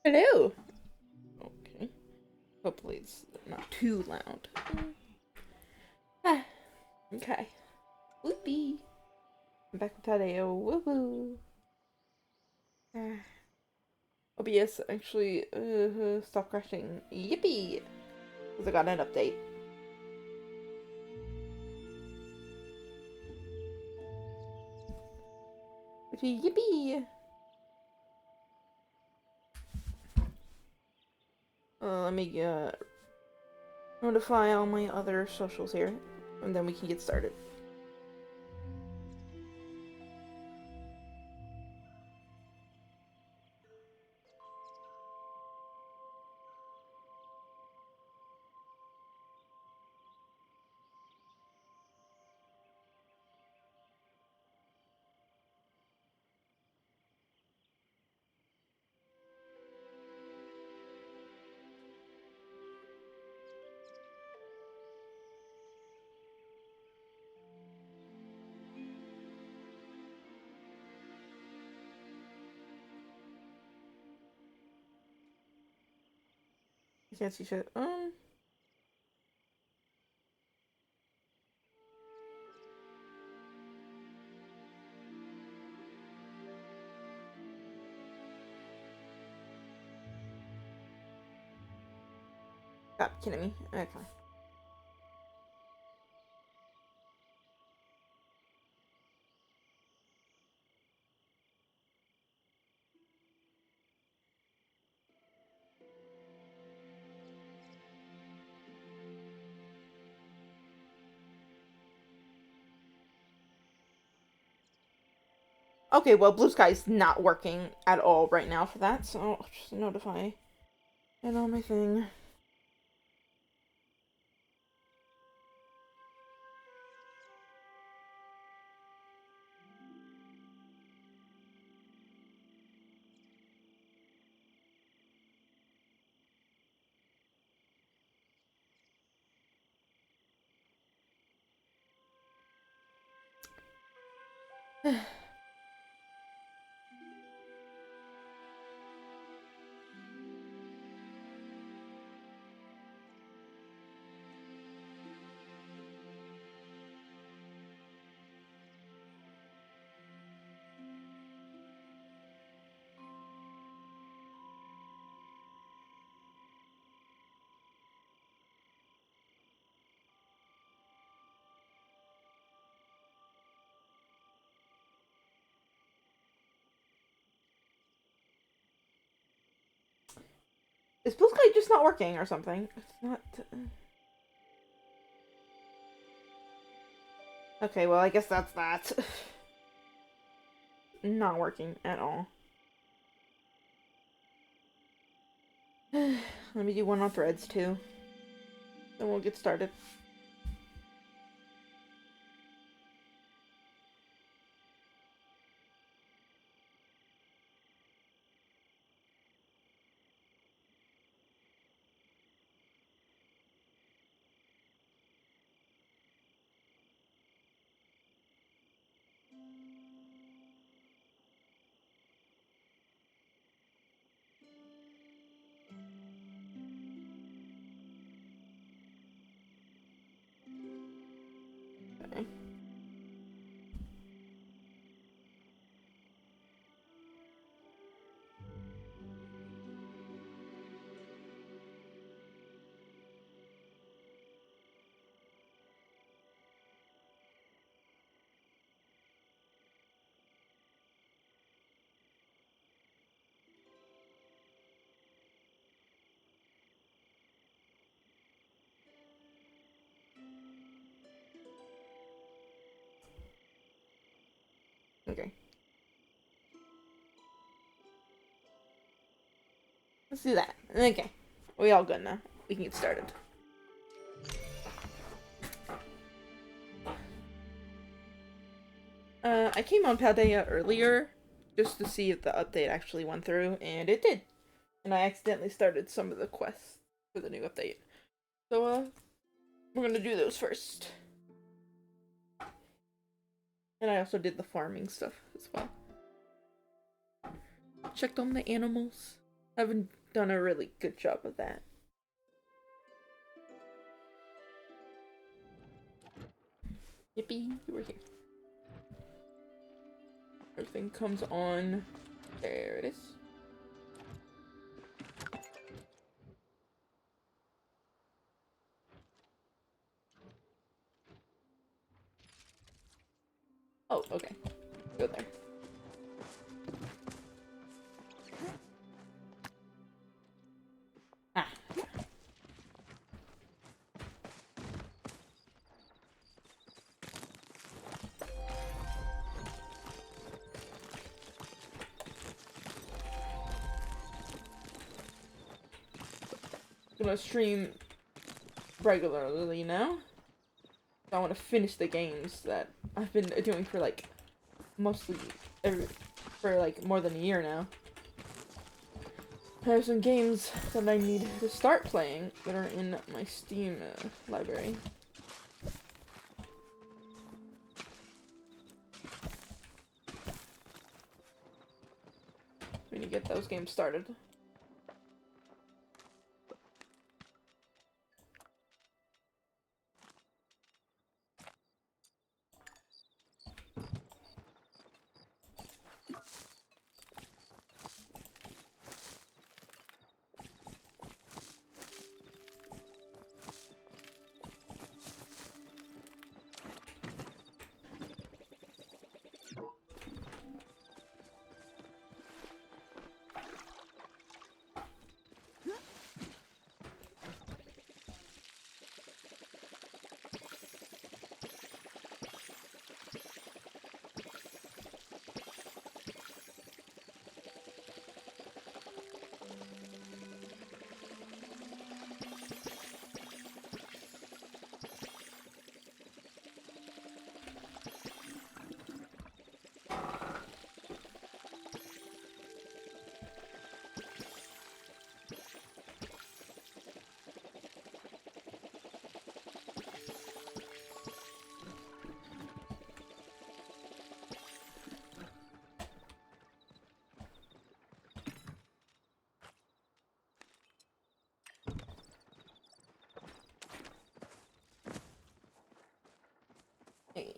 Hello. Okay. Hopefully it's not too loud. Ah, okay. Whoopee. I'm back with Tadeo. Woo woo. Ah. OBS actually stopped crashing. Yippee! Because I got an update. Yippee! Let me notify all my other socials here, and then we can get started. I can't see shit. Stop kidding me. Okay. Okay, well, Blue Sky's not working at all right now for that, so I'll just notify it on my thing. Is Blue Sky just not working or something? It's not. Okay, well, I guess that's that. Not working at all. Let me do one on threads too. Then we'll get started. Okay. Okay. Let's do that. Okay. We all good now. We can get started. I came on Paldea earlier just to see if the update actually went through, and it did. And I accidentally started some of the quests for the new update. So, we're gonna do those first. And I also did the farming stuff as well. Checked on the animals. haven't done a really good job of that. Yippee, you were here. Everything comes on. There it is. Oh, okay. Go there. Ah. Gonna stream regularly now. I want to finish the games that I've been doing for like for like more than a year now. I have some games that I need to start playing that are in my Steam library. We need to get those games started. Hey.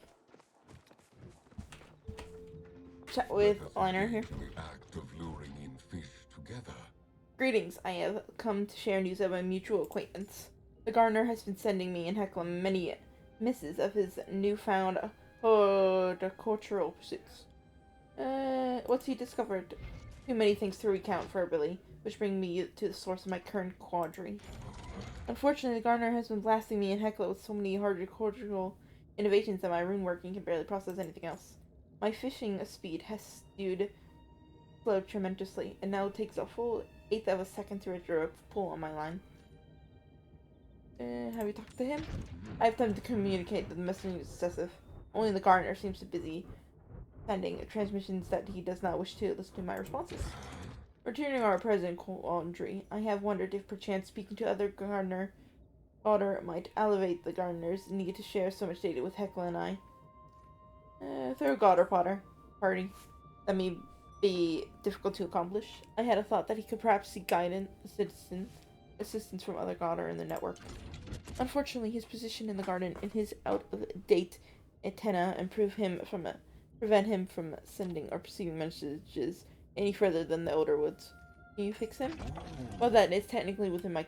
Chat with Liner here. The act of luring in fish together. Greetings, I have come to share news of a mutual acquaintance. The gardener has been sending me and Hecla many misses of his newfound horticultural pursuits. What's he discovered? Too many things to recount verbally, which bring me to the source of my current quandary. Unfortunately, the gardener has been blasting me and Hecla with so many horticultural innovations that my rune working can barely process anything else. My fishing speed has slowed tremendously, and now it takes a full eighth of a second to reach a pull on my line. Have you talked to him? I have time to communicate, but the messaging is excessive. Only the gardener seems to be busy sending transmissions that he does not wish to listen to my responses. Returning our present quandary, I have wondered if perchance speaking to other gardener daughter might elevate the gardener's need to share so much data with Hecla and I. Through God or Potter party, that may be difficult to accomplish. I had a thought that he could perhaps seek guidance, assistance from other Godder in the network. Unfortunately, his position in the garden and his out-of-date antenna prevent him from sending or receiving messages any further than the Elder Woods. Can you fix him? Well, that is technically within my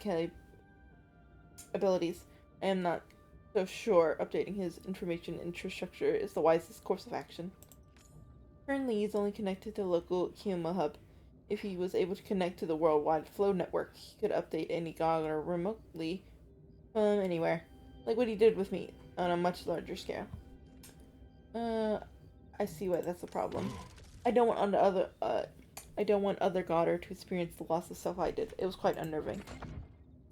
abilities. I am not so sure updating his information infrastructure is the wisest course of action. Currently, he's only connected to the local Kioma hub. If he was able to connect to the worldwide flow network, he could update any Gogger remotely from anywhere, like what he did with me on a much larger scale. I see why that's a problem. I don't want other Gogger to experience the loss of self I did. It was quite unnerving.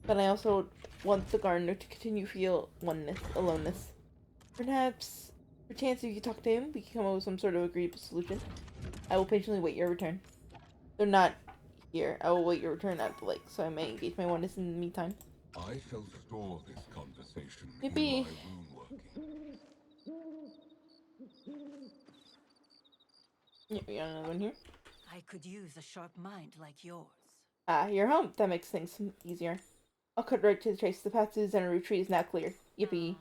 But I also want the gardener to continue to feel aloneness. Perchance if you talk to him, we can come up with some sort of agreeable solution. I will patiently wait your return. They're not here. I will wait your return at the lake, so I may engage my oneness in the meantime. I shall store this conversation Yippee. in my rune working. Yeah, we got another one here. I could use a sharp mind like yours. Ah, you're home. That makes things easier. I'll cut right to the chase. The path to the Xena retreat is now clear. Yippee.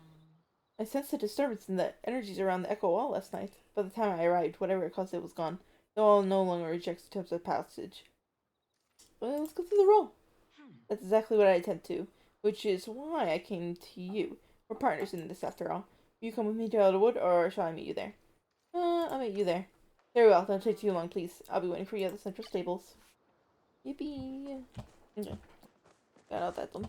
I sensed a disturbance in the energies around the Echo Wall last night. By the time I arrived, whatever it caused it was gone. The wall no longer rejects attempts at passage. Well, let's go through the roll. That's exactly what I intend to, which is why I came to you. We're partners in this after all. Will you come with me to Elderwood, or shall I meet you there? I'll meet you there. Very well, don't take too long, please. I'll be waiting for you at the central stables. Yippee! Okay, got out that one.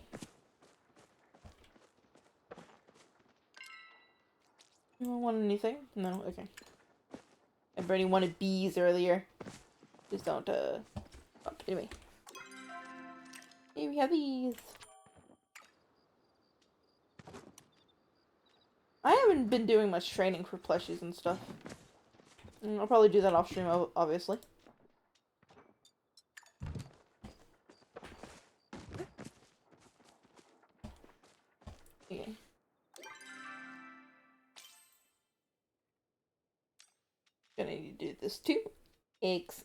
Anyone want anything? No? Okay. Everybody wanted bees earlier. Just don't, oh, anyway. Here we have these. I haven't been doing much training for plushies and stuff. I'll probably do that off stream, obviously. Okay. Gonna need to do this too. Eggs.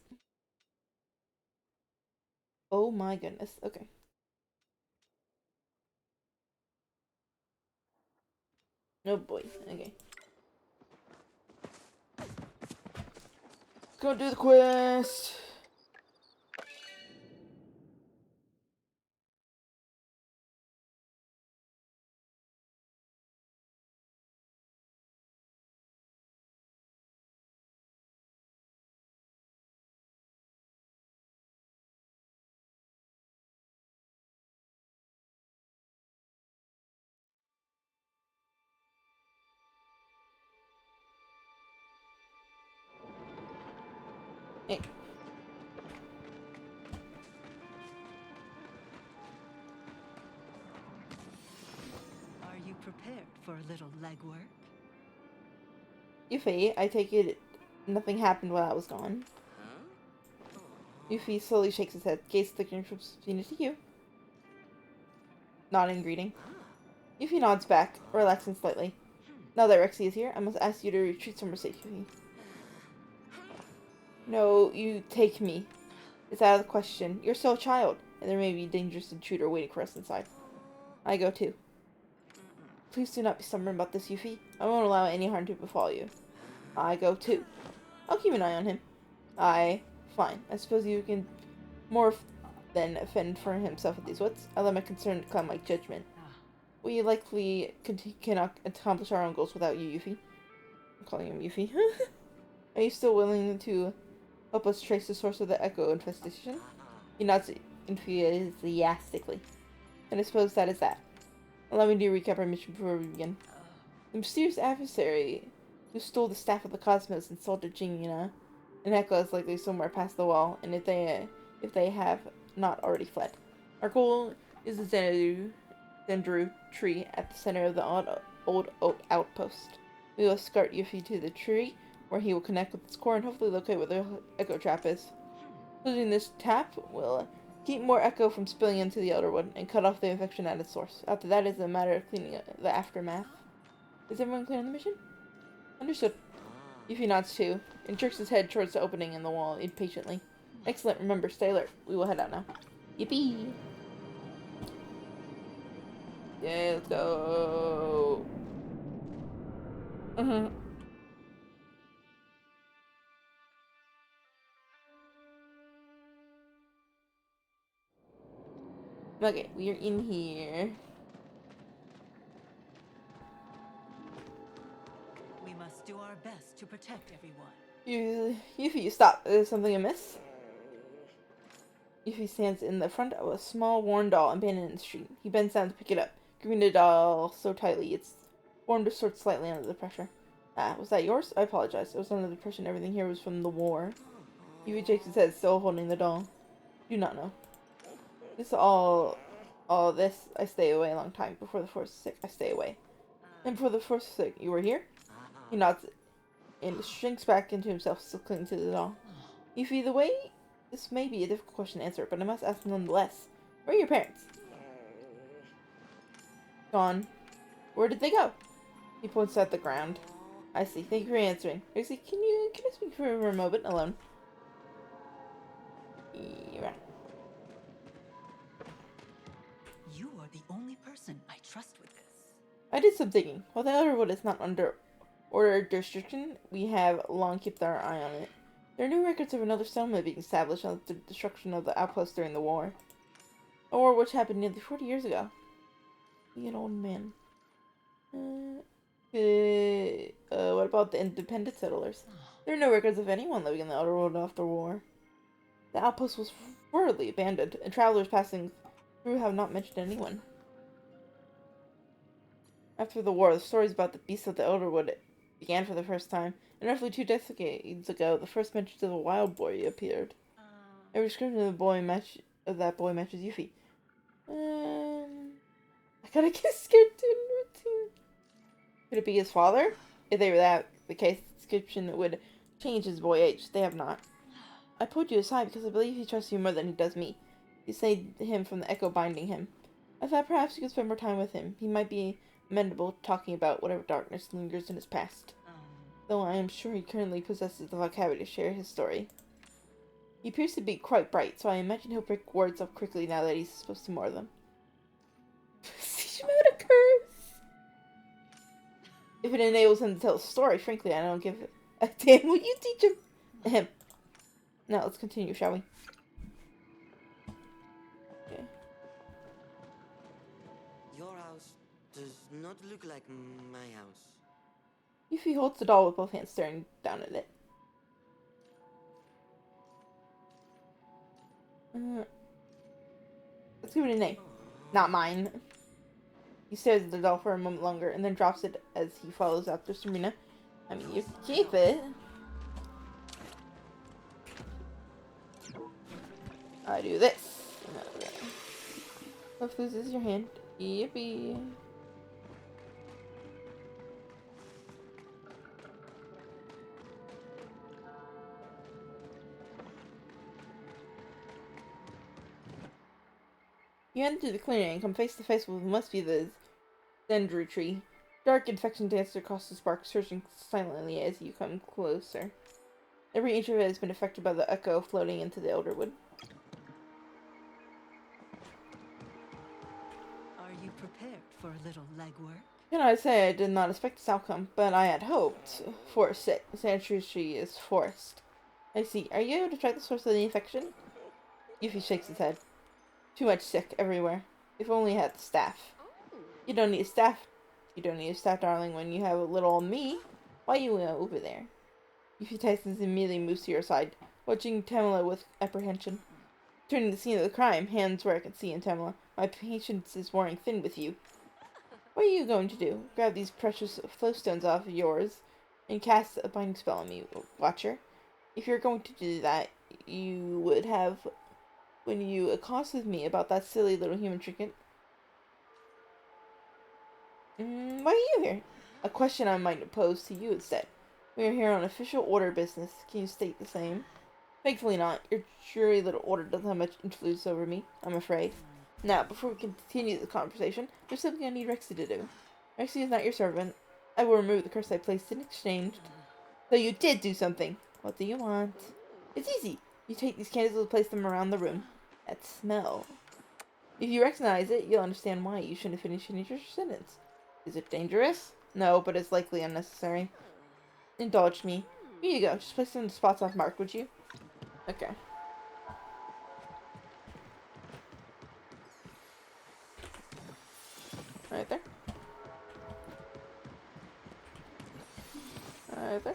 Oh my goodness. Okay. Oh boy. Okay. Go do the quest. Hey. Are you prepared for a little legwork? Yuffie, I take it nothing happened while I was gone. Yuffie slowly shakes his head, gaze flickering from Sabina to you. Nodding greeting. Yuffie nods back, relaxing slightly. Now that Rexy is here, I must ask you to retreat somewhere safe, Yuffie. No, you take me. It's out of the question. You're still a child, and there may be a dangerous intruder waiting for us inside. I go too. Please do not be stubborn about this, Yuffie. I won't allow any harm to befall you. I go too. I'll keep an eye on him. Fine. I suppose you can more than fend for himself with these wits. I let my concern cloud my judgment. We likely cannot accomplish our own goals without you, Yuffie. I'm calling him Yuffie. Are you still willing to help us trace the source of the Echo infestation? He nods enthusiastically. And I suppose that is that. Allow me to recap our mission before we begin. The mysterious adversary who stole the staff of the Cosmos and sold to Gina and Echo is likely somewhere past the wall, and if they have not already fled. Our goal is the Zendru tree at the center of the old oak outpost. We will escort Yuffie to the tree, where he will connect with its core and hopefully locate where the Echo trap is. Closing this tap will keep more Echo from spilling into the Elderwood and cut off the infection at its source. After that, it's a matter of cleaning the aftermath. Is everyone clear on the mission? Understood. Yuffie nods too, and jerks his head towards the opening in the wall impatiently. Excellent, remember, stay alert. We will head out now. Yippee! Yeah, let's go! Okay, we are in here. We must do our best to protect everyone. Yuffie, stop. Is something amiss? Yuffie stands in the front of a small worn doll abandoned in the street. He bends down to pick it up, gripping the doll so tightly its form distorts slightly under the pressure. Ah, was that yours? I apologize. I was under the impression everything here was from the war. Yuffie shakes his head, still holding the doll. Do not know. This all this, I stay away a long time. Before the force is sick, I stay away. And before the force is sick, you were here? He nods and shrinks back into himself, still clinging to the doll. Yuffie, the way this may be a difficult question to answer, but I must ask nonetheless. Where are your parents? Gone. Where did they go? He points at the ground. I see. Thank you for answering. Rosie, can I speak for a moment alone? Yeah. person I trust with this. I did some digging. While the Elderwood is not under order jurisdiction, we have long kept our eye on it. There are new records of another settlement being established on the destruction of the outpost during the war. A war which happened nearly 40 years ago. Be an old man. What about the independent settlers? There are no records of anyone living in the Elderwood after war. The outpost was horribly abandoned, and travelers passing through have not mentioned anyone. After the war, the stories about the beasts of the Elderwood began for the first time, and roughly 2 decades ago, the first mention of a wild boy appeared. Every description of that boy matches Yuffie. I gotta get scared too. Could it be his father? If they were that the case, the description would change his boy age. They have not. I pulled you aside because I believe he trusts you more than he does me. You saved him from the echo binding him. I thought perhaps you could spend more time with him. He might be amenable to talking about whatever darkness lingers in his past. Though I am sure he currently possesses the vocabulary to share his story. He appears to be quite bright, so I imagine he'll pick words up quickly now that he's supposed to more of them. Teach him how to curse! If it enables him to tell a story, frankly, I don't give a damn. Will you teach him? Now, let's continue, shall we? Okay. Your house does not look like my house. Yuffie holds the doll with both hands, staring down at it. Let's give it a name. Not mine. He stares at the doll for a moment longer, and then drops it as he follows after Serena. I mean, you can keep it. I do this. Left loses your hand. Yippee. You enter the clearing and come face to face with what must be the Zendru tree. Dark infection dances across the spark, surging silently as you come closer. Every inch of it has been affected by the echo floating into the Elderwood. Are you prepared for a little legwork? Can I say I did not expect this outcome, but I had hoped. Forest it. Zendru tree is forest. I see. Are you able to track the source of the infection? Yuffie shakes his head. Too much sick everywhere. If only I had the staff. You don't need a staff. You don't need a staff, darling, when you have a little old me. Why are you over there? Yuffie Tyson's immediately moves to your side, watching Tamala with apprehension. Turning the scene of the crime, hands where I can see him, Tamala. My patience is wearing thin with you. What are you going to do? Grab these precious flowstones off of yours and cast a binding spell on me, Watcher. If you're going to do that, you would have when you accosted me about that silly little human trinket. Why are you here? A question I might pose to you instead. We are here on official order business. Can you state the same? Thankfully not. Your dreary little order doesn't have much influence over me, I'm afraid. Now, before we continue the conversation, there's something I need Rexy to do. Rexy is not your servant. I will remove the curse I placed in exchange. So you did do something. What do you want? It's easy. You take these candles and place them around the room. That smell. If you recognize it, you'll understand why you shouldn't finish your sentence. Is it dangerous? No, but it's likely unnecessary. Indulge me. Here you go. Just place them in the spots I've marked, would you? Okay. Right there. Right there.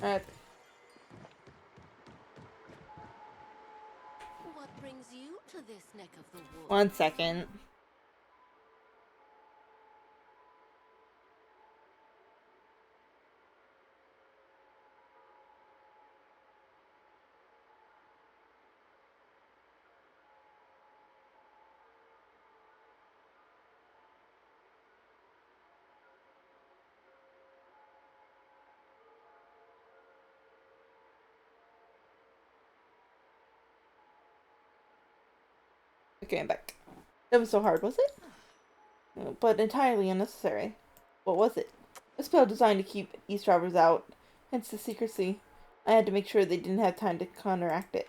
Right. What brings you to this neck of the woods? 1 second. Okay, I'm back. That was so hard, was it? No, but entirely unnecessary. What was it? A spell designed to keep eavesdroppers out, hence the secrecy. I had to make sure they didn't have time to counteract it.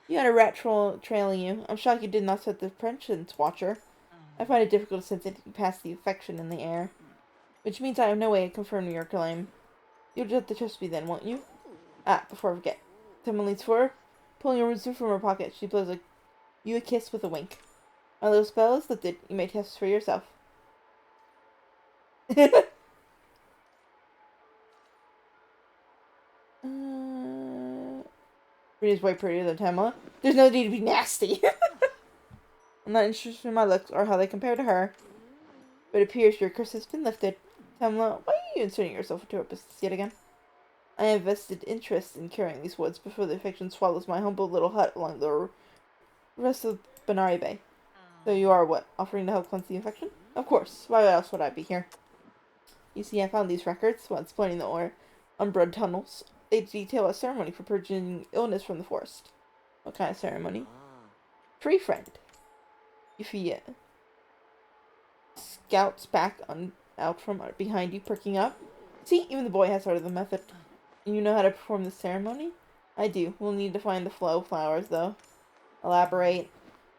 You had a rat trailing you. I'm shocked you did not set the Pensions Watcher. I find it difficult to sense anything past the infection in the air. Which means I have no way of confirming your claim. You'll just have to trust me then, won't you? Ah, before I forget. Someone leans forward, pulling a razor from her pocket. She blows you a kiss with a wink. My little spell is lifted. You may test for yourself. Rita's way prettier than Tamla. There's no need to be nasty. I'm not interested in my looks or how they compare to her. But it appears your curse has been lifted. Tamla, why are you inserting yourself into our business yet again? I have vested interest in curing these woods before the infection swallows my humble little hut along the rest of Benari Bay. So you are what? Offering to help cleanse the infection? Of course. Why else would I be here? You see, I found these records while exploring the Umbra tunnels. They detail a ceremony for purging illness from the forest. What kind of ceremony? Tree friend. If he scouts back out from behind you, perking up. See, even the boy has heard of the method. And you know how to perform the ceremony? I do. We'll need to find the flow flowers, though. Elaborate.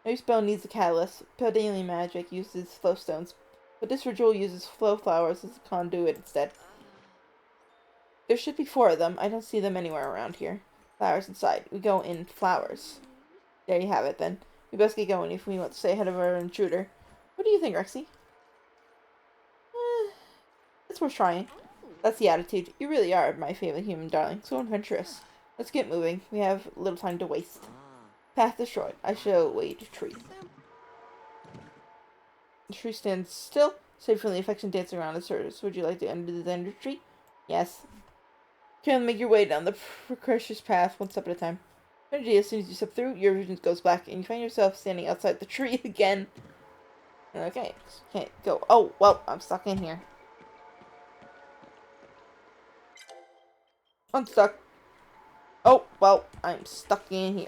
Every spell needs a catalyst. Palia magic uses flow stones, but this ritual uses flow flowers as a conduit instead. There should be 4 of them. I don't see them anywhere around here. Flowers inside. We go in flowers. There you have it, then. We best get going if we want to stay ahead of our intruder. What do you think, Rexy? It's worth trying. That's the attitude. You really are my favorite human darling. So adventurous. Let's get moving. We have little time to waste. Path destroyed. I shall wait a tree. The tree stands still, save for the infection dancing around its surface. Would you like to enter the ender tree? Yes. Can make your way down the precocious path one step at a time. Energy, as soon as you step through, your vision goes black, and you find yourself standing outside the tree again. Okay, can't go. Oh, well, I'm stuck in here. Unstuck. Oh, well, I'm stuck in here.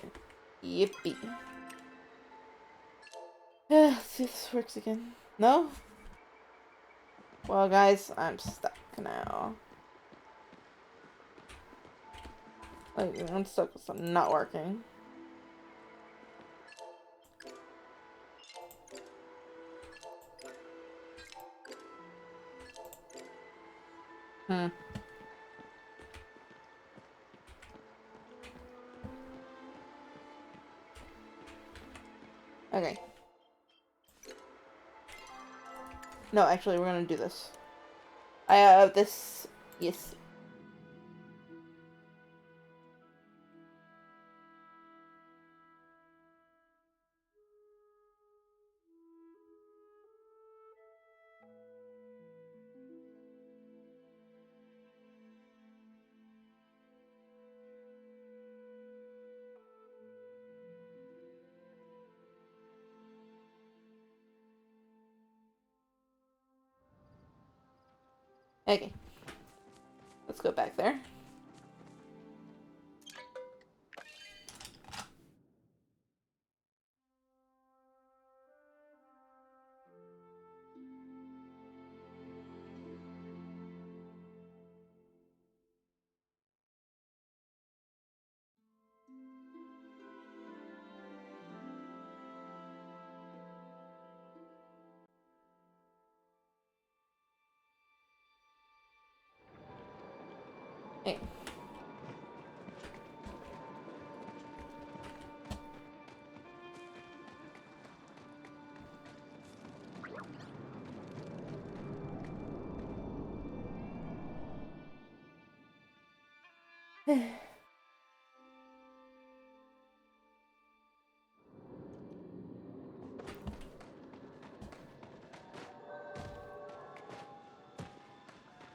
Yippee. Let's see if this works again. No? Well, guys, I'm stuck now. Like, I'm stuck with something not working. Hmm. Okay. No, actually, we're gonna do this. I have this. Yes. Okay. Let's go back there. Hey.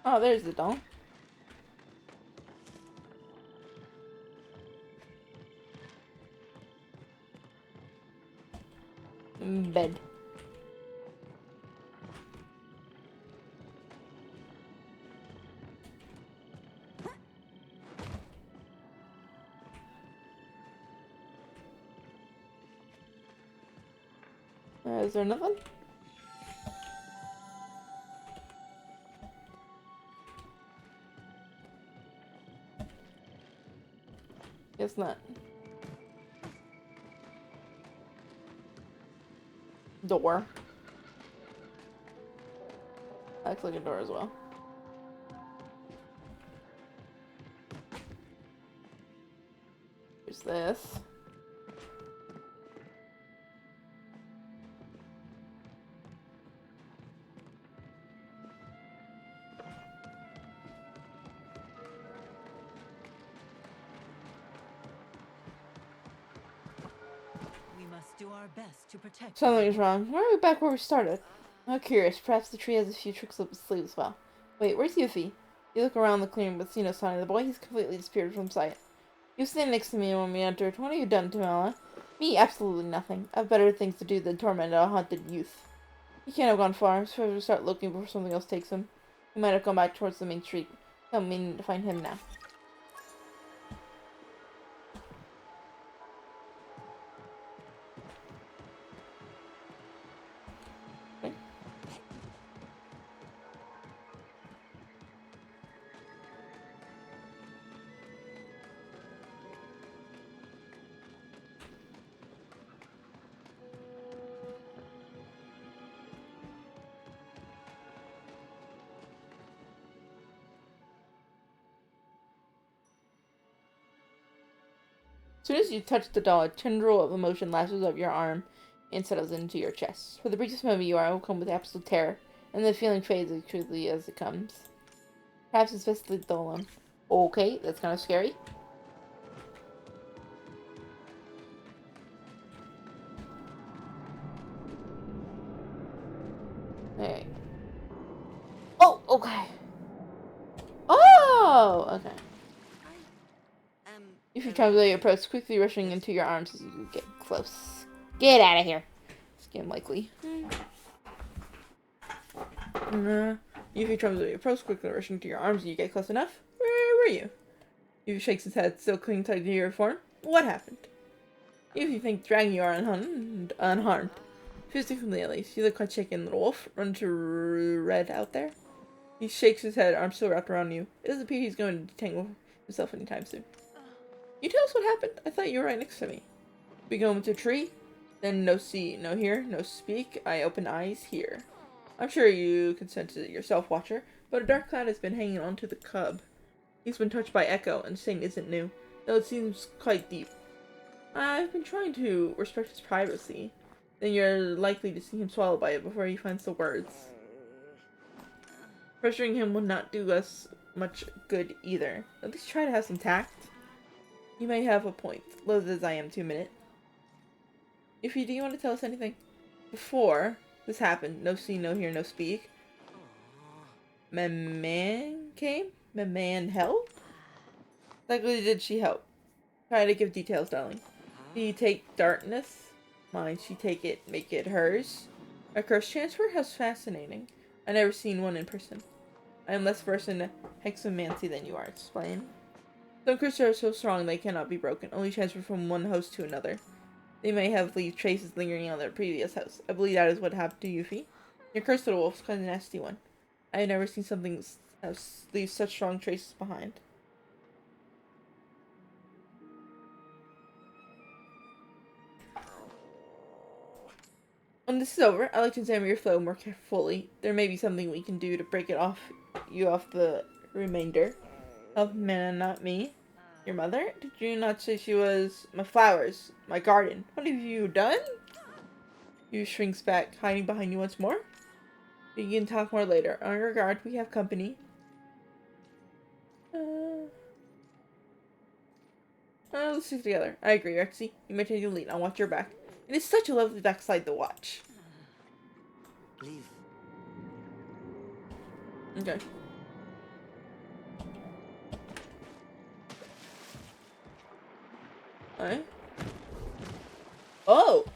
Oh, there's the dome. Bed. Is there nothing? Guess not. door. Acts like a door as well. There's this. We must do our best to protect. Something's wrong. Why are we back where we started? I'm curious. Perhaps the tree has a few tricks up its sleeve as well. Wait, where's Yuffie? You look around the clearing but see no sign of the boy. He's completely disappeared from sight. He was standing next to me when we entered. What have you done, Tamala? Me? Absolutely nothing. I've better things to do than torment a haunted youth. He can't have gone far. So we start looking before something else takes him. He might have gone back towards the main street. Don't mean to find him now. As soon as you touch the doll, a tendril of emotion lashes up your arm and settles into your chest. For the briefest moment you are overcome with absolute terror, and the feeling fades as quickly as it comes. Perhaps it's best to leave the doll alone. Okay, that's kind of scary. Alright. Oh, okay. Oh, okay. If you translate your approach, quickly rushing into your arms as you get close. Get out of here. Scam likely. If you translate your approach, quickly rushing into your arms as you get close enough. Where were you? If he shakes his head, still clinging tight to your form. What happened? If you think dragging you are unharmed. Physically at least. You look quite shaken, little wolf. Run to Red out there. He shakes his head, arms still wrapped around you. It doesn't appear he's going to detangle himself anytime soon. You tell us what happened? I thought you were right next to me. We go into a tree, then no see, no hear, no speak. I open eyes here. I'm sure you can sense it yourself, Watcher, but a dark cloud has been hanging onto the cub. He's been touched by Echo, and saying isn't new, though it seems quite deep. I've been trying to respect his privacy. Then you're likely to see him swallowed by it before he finds the words. Pressuring him will not do us much good either. At least try to have some tact. You may have a point, loath as I am to admit it. Ify, do you want to tell us anything? Before this happened, no see, no hear, no speak. My man came? My man helped? Likely did she help? Try to give details, darling. Do you take darkness? Mine, she take it, make it hers. A curse transfer? How fascinating. I never seen one in person. I am less versed in hexamancy than you are, explain. Some curses are so strong they cannot be broken, only transferred from one host to another. They may have leave traces lingering on their previous house. I believe that is what happened to Yuffie. Your curse to the wolf is quite a nasty one. I have never seen something leave such strong traces behind. When this is over, I'd like to examine your flow more carefully. There may be something we can do to break it off the remainder. Help man, not me. Your mother? Did you not say she was my flowers, my garden? What have you done? You shrinks back, hiding behind you once more. We can talk more later. On your guard, we have company. Let's stick together. I agree, Rexy. You may take the lead. I'll watch your back. It is such a lovely backside to watch. Leave. Okay. Alright. Oh!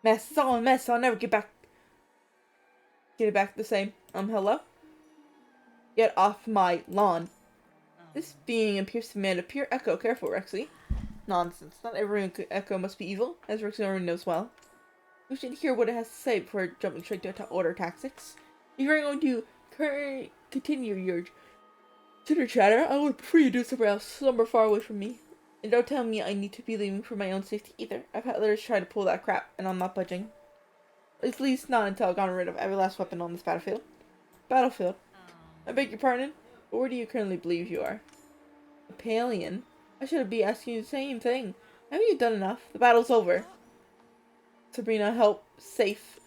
Mess. It's all a mess. I'll never get it back the same. Hello? Get off my lawn. This being appears to demand a pure echo. Careful, Rexy. Nonsense. Not every echo must be evil, as Rexy already knows well. We should hear what it has to say before jumping straight to order tactics. If you're going to continue your chitter chatter, I would prefer you do somewhere else, somewhere far away from me. And don't tell me I need to be leaving for my own safety either. I've had others try to pull that crap, and I'm not budging. At least not until I've gotten rid of every last weapon on this battlefield. Battlefield? I beg your pardon? But where do you currently believe you are? A Palian? I should be asking you the same thing. Haven't you done enough? The battle's over. Sabrina, help. Safe.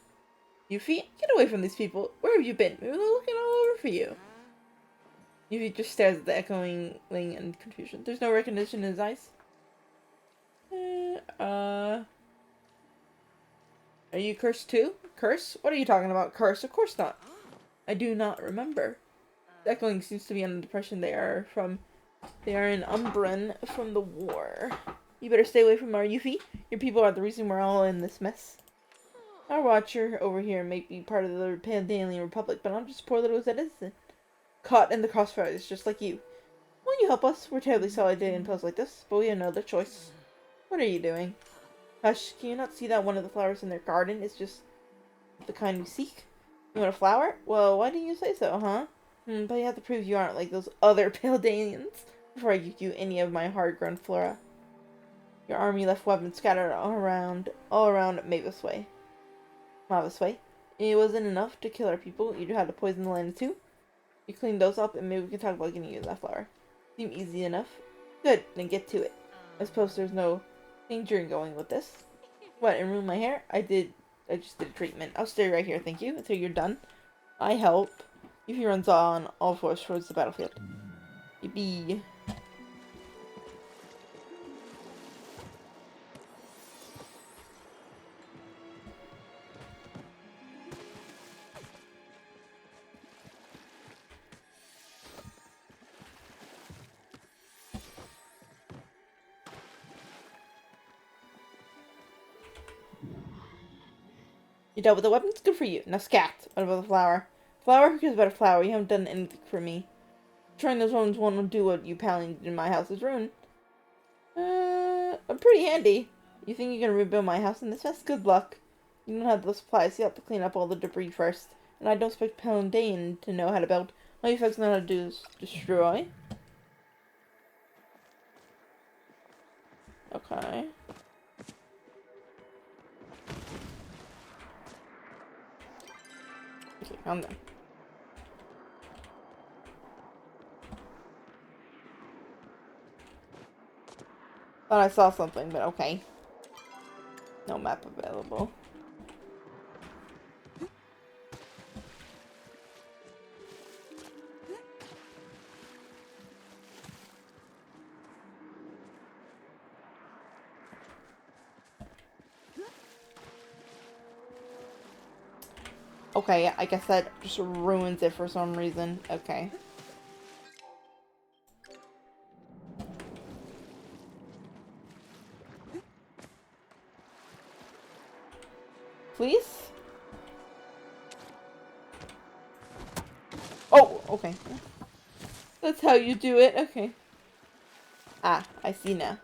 Yuffie, get away from these people. Where have you been? Maybe they're looking all over for you. Yuffie just stares at the echoing ling in confusion. There's no recognition in his eyes. Are you cursed too? Curse? What are you talking about? Curse? Of course not. I do not remember. The echoing seems to be under the impression they are in Umbran from the war. You better stay away from our Yuffie. Your people are the reason we're all in this mess. Our watcher over here may be part of the Pandalian Republic, but I'm just a poor little citizen. Caught in the crossfires, just like you. Won't you help us? We're terribly sorry to impose like this, but we have no other choice. What are you doing? Hush, can you not see that one of the flowers in their garden is just the kind we seek? You want a flower? Well, why didn't you say so, huh? But you have to prove you aren't like those other Paladanians before I give you any of my hard-grown flora. Your army left weapons scattered all around Mavis Way. It wasn't enough to kill our people. You had to poison the land too. You clean those up, and maybe we can talk about getting you that flower. Seem easy enough. Good, then get to it. I suppose there's no danger in going with this. What, and ruin my hair? I just did a treatment. I'll stay right here, thank you, until you're done. I help. Yuffie runs on all fours towards the battlefield. Yippee. You dealt with the weapons? Good for you. Now scat. What about the flower? Flower? Who cares about a flower? You haven't done anything for me. Trying those ones won't do what you Paladin did in my house is ruined. I'm pretty handy. You think you're gonna rebuild my house in this mess? Good luck. You don't have the supplies, so you have to clean up all the debris first. And I don't expect Paladin to know how to build. All you folks know how to do is destroy. Okay. Okay, calm down. Thought I saw something, but okay. No map available. Okay, I guess that just ruins it for some reason. Okay. Please? Oh, okay. That's how you do it. Okay. Ah, I see now.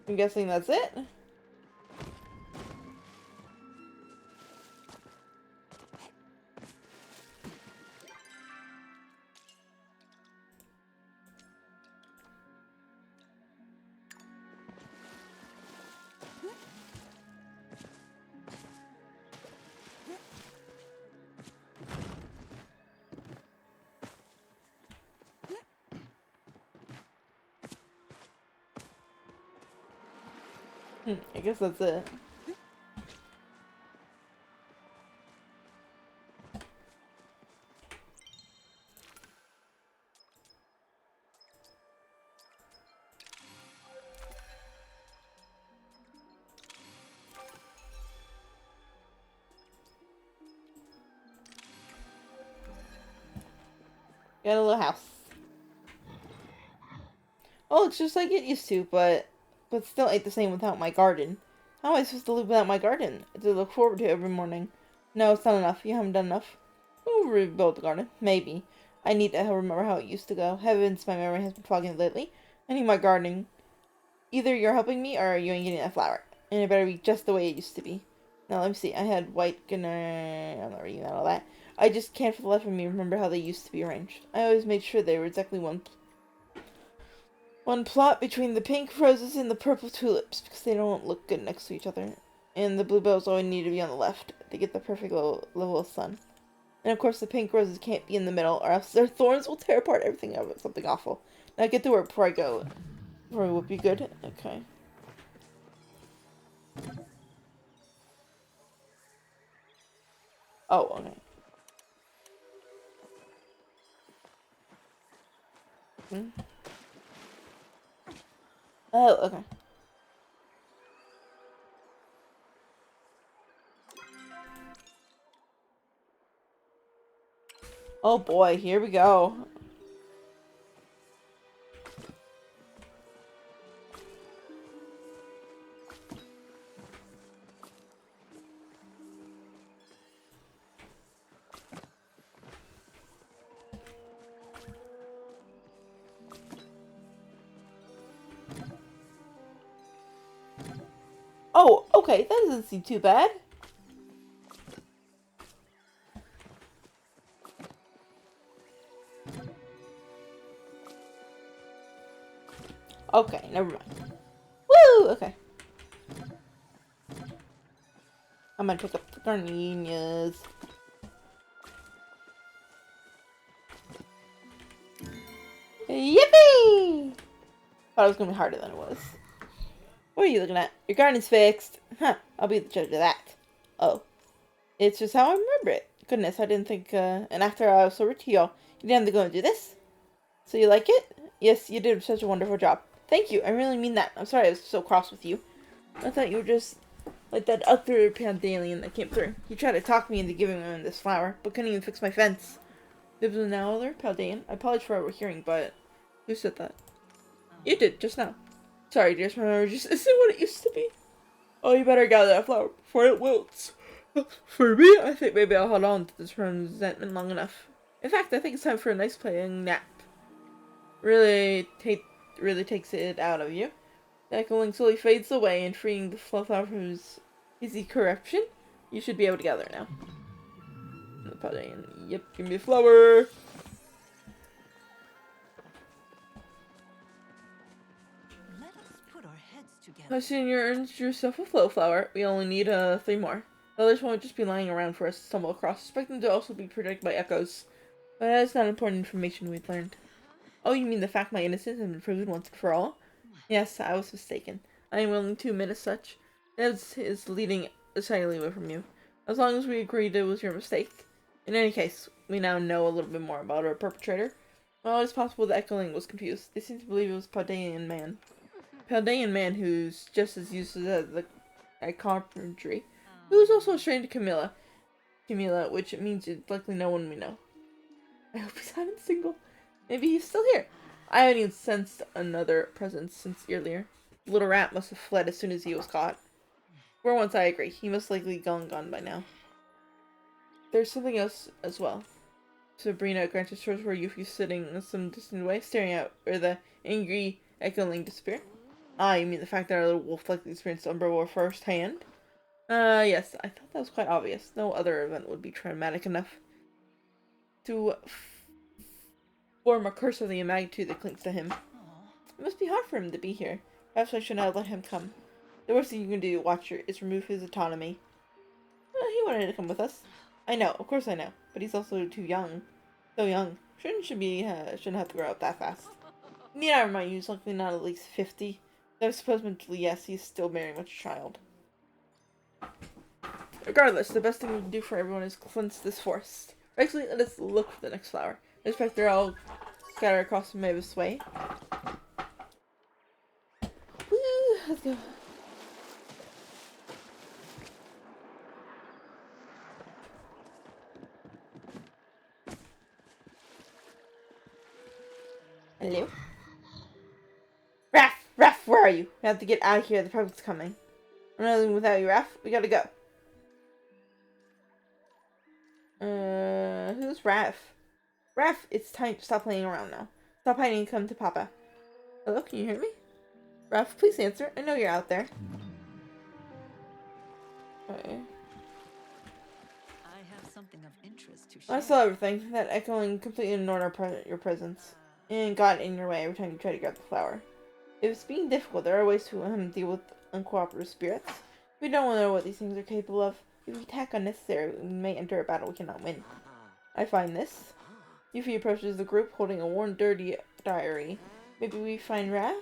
I'm guessing that's it? I guess that's it. Got a little house. Oh, it's just like it used to, but still ain't the same without my garden. How am I supposed to live without my garden? To look forward to every morning. No, it's not enough. You haven't done enough. We'll rebuild the garden. Maybe. I need to remember how it used to go. Heavens, my memory has been fogging lately. I need my gardening. Either you're helping me or you ain't getting that flower. And it better be just the way it used to be. Now, let me see. I had white I'm not reading all that. I just can't for the life of me remember how they used to be arranged. I always made sure they were exactly one plot between the pink roses and the purple tulips because they don't look good next to each other. And the bluebells always need to be on the left to get the perfect level of sun. And of course the pink roses can't be in the middle or else their thorns will tear apart everything of it. Something awful. Now get to work before I go. Before it would be good. Okay. Oh, okay. Oh, okay. Oh boy, here we go. Oh, okay, that doesn't seem too bad. Okay, never mind. Woo! Okay. I'm gonna pick up the gardenias. Yippee! Thought it was gonna be harder than it was. What are you looking at? Your garden's fixed. Huh, I'll be the judge of that. Oh. It's just how I remember it. Goodness, I didn't think, and after I was so rich, you didn't have to go and do this? So you like it? Yes, you did such a wonderful job. Thank you, I really mean that. I'm sorry I was so cross with you. I thought you were just like that other Pandalian that came through. He tried to talk me into giving him this flower, but couldn't even fix my fence. There was another Paldean. I apologize for overhearing, but who said that? You did, just now. Sorry, dear, my memory just isn't what it used to be. Oh, you better gather that flower before it wilts. For me, I think maybe I'll hold on to this resentment long enough. In fact, I think it's time for a nice playing nap. Really takes it out of you. The echoing slowly fades away and freeing the flower from his easy corruption. You should be able to gather now. The Paldean. Yep, give me a flower. Let us put our heads together. I seen you earned yourself a flow flower. We only need 3 more. The others won't just be lying around for us to stumble across. Expect them to also be protected by echoes. But that is not important information we've learned. Oh, you mean the fact my innocence has been proven once and for all? Yes, I was mistaken. I am willing to admit as such. That is leading decidedly away from you. As long as we agreed it was your mistake. In any case, we now know a little bit more about our perpetrator. Well, it's possible the Echoing was confused. They seem to believe it was Paldean man. Paldean man who's just as useless as at carpentry. Who is also a stranger to Camilla, which means it's likely no one we know. I hope he's not single. Maybe he's still here. I haven't even sensed another presence since earlier. The little rat must have fled as soon as he was caught. For once, I agree. He must likely gone by now. There's something else as well. Sabrina granted shores where Yuffie's sitting some distant away, staring out where the angry echoing disappeared. Ah, you mean the fact that our little wolf likely experienced Umbra War firsthand? Yes, I thought that was quite obvious. No other event would be traumatic enough to form a curse of the magnitude that clings to him. It must be hard for him to be here. Perhaps I should not let him come. The worst thing you can do, Watcher, is remove his autonomy. He wanted to come with us. I know, of course I know, but he's also too young. So young. Shouldn't have to grow up that fast. Need I remind you, he's likely not at least 50. Though I suppose mentally, yes, he's still very much a child. Regardless, the best thing we can do for everyone is cleanse this forest. Actually, let us look for the next flower. I expect they're all scattered across Mavis Way. Woo! Let's go. Hello? Raph! Raph, where are you? We have to get out of here. The public's coming. We're not leaving without you, Raph. We gotta go. Who's Raph? Raph, it's time to stop playing around now. Stop hiding and come to Papa. Hello, can you hear me? Raph, please answer. I know you're out there. Okay. I have something of interest to share. I saw everything. That echoing completely ignored your presence. And got in your way every time you tried to grab the flower. If it's being difficult, there are ways to deal with uncooperative spirits. We don't know what these things are capable of. If we attack unnecessarily, we may enter a battle we cannot win. I find this. Yuffie approaches the group holding a worn, dirty diary. Maybe we find Raph?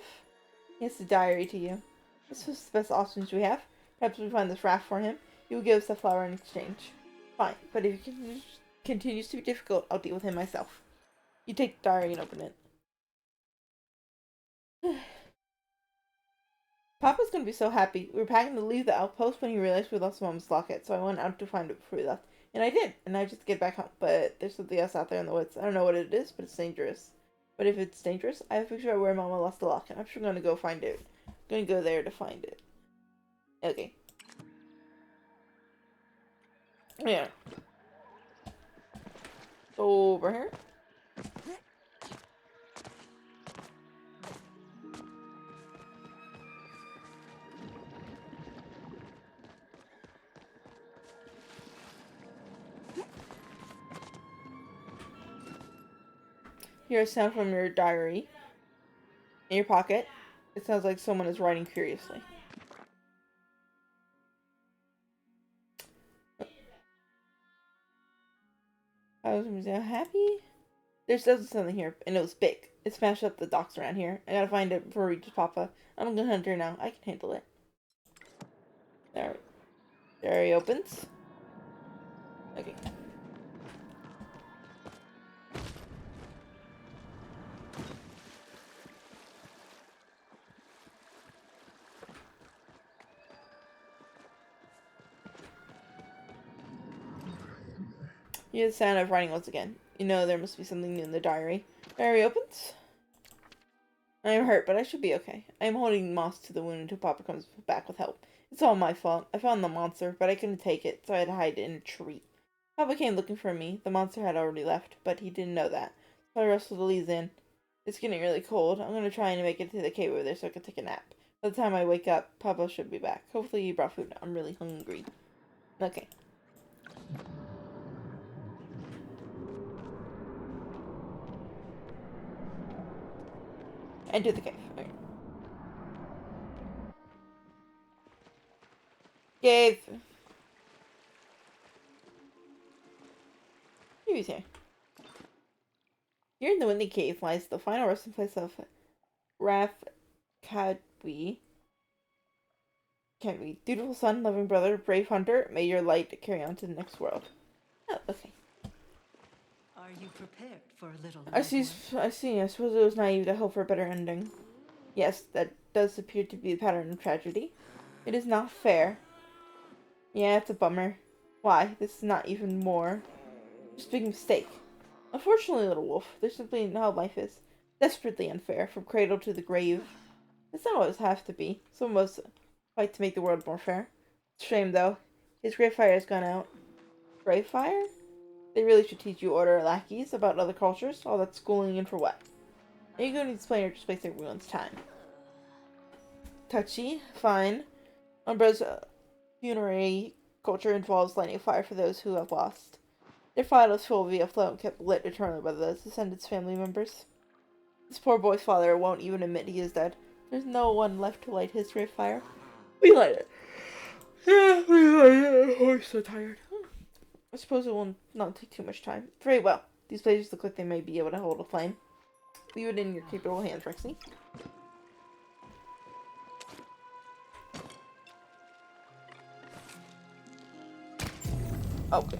He has a diary to you. This is the best options we have. Perhaps we find this Raph for him. He will give us the flower in exchange. Fine, but if he continues to be difficult, I'll deal with him myself. You take the diary and open it. Papa's gonna be so happy. We were packing to leave the outpost when he realized we lost Mom's locket, so I went out to find it before we left. And I did, and I just get back home. But there's something else out there in the woods. I don't know what it is, but it's dangerous. But if it's dangerous, I have a picture of where Mama lost the locket. I'm sure I'm gonna go find it. I'm gonna go there to find it. Okay. Yeah. Over here. Hear a sound from your diary. In your pocket. It sounds like someone is writing furiously. I was happy. There's something here, and it was big. It smashed up the docks around here. I gotta find it before we reach Papa. I'm a good hunter now. I can handle it. There he opens. Okay. You hear the sound of writing once again. You know there must be something new in the diary. Diary opens. I am hurt, but I should be okay. I am holding moss to the wound until Papa comes back with help. It's all my fault. I found the monster, but I couldn't take it, so I had to hide it in a tree. Papa came looking for me. The monster had already left, but he didn't know that. So I rustled the leaves in. It's getting really cold. I'm going to try and make it to the cave over there so I can take a nap. By the time I wake up, Papa should be back. Hopefully he brought food. I'm really hungry. Okay. Enter the cave. Okay. Cave! He's here. Here in the windy cave lies the final resting place of Raf Kadwi. Dutiful son, loving brother, brave hunter, may your light carry on to the next world. Oh, okay. Are you prepared for a little? I see. I suppose it was naive to hope for a better ending. Yes, that does appear to be the pattern of tragedy. It is not fair. Yeah, it's a bummer. Why? This is not even more. Just a big mistake. Unfortunately, little wolf, there's simply how life is. Desperately unfair, from cradle to the grave. It's not always have to be. Some of us fight to make the world more fair. It's a shame, though. His grave fire has gone out. Grave fire? They really should teach you order lackeys about other cultures. All that schooling in for what? Are you going to explain or just waste everyone's time? Touchy? Fine. Umbra's funerary culture involves lighting a fire for those who have lost. Their fire was full via flow and kept lit eternally by the descendants' family members. This poor boy's father won't even admit he is dead. There's no one left to light his grave fire. We light it. Yeah, we light it. Oh, I'm so tired. I suppose it will not take too much time. Very well. These blazers look like they may be able to hold a flame. Leave it in your capable hands, Rexy. Okay.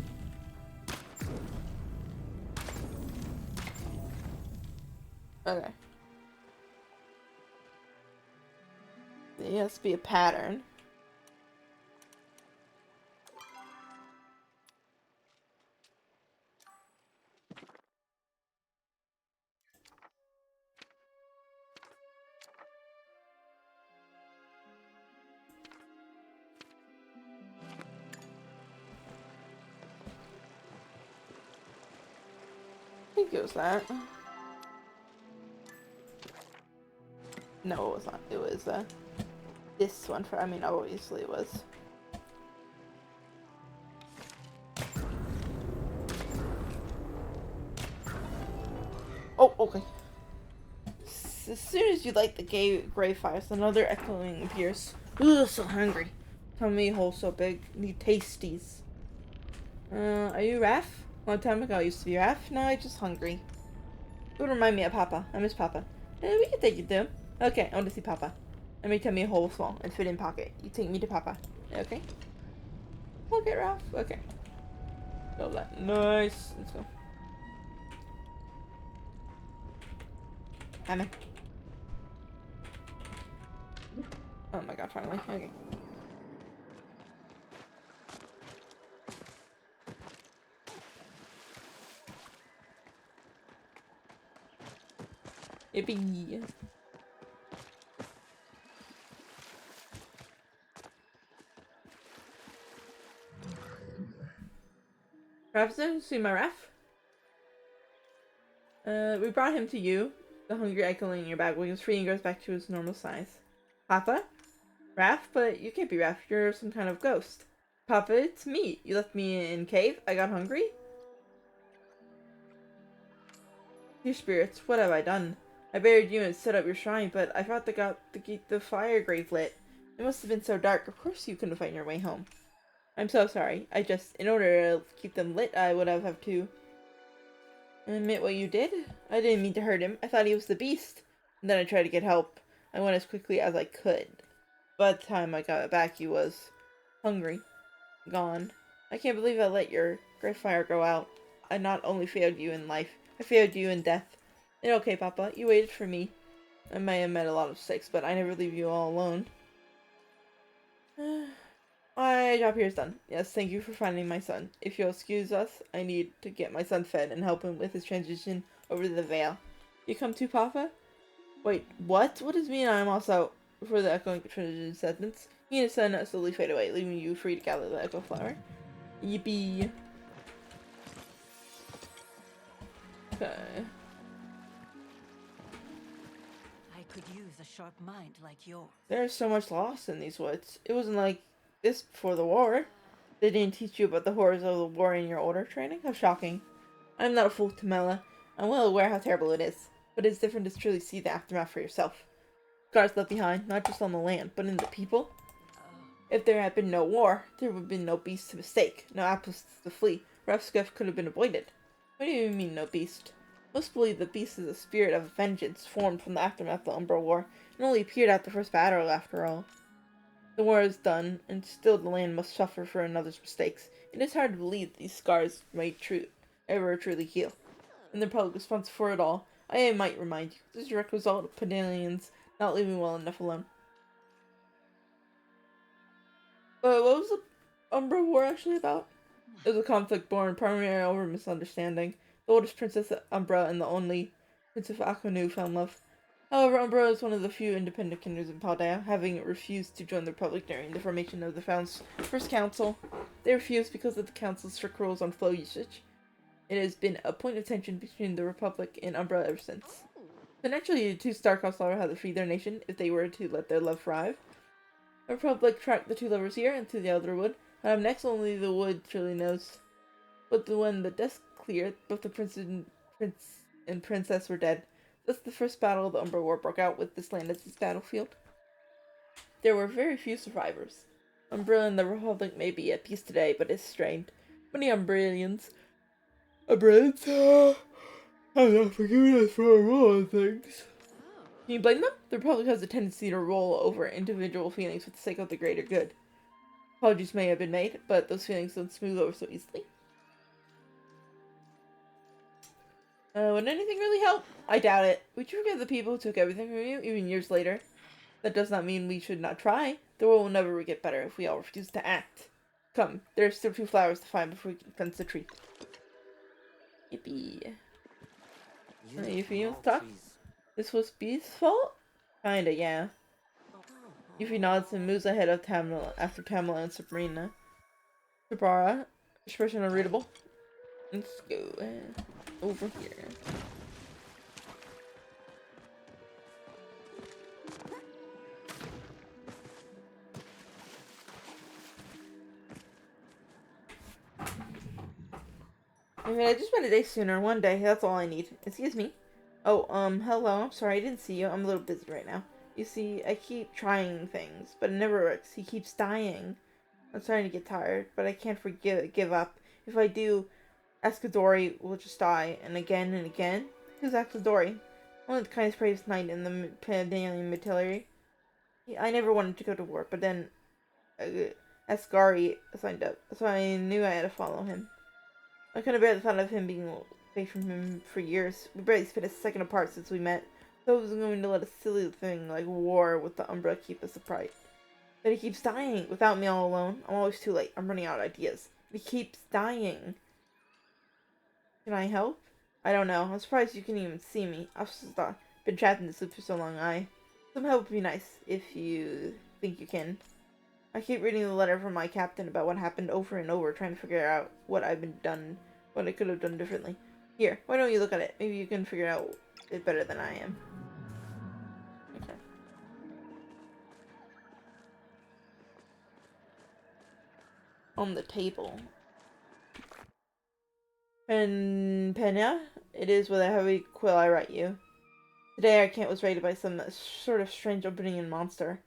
Okay. There has to be a pattern. think it was that. No, it was not. It was this one for. I mean, obviously it was. Oh, okay. As soon as you light the gray fires, another echoing appears. Ugh, so hungry. Tummy hole so big. Need tasties. Are you Raph? Long time ago I used to be Raph. Now I'm just hungry. It would remind me of Papa. I miss Papa. We can take you to him. Okay, I want to see Papa. Let me tummy hole small and fit in pocket. You take me to Papa. Okay? Okay, Ralph. Okay. Go that. Nice. Let's go. Hammer. Oh my god, finally. Okay. Yippee. Raph, see my Raph? We brought him to you. The hungry echo in your bag when he was free and goes back to his normal size. Papa? Raph? But you can't be Raph. You're some kind of ghost. Papa, it's me. You left me in cave. I got hungry. Your spirits, what have I done? I buried you and set up your shrine, but I thought they got the fire grave lit. It must have been so dark. Of course you couldn't find your way home. I'm so sorry. in order to keep them lit, I would have to admit what you did. I didn't mean to hurt him. I thought he was the beast. And then I tried to get help. I went as quickly as I could. By the time I got back, he was hungry. Gone. I can't believe I let your great fire go out. I not only failed you in life, I failed you in death. And okay, Papa, you waited for me. I may have made a lot of mistakes, but I never leave you all alone. My job here is done. Yes, thank you for finding my son. If you'll excuse us, I need to get my son fed and help him with his transition over the veil. You come too, Papa? Wait, what? What does mean I'm also for the echoing transition sentence? He and his son slowly fade away, leaving you free to gather the echo flower. Yippee. Okay. I could use a sharp mind like yours. There's so much loss in these woods. It wasn't like this before the war. They didn't teach you about the horrors of the war in your older training? How shocking. I'm not a fool, Tamela. I'm well aware how terrible it is. But it's different to truly see the aftermath for yourself. Scars left behind, not just on the land, but in the people. If there had been no war, there would have been no beast to mistake, no apples to flee. Refskeff could have been avoided. What do you mean, no beast? Most believe the beast is a spirit of vengeance formed from the aftermath of the Umbra War, and only appeared at the first battle after all. The war is done, and still the land must suffer for another's mistakes. It is hard to believe these scars may ever truly heal. And the public responsible for it all, I might remind you, this is a direct result of Padalians not leaving well enough alone. What was the Umbra War actually about? It was a conflict born primarily over misunderstanding. The oldest princess Umbra and the only Princess Akanu fell in love. However, Umbra is one of the few independent kingdoms in Palia, having refused to join the Republic during the formation of the First Council. They refused because of the Council's strict rules on flow usage. It has been a point of tension between the Republic and Umbra ever since. So naturally, the two star-crossed lovers had to flee their nation if they were to let their love thrive. The Republic tracked the two lovers here into the Elder Wood, and up next only the wood truly knows. But when the dust cleared, both the prince and princess were dead. Thus the first battle of the Umbra War broke out with this land as its battlefield. There were very few survivors. Umbra and the Republic may be at peace today, but it's strained. Many Umbralians have not forgiven us for our role in things. Can you blame them? The Republic has a tendency to roll over individual feelings for the sake of the greater good. Apologies may have been made, but those feelings don't smooth over so easily. Would anything really help? I doubt it. Would you forget the people who took everything from you, even years later? That does not mean we should not try. The world will never get better if we all refuse to act. Come, there are still 2 flowers to find before we can fence the tree. Yippee. Yuffie wants to talk? This was Beast's fault? Kinda, yeah. Yuffie nods and moves ahead of Tamala after Tamala and Sabrina. Sabara, expression unreadable. Let's go. over here. I mean, I just spent a day sooner. One day, that's all I need. Excuse me. Oh, hello. I'm sorry, I didn't see you. I'm a little busy right now. You see, I keep trying things, but it never works. He keeps dying. I'm starting to get tired, but I can't give up. If I do, Escadori will just die, and again and again. Who's Escadori? Only the kindest, bravest knight in the Palian military. I never wanted to go to war, but then Ascari signed up, so I knew I had to follow him. I couldn't bear the thought of him being away from him for years. We barely spent a second apart since we met, so I wasn't going to let a silly thing like war with the Umbra keep us apart. But he keeps dying without me all alone. I'm always too late. I'm running out of ideas. He keeps dying. Can I help? I don't know. I'm surprised you can even see me. I've just been trapped in this loop for so long. Some help would be nice if you think you can. I keep reading the letter from my captain about what happened over and over, trying to figure out what I could have done differently. Here, why don't you look at it? Maybe you can figure out it better than I am. Okay. On the table. Pena, it is with a heavy quill I write you. Today our camp was raided by some sort of strange opening and monster.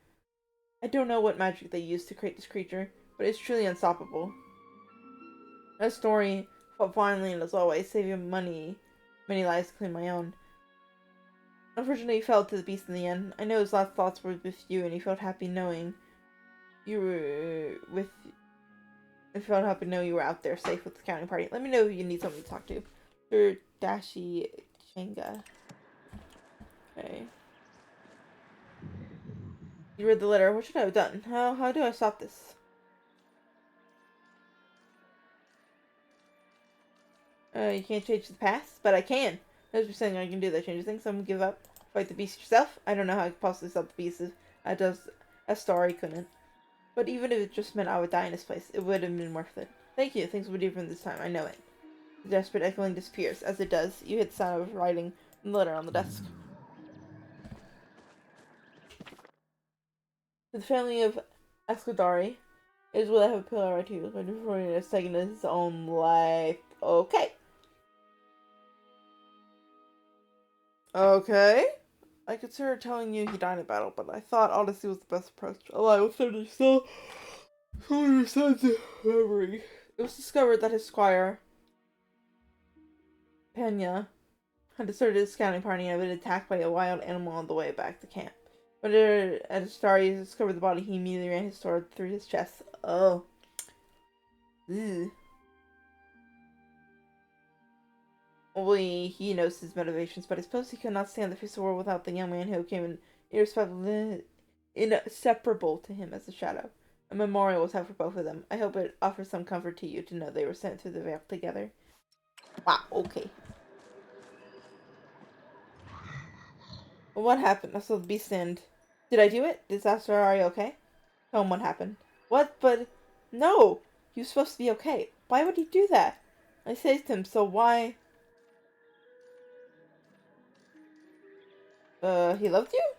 I don't know what magic they used to create this creature, but it's truly unstoppable. A story fought finally and as always, saving many lives to clean my own. Unfortunately, he fell to the beast in the end. I know his last thoughts were with you, and he felt happy knowing you were out there safe with the scouting party. Let me know if you need someone to talk to. Sir Dashi Changa. Okay. You read the letter. What should I have done? How do I stop this? You can't change the past, but I can. There's something I can do that changes things. So I'm gonna give up. Fight the beast yourself. I don't know how I could possibly stop the beast as Astari couldn't. But even if it just meant I would die in this place, it would have been worth it. Thank you. Things will be different this time. I know it. The desperate echoing disappears. As it does, you hit the sound of writing the letter on the desk. To the family of Escudari, it is what I have a pillar right here. My different has taken his own life. Okay. Okay. I considered telling you he died in battle, but I thought honesty was the best approach. A lie was certainly still your son's memory. It was discovered that his squire, Pena, had deserted his scouting party and had been attacked by a wild animal on the way back to camp. When at a star he discovered the body, he immediately ran his sword through his chest. Oh. Ew. Only he knows his motivations, but I suppose he could not stand the face of the world without the young man who came inseparable to him as a shadow. A memorial was held for both of them. I hope it offers some comfort to you to know they were sent through the veil together. Wow, okay. Well, what happened? I saw the beast and... Did I do it? Disaster, are you okay? Tell him what happened. What? But... No! He was supposed to be okay. Why would he do that? I saved him, so why... He loved you?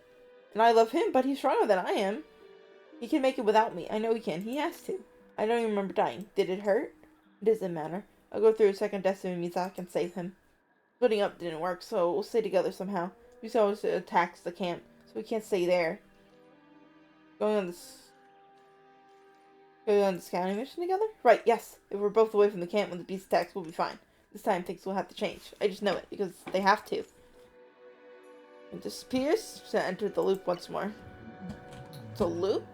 And I love him, but he's stronger than I am. He can make it without me. I know he can. He has to. I don't even remember dying. Did it hurt? It doesn't matter. I'll go through a second destiny means I can save him. Splitting up didn't work, so we'll stay together somehow. We always attacks the camp, so we can't stay there. Going on the scouting mission together? Right, yes. If we're both away from the camp when the beast attacks, we'll be fine. This time things will have to change. I just know it, because they have to. It disappears to enter the loop once more. It's a loop?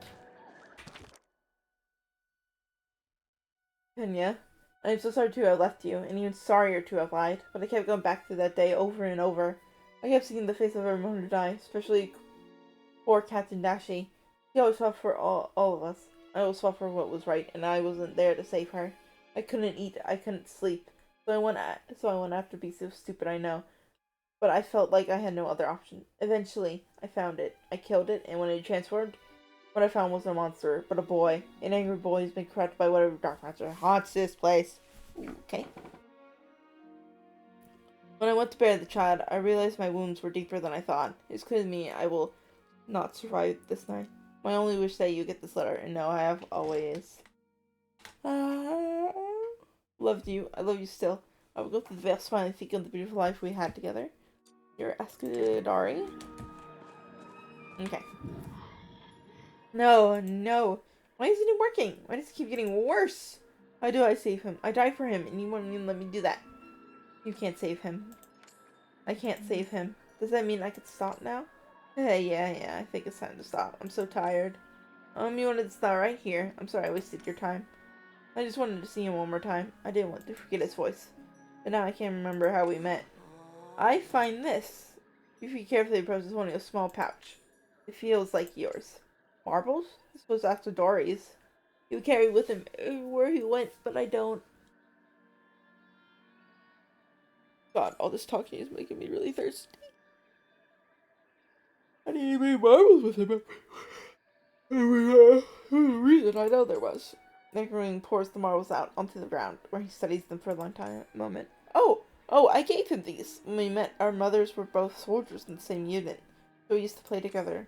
Pena, I'm so sorry to have left you, and even sorrier to have lied, but I kept going back to that day over and over. I kept seeing the face of everyone who died, especially poor Captain Dashi. He always fought for all of us. I always fought for what was right, and I wasn't there to save her. I couldn't eat, I couldn't sleep, so I went after Beast. It was stupid, I know, but I felt like I had no other option. Eventually, I found it. I killed it, and when it transformed, what I found wasn't a monster, but a boy. An angry boy who's been corrupted by whatever dark monster haunts this place. Okay. When I went to bury the child, I realized my wounds were deeper than I thought. It's clear to me I will not survive this night. My only wish that you get this letter, and know I have always loved you. I love you still. I will go through the veil smiling, thinking of the beautiful life we had together. Your Escudari. Okay. No, no. Why isn't it working? Why does it keep getting worse? How do I save him? I died for him, and you won't even let me do that. You can't save him. I can't save him. Does that mean I could stop now? Yeah, I think it's time to stop. I'm so tired. You wanted to start right here. I'm sorry I wasted your time. I just wanted to see him one more time. I didn't want to forget his voice. But now I can't remember how we met. I find this. If you carefully approach, it's only a small pouch. It feels like yours. Marbles? This was after Dory's. He would carry with him everywhere he went, but I don't. God, all this talking is making me really thirsty. I need to make marbles with him. There's a reason, I know there was. Nickering pours the marbles out onto the ground, where he studies them for a long time. Moment. Oh, I gave him these. When we met, our mothers were both soldiers in the same unit, so we used to play together.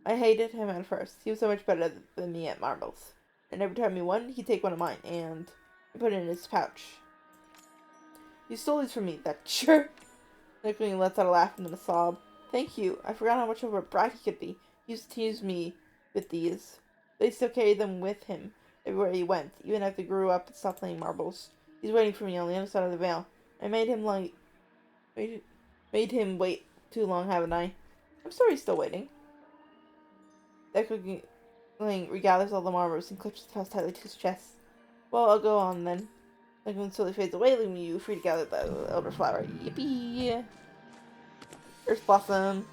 I hated him at first. He was so much better than me at marbles. And every time we won, he'd take one of mine, and put it in his pouch. You stole these from me, that jerk. Nickering lets out a laugh and then a sob. Thank you. I forgot how much of a brat he could be. He used to tease me with these. But he still carried them with him everywhere he went, even after he grew up and stopped playing marbles. He's waiting for me on the other side of the veil. I made him wait too long, haven't I? I'm sorry he's still waiting. Deckling regathers all the marbles and clips the pouch tightly to his chest. Well, I'll go on then. Deckling slowly fades away, leaving you free to gather the elderflower. Yippee! Earth Blossom.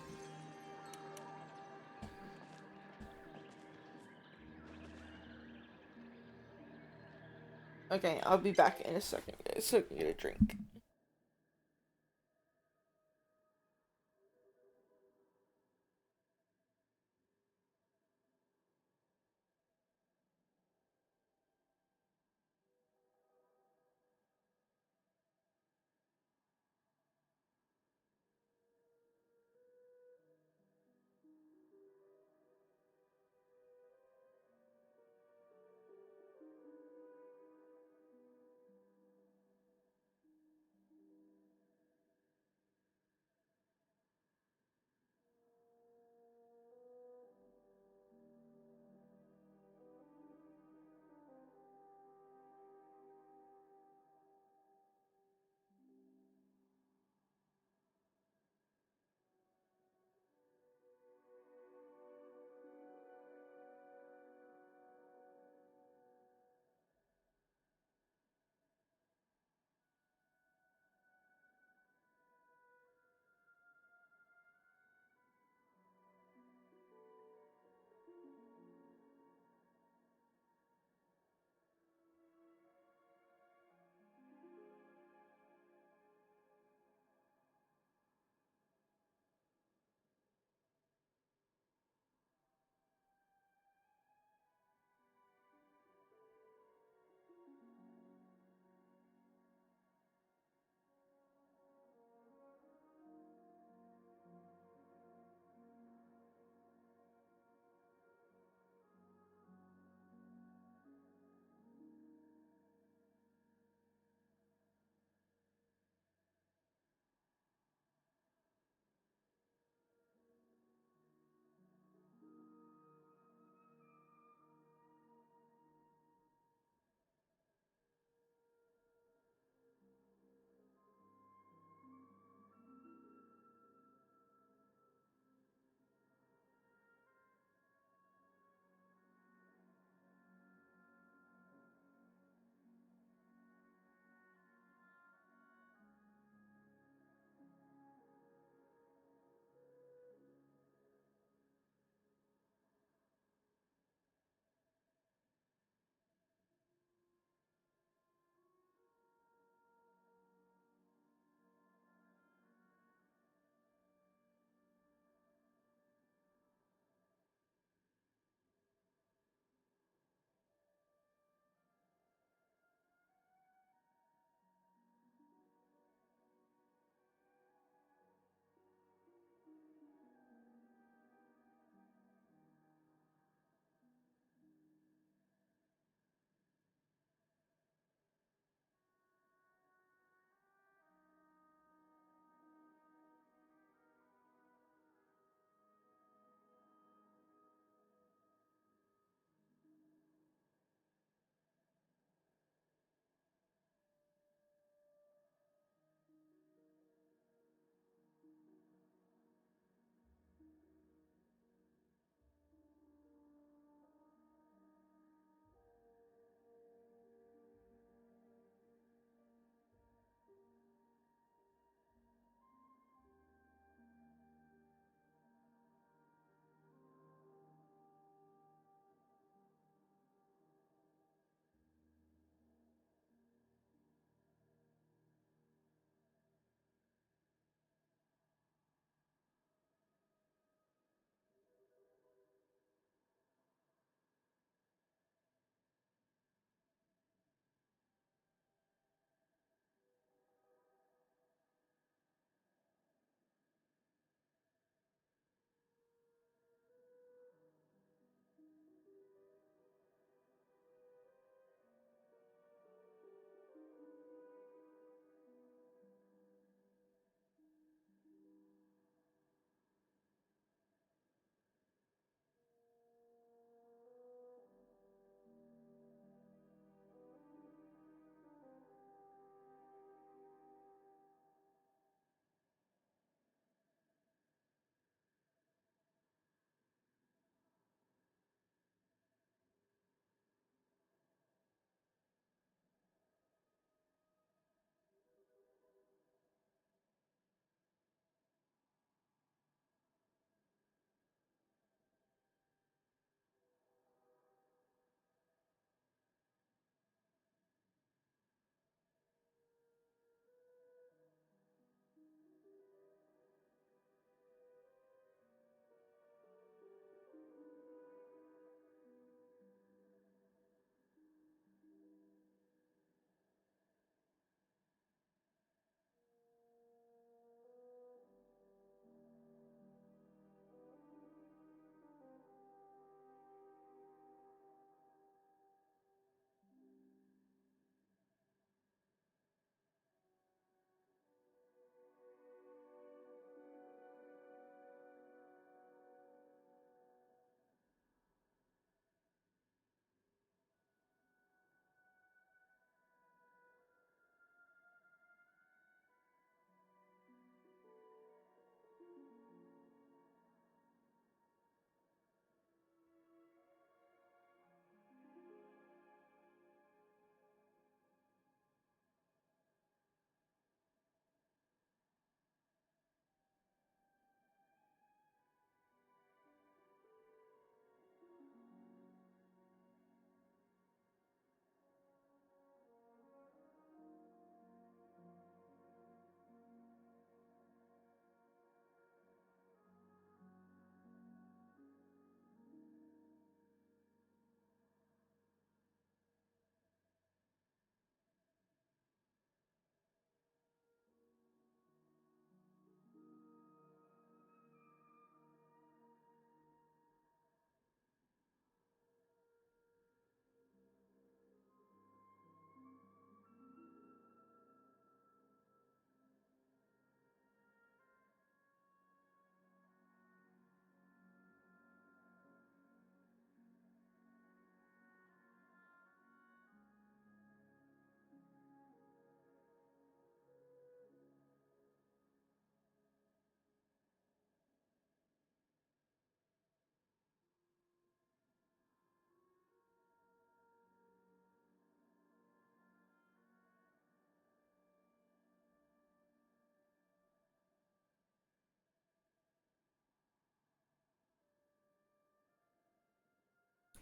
Okay, I'll be back in a second, guys, so I can get a drink.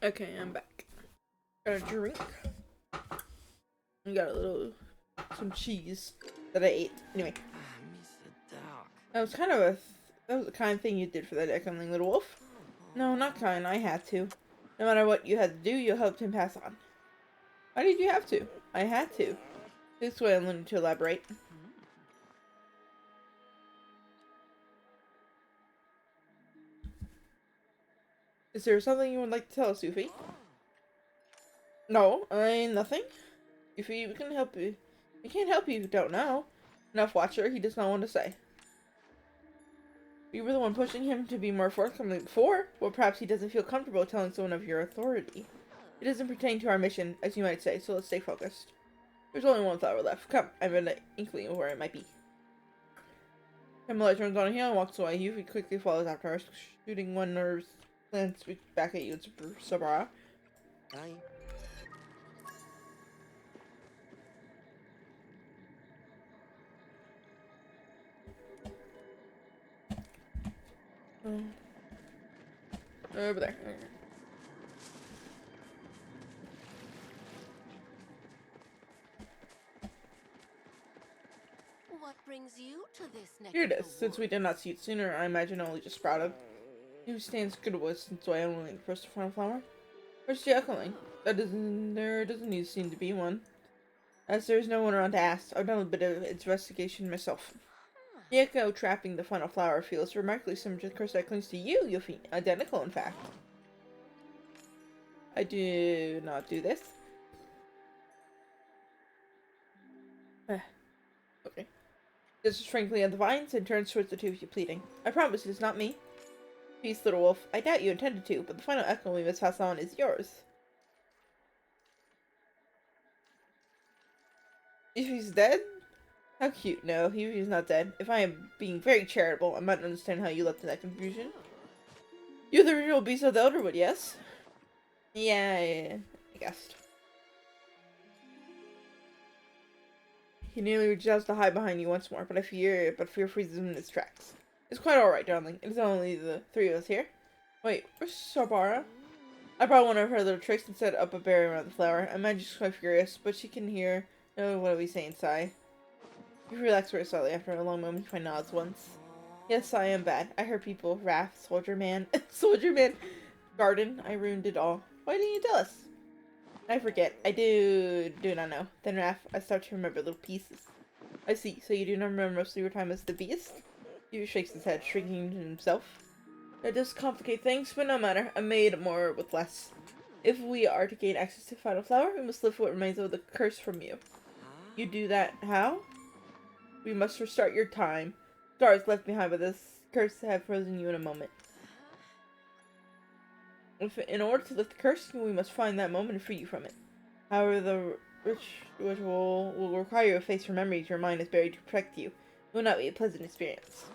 Okay, I'm back. Got a drink. And got some cheese that I ate. Anyway, Mr. Dark. that was kind of that was the kind of thing you did for that echoing little wolf. No, not kind. I had to. No matter what you had to do, you helped him pass on. Why did you have to? I had to. This way I'm learning to elaborate. Is there something you would like to tell us, Yuffie? No, nothing. Yuffie, we can help you. We can't help you if you don't know. Enough, Watcher. He does not want to say. You were the one pushing him to be more forthcoming before. Well, perhaps he doesn't feel comfortable telling someone of your authority. It doesn't pertain to our mission, as you might say, so let's stay focused. There's only one flower left. Come, I have an inkling of where it might be. Camilla turns on a heel and walks away. Yuffie quickly follows after her, shooting one nerve glance back at you and Sabara. Bye. Over there. What brings you to this neck Here it of is. the Since we woods? did not see it sooner, I imagine only just sprouted. He stands good with since I only the first to find a flower. Where's the echoing? There doesn't need to seem to be one. As there's no one around to ask, I've done a bit of investigation myself. The echo trapping the final flower feels remarkably similar to the curse that clings to you, Yuffie. Identical, in fact. I do not do this. Okay. This is frankly on the vines and turns towards the two of you, pleading. I promise it is not me. Peace, little wolf. I doubt you intended to, but the final echo we must pass on is yours. If he's dead? How cute. No, he's not dead. If I am being very charitable, I might understand how you left in that confusion. You're the original beast of the Elderwood, yes? Yeah, I guessed. He nearly reaches out to hide behind you once more, but fear freezes him in his tracks. It's quite alright, darling. It's only the three of us here. Wait, where's Sabara? I brought one of her little tricks and set up a barrier around the flower. I imagine she's quite furious, but she can know what we say inside. You relax very slightly after a long moment. My nods once. Yes, I am bad. I heard people. Raph, Soldier Man, Soldier Man, Garden. I ruined it all. Why didn't you tell us? I forget. I do not know. Then Raph, I start to remember little pieces. I see. So you do not remember most of your time as the Beast? He shakes his head, shrinking to himself. That does complicate things, but no matter. I made more with less. If we are to gain access to Final Flower, we must lift what remains of the curse from you. You do that how? We must restart your time. Scars left behind by this curse have frozen you in a moment. In order to lift the curse, we must find that moment and free you from it. However, the ritual will require you to face your memories your mind is buried to protect you. It will not be a pleasant experience.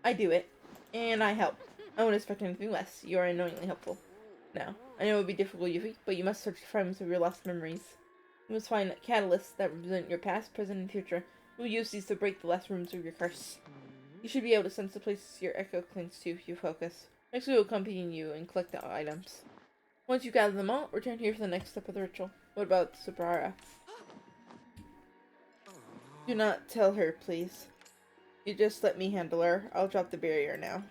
I do it, and I help. I won't expect anything less. You are annoyingly helpful. Now, I know it will be difficult, Yuffie, but you must search the fragments of your lost memories. You must find catalysts that represent your past, present, and future. We'll use these to break the last rooms of your curse. You should be able to sense the places your echo clings to if you focus. Next we will accompany you and collect the items. Once you gather them all, return here for the next step of the ritual. What about Sabara? Do not tell her, please. You just let me handle her. I'll drop the barrier now.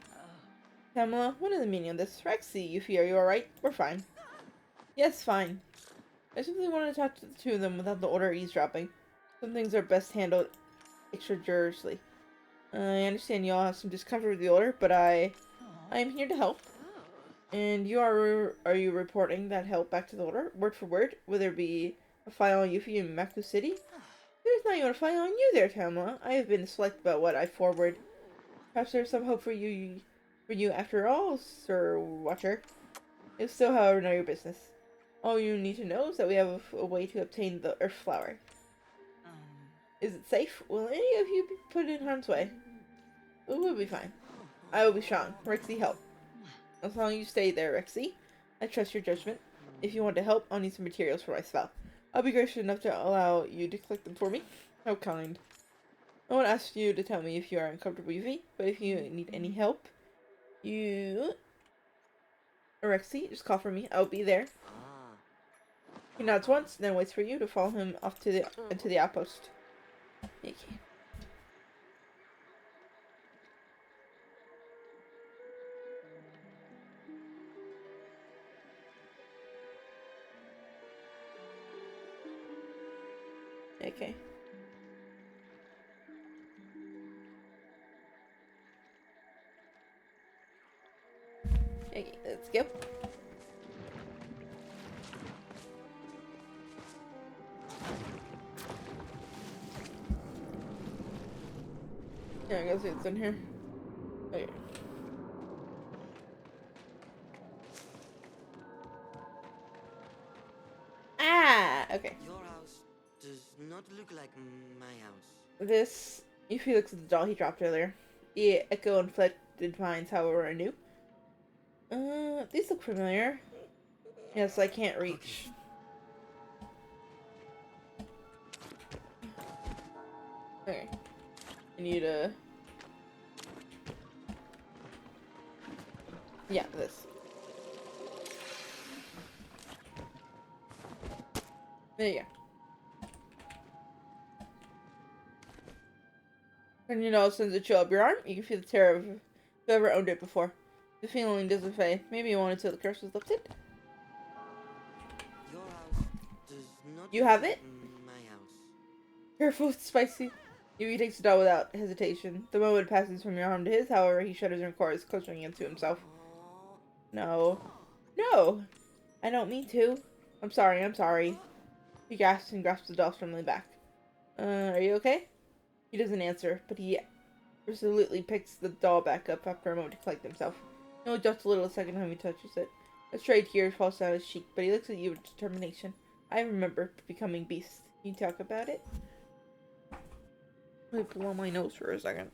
Pamela, what is the meaning of this? Rexy, Yuffie, are you alright? We're fine. Yes, fine. I simply want to talk to the two of them without the order eavesdropping. Some things are best handled extrajudiciously. I understand you all have some discomfort with the order, but I am here to help. And are you reporting that help back to the order, word for word? Will there be a file on Yuffie in Maku City? There's not even a file on you there, Tamla. I have been select about what I forward. Perhaps there's some hope for you after all, Sir Watcher. If so, however, none of your business. All you need to know is that we have a way to obtain the Earth Flower. Is it safe? Will any of you be put in harm's way? We will be fine. I will be strong. Rexy, help. As long as you stay there, Rexy. I trust your judgment. If you want to help, I'll need some materials for my spell. I'll be gracious enough to allow you to collect them for me. How kind. I won't ask you to tell me if you are uncomfortable, Yuffie, but if you need any help, you Alexi, just call for me. I'll be there. Ah. He nods once, then waits for you to follow him off to the into the outpost. Okay. Okay. Okay, let's go. Yeah, I guess it's in here. Okay. Ah! Okay. Your house does not look like my house. This, if he looks at the doll he dropped earlier. The echo inflected vines, however, are new. These look familiar. Yes, I can't reach. Okay. I need a... Yeah, this. There you go. And you know, since it chill up your arm, you can feel the terror of whoever owned it before. The feeling doesn't fade. Maybe you wanted till the curse was lifted. Your house does not You look have like it? my house. Careful, it's spicy. Yugi takes the doll without hesitation. The moment it passes from your arm to his, however, he shudders and recoils, clutching it to himself. Oh. No. No! I don't mean to. I'm sorry. He gasps and grasps the doll firmly back. Are you okay? He doesn't answer, but he resolutely picks the doll back up after a moment to collect himself. He only just a little the second time he touches it. A stray tear falls down his cheek, but he looks at you with determination. I remember becoming beast. Can you talk about it? Let me blow my nose for a second.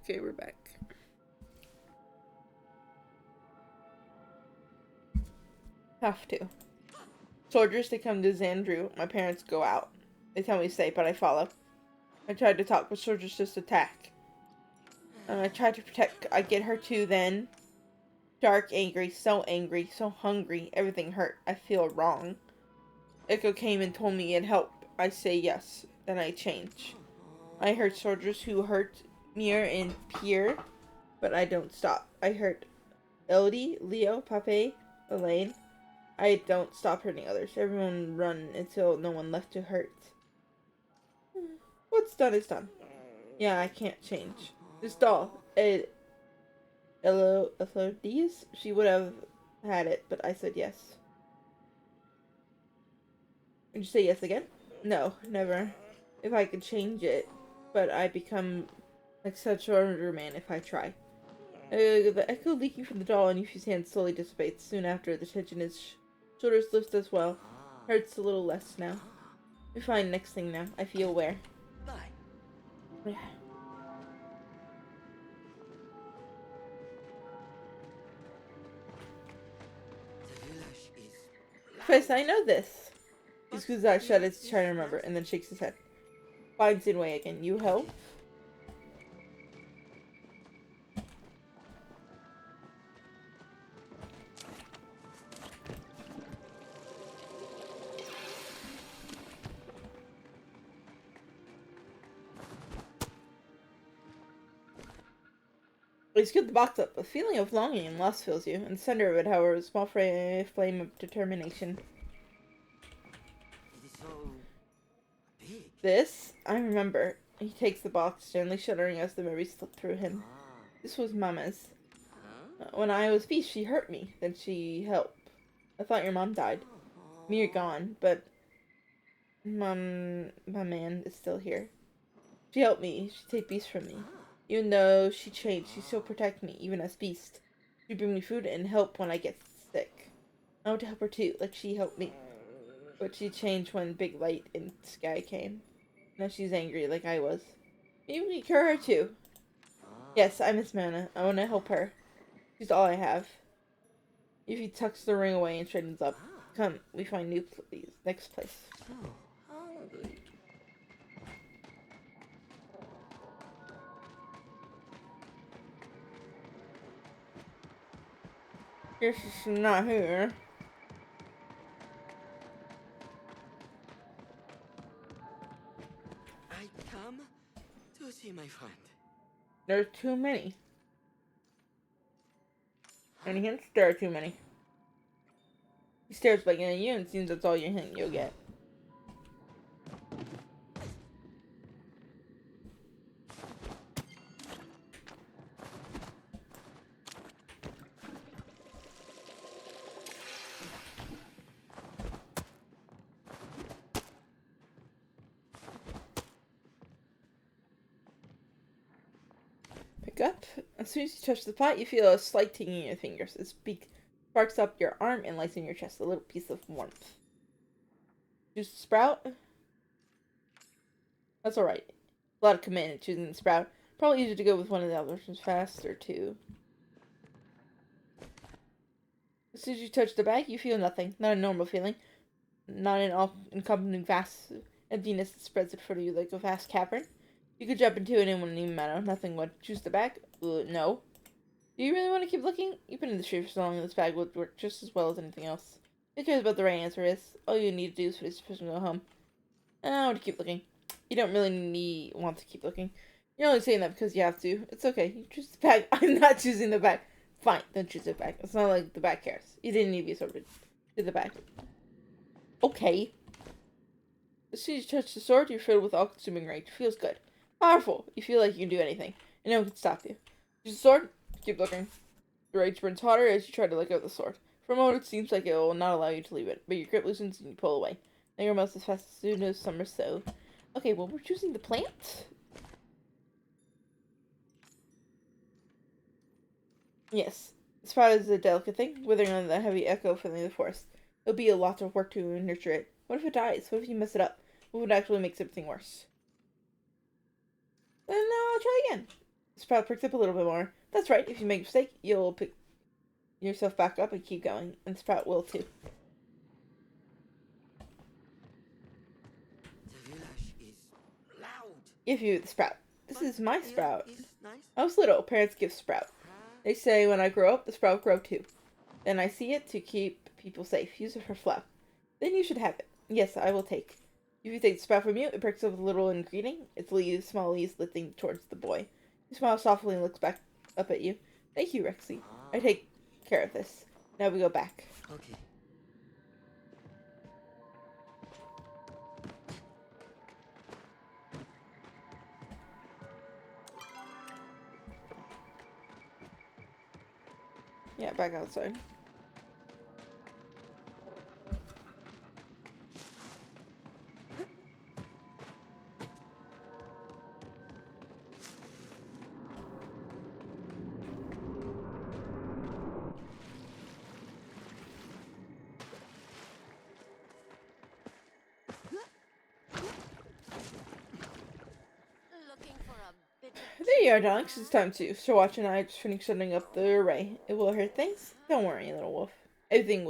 Okay, we're back. Have to. Soldiers, they come to Xandru. My parents go out. They tell me to stay, but I follow. I tried to talk, but soldiers just attack. I tried to protect. I get her too then. Dark, angry, so hungry. Everything hurt. I feel wrong. Echo came and told me it'd help. I say yes. Then I change. I hurt soldiers who hurt Mir and Pierre, but I don't stop. I hurt Elodie, Leo, Pape, Elaine. I don't stop hurting others. Everyone run until no one left to hurt. What's done is done. Yeah, I can't change. This doll, Elodies, she would have had it, but I said yes. Did you say yes again? No, never. If I could change it, but I become like such a wonder man if I try. The echo leaking from the doll in Yuffie's hand slowly dissipates. Soon after, the tension in his shoulders lifts as well. Hurts a little less now. We find next thing now. I feel where. Bye. Yeah. The village is. First, I know this. He squeezes his eyes shut as he's trying to remember, and then shakes his head. Finds his way again. You help? He scooped the box up. A feeling of longing and loss fills you. In the center of it, however, is a small flame of determination. It is so big. This, I remember. He takes the box, gently shuddering as the memories slip through him. This was Mama's. When I was beast, she hurt me. Then she helped. I thought your mom died. Mir gone, but my man is still here. She helped me. She take beast from me. Even though she changed, she still protect me, even as beast. She bring me food and help when I get sick. I want to help her too, like she helped me. But she changed when big light in the sky came. Now she's angry like I was. Maybe we cure her too. Yes, I miss Mana. I want to help her. She's all I have. Yuffie tucks the ring away and straightens up. Come, we find next place. So hungry. Guess she's not here. I come to see my friend. There's too many. Any hints? There are too many. He stares back at you and seems that's all your hint you'll get. Pick up. As soon as you touch the pot, you feel a slight tingling in your fingers. Its beak sparks up your arm and lights in your chest, a little piece of warmth. Choose the sprout? That's alright. A lot of commitment choosing the sprout. Probably easier to go with one of the others. It's faster too. As soon as you touch the bag, you feel nothing. Not a normal feeling. Not an all-encompassing vast emptiness that spreads in front of you like a vast cavern. You could jump into it and it wouldn't even matter. Nothing would. Choose the bag? No. Do you really want to keep looking? You've been in the street for so long, this bag would work just as well as anything else. Who cares what the right answer is? All you need to do is for this person to go home. I want to keep looking. You don't really want to keep looking. You're only saying that because you have to. It's okay. You choose the bag. I'm not choosing the bag. Fine, then choose the bag. It's not like the bag cares. You didn't need to be sorted. To the bag. Okay. As soon as you touch the sword, you're filled with all-consuming rage. It feels good. Powerful. You feel like you can do anything. And no one can stop you. Choose the sword. Keep looking. The rage burns hotter as you try to let go of the sword. For a moment, it seems like it will not allow you to leave it, but your grip loosens and you pull away. Then your mouth as fast as soon as summer sow. Okay, well, we're choosing the plant. Yes. Sprout is a delicate thing, withering on the heavy echo filling the forest. It'll be a lot of work to nurture it. What if it dies? What if you mess it up? What would actually make everything worse? Then I'll try again. Sprout pricks up a little bit more. That's right, if you make a mistake, you'll pick yourself back up and keep going. And Sprout will too. The village is loud. Give you the Sprout. This is my Here Sprout. is nice. I was little. Parents give Sprout. They say when I grow up, the Sprout will grow too. Then I see it to keep people safe. Use it for flour. Then you should have it. Yes, I will take. If you take the Sprout from you, it perks up a little in greeting. Its leaves, small leaves, lifting towards the boy. He smiles softly and looks back up at you. Thank you, Rexy. I take care of this. Now we go back. Okay. Yeah, back outside. Looking for a bit of There you are, Donks. It's time to. So watch and I just finished setting up the array. It will hurt things? Don't worry, little wolf. Everything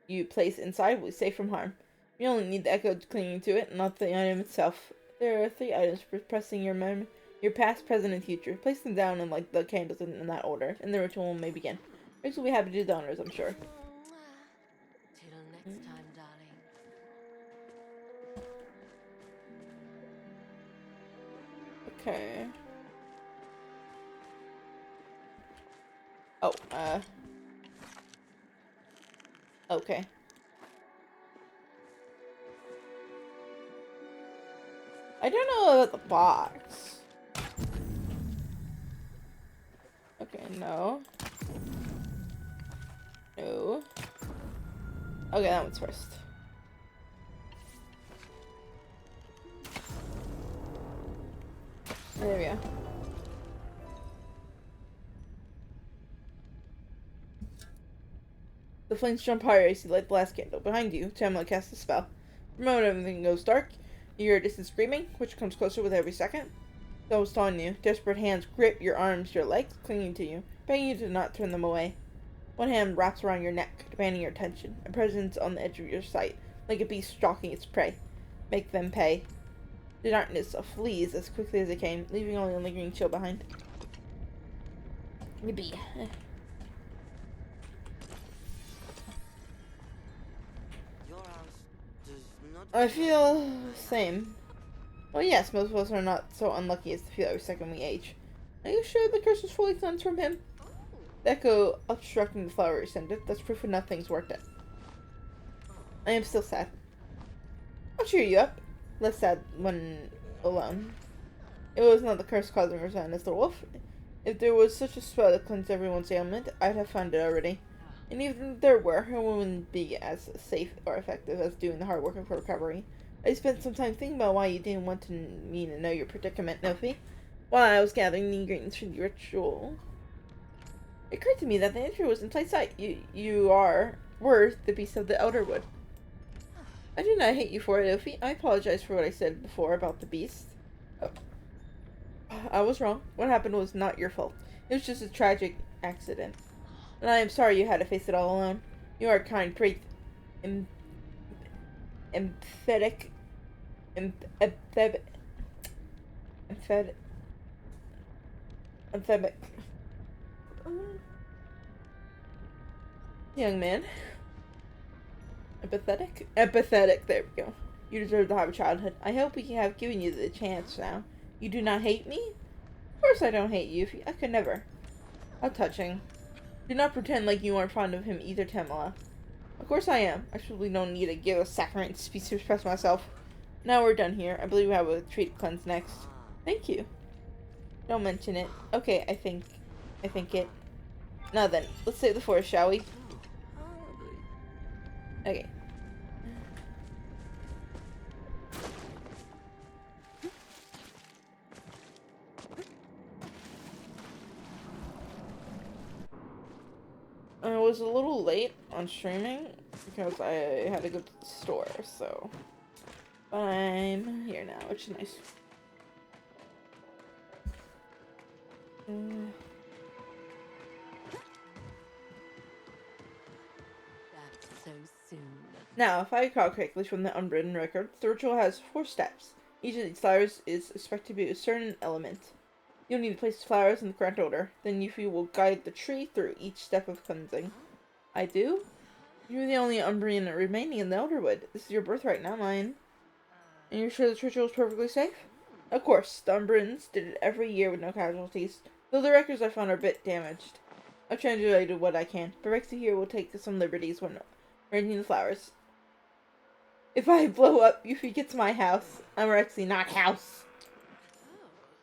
you place inside will be safe from harm. You only need the echo clinging to it, not the item itself. There are 3 items repressing your memory, your past, present, and future. Place them down and light the candles in that order, and the ritual may begin. Rex will be happy to do the honors, I'm sure. till next time, darling. Okay. Oh, okay. I don't know about the box. Okay, no. No. Okay, that one's first. There we go. The flames jump higher as you light the last candle. Behind you, Tamla casts a spell. For a moment, everything goes dark. You hear a distant screaming, which comes closer with every second. So I was telling you, desperate hands grip your arms, your legs clinging to you, begging you to not turn them away. One hand wraps around your neck, demanding your attention, a presence on the edge of your sight, like a beast stalking its prey. Make them pay. The darkness flees as quickly as it came, leaving only a lingering chill behind. Yippee. Your house does not. I feel the same. Well, yes, most of us are not so unlucky as to feel every second we age. Are you sure the curse was fully cleansed from him? The echo obstructing the flower ascended. That's proof enough things worked out. I am still sad. I'll cheer you up. Less sad when alone. It was not the curse causing her sadness, the wolf. If there was such a spell that cleansed everyone's ailment, I'd have found it already. And even if there were, it wouldn't be as safe or effective as doing the hard work of recovery. I spent some time thinking about why you didn't want me to know your predicament, Nofi, while I was gathering the ingredients for the ritual. It occurred to me that the entry was in plain sight. You were the beast of the Elder Wood. I do not hate you for it, Nofi. I apologize for what I said before about the beast. Oh. I was wrong. What happened was not your fault. It was just a tragic accident. And I am sorry you had to face it all alone. You are a kind, great, empathetic, young man. Empathetic, there we go. You deserve to have a childhood. I hope we have given you the chance now. You do not hate me? Of course I don't hate you. I could never. How touching. Do not pretend like you aren't fond of him either, Tamala. Of course I am. I surely don't need to give a saccharine speech to express myself. Now we're done here. I believe we have a treat to cleanse next. Thank you. Don't mention it. Okay, I think it. Now then, let's save the forest, shall we? Okay. I was a little late on streaming because I had to go to the store, so. But I'm here now, which is nice. That's so soon. Now, if I recall correctly from the unwritten record, the ritual has 4 steps. Each of these flowers is expected to be a certain element. You'll need to place the flowers in the correct order. Then Yuffie will guide the tree through each step of cleansing. I do? You're the only Umbrian remaining in the Elderwood. This is your birthright, not mine. And you're sure this ritual is perfectly safe? Of course, the Umbrians did it every year with no casualties, though the records I found are a bit damaged. I've translated what I can, but Rexy here will take some liberties when arranging the flowers. If I blow up, Yuffie gets my house. I'm Rexy, not house.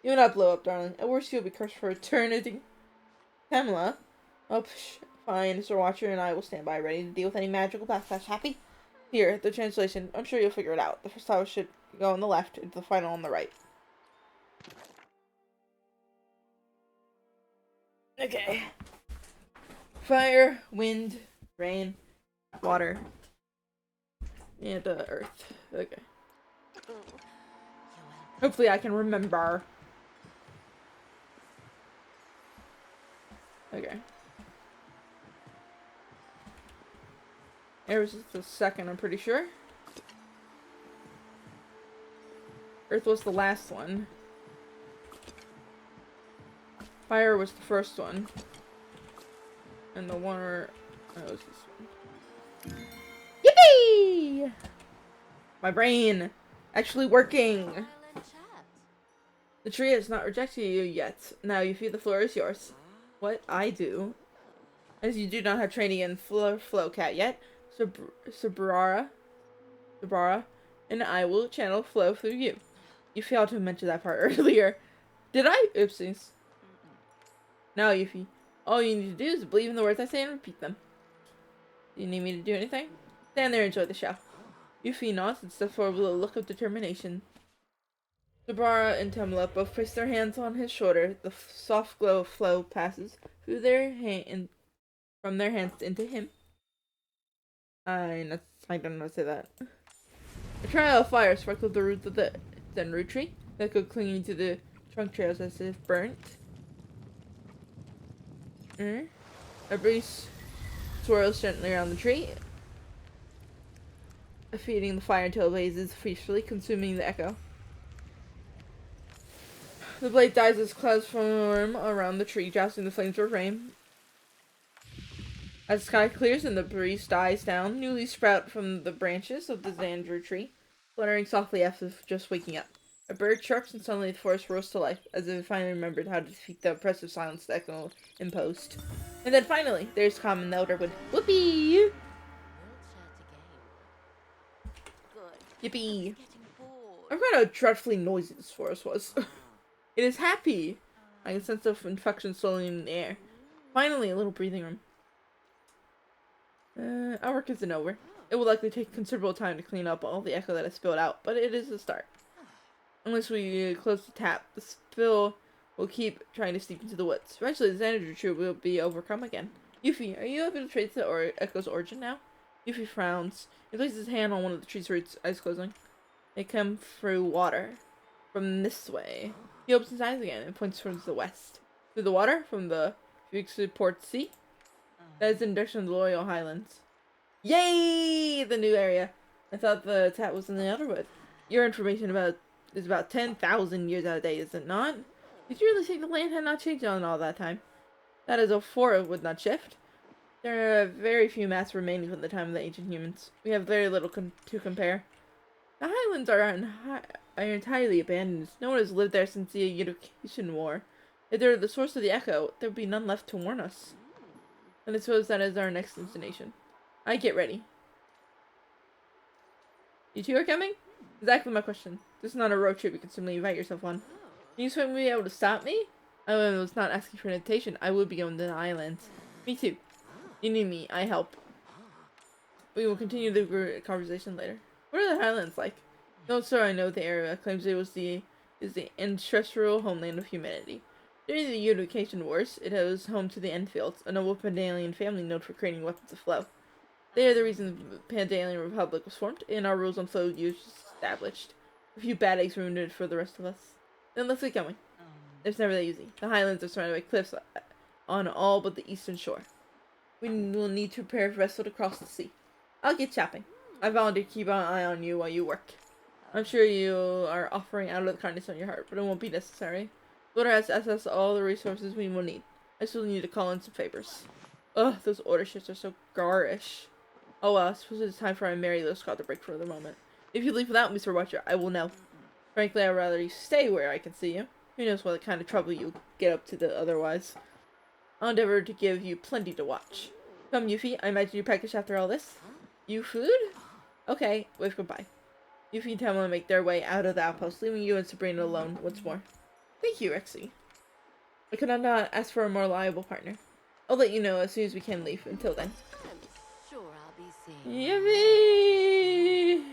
You will not blow up, darling. At worst, you'll be cursed for eternity. Pamela? Oh, psh, fine. Sir Watcher and I will stand by, ready to deal with any magical backlash. Happy? Here, the translation. I'm sure you'll figure it out. The first flower should go on the left, and the final on the right. Okay. Fire, wind, rain, water, and earth. Okay. Hopefully I can remember. Okay. Air was the second, I'm pretty sure. Earth was the last one. Fire was the first one. And the water... Oh, was this one. Yippee! My brain! Actually working! Violent chat. The tree has not rejected you yet. Now you feel the floor is yours. What I do. As you do not have training in Flowcat yet, Sabrara, and I will channel flow through you. You failed to mention that part earlier. Did I? Oopsies. Now, Yuffie, all you need to do is believe in the words I say and repeat them. Do you need me to do anything? Stand there and enjoy the show. Yuffie nods and steps forward with a look of determination. Sabrara and Temla both place their hands on his shoulder. The soft glow of flow passes through their hand from their hands into him. I don't know how to say that. A trail of fire sparkled the roots of the Zenru tree that could clinging to the trunk trails as if burnt. A breeze swirls gently around the tree, feeding the fire until it blazes fiercely, consuming the echo. The blade dies as clouds form around the tree, jousting the flames for flame. As the sky clears and the breeze dies down, new leaves sprout from the branches of the xandru tree, fluttering softly as if just waking up. A bird chirps and suddenly the forest roars to life, as if it finally remembered how to defeat the oppressive silence the echo imposed. And then finally, there's calm in the elderwood. Whoopee! We'll chat again. Good. Yippee! Getting bored. I forgot how dreadfully noisy this forest was. It is happy. I can sense the infection slowly in the air. Finally, a little breathing room. Our work isn't over. It will likely take considerable time to clean up all the echo that has spilled out, but it is a start. Unless we close the tap, the spill will keep trying to seep into the woods. Eventually, the Xanadu tree will be overcome again. Yuffie, are you able to trace the echo's origin now? Yuffie frowns. He places his hand on one of the tree's roots, eyes closing. They come through water. From this way. He opens his eyes again and points towards the west. Through the water from the Port Sea. That is in the direction of the Loyal Highlands. Yay! The new area. I thought the tap was in the Elderwood. Your information is about 10,000 years out of date, is it not? Did you really think the land had not changed in all that time? That is, before it would not shift. There are very few maps remaining from the time of the ancient humans. We have very little to compare. The Highlands are entirely abandoned. No one has lived there since the Unification War. If they're the source of the echo, there would be none left to warn us. And I suppose that is our next destination. I get ready. You two are coming? Exactly my question. This is not a road trip you can simply invite yourself on. Do you expect me to be able to stop me? I was not asking for an invitation. I would be going to the islands. Me too. You need me. I help. We will continue the conversation later. What are the Highlands like? No, sir, I know the area. Claims it was the ancestral homeland of humanity. During the Unification Wars, it was home to the Enfields, a noble Pandalian family known for creating weapons of flow. They are the reason the Pandalian Republic was formed, and our rules on flow use established. A few bad eggs ruined it for the rest of us. Then let's get going. It's never that easy. The Highlands are surrounded by cliffs on all but the eastern shore. We will need to prepare a vessel to cross the sea. I'll get shopping. I volunteer to keep an eye on you while you work. I'm sure you are offering out of the kindness on your heart, but it won't be necessary. Order has to assess all the resources we will need. I still need to call in some favors. Ugh, those order shifts are so garish. Oh well, I suppose it's time for our merry little squad to break for the moment. If you leave without me, Sir Watcher, I will know. Frankly, I'd rather you stay where I can see you. Who knows what kind of trouble you'll get up to otherwise. I'll endeavor to give you plenty to watch. Come, Yuffie, I imagine you're peckish after all this? You food? Okay, wave goodbye. Yuffie and Tamala make their way out of the outpost, leaving you and Sabrina alone once more. Thank you, Rexy. I could not ask for a more reliable partner. I'll let you know as soon as we can leave. Until then. I'm sure I'll be seeing you. Yippee!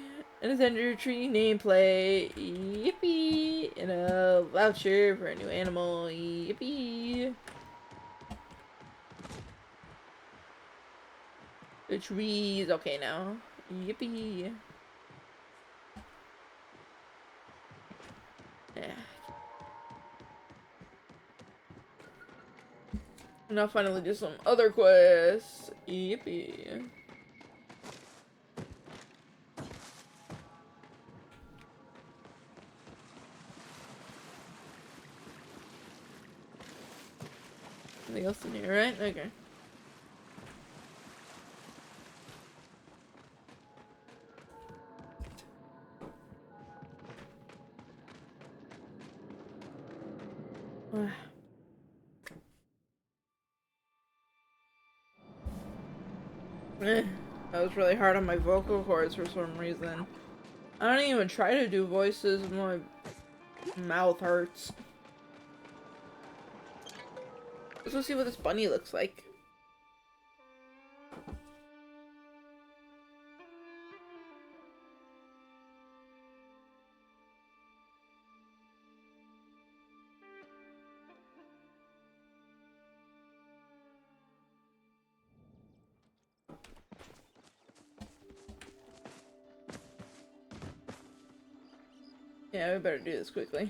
And a Xanadu tree nameplate. Yippee! And a voucher for a new animal. Yippee! The tree is okay now. Yippee! Yeah. And I'll finally do some other quests. Yippee. Anything else in here, right? Okay. That was really hard on my vocal cords for some reason. I don't even try to do voices, my mouth hurts. Let's go see what this bunny looks like. Yeah, we better do this quickly.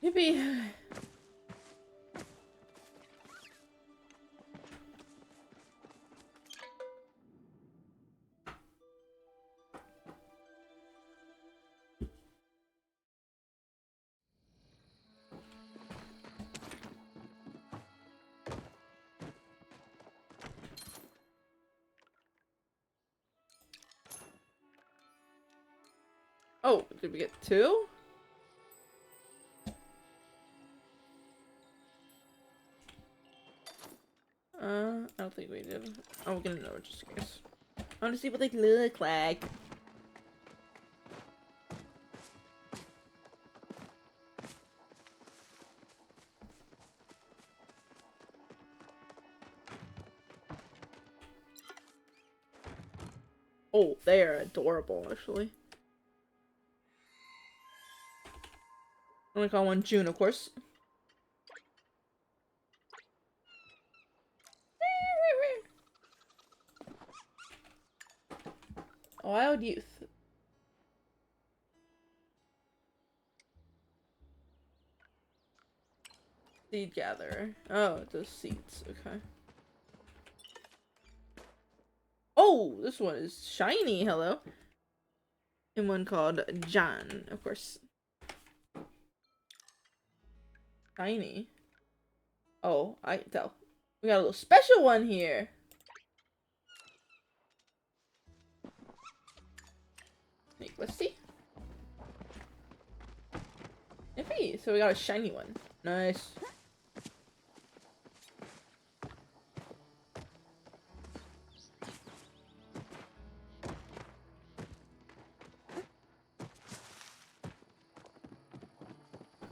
Yippee! Oh, did we get 2? I don't think we did. Oh, we're gonna know just in case. I want to see what they look like. Oh, they are adorable, actually. I'm gonna call one June, of course. Wild youth. Seed gatherer. Oh, it does seeds. Okay. Oh, this one is shiny. Hello. And one called John, of course. Shiny. Oh, I can tell. We got a little special one here. Hey, let's see. Iffy. So we got a shiny one. Nice.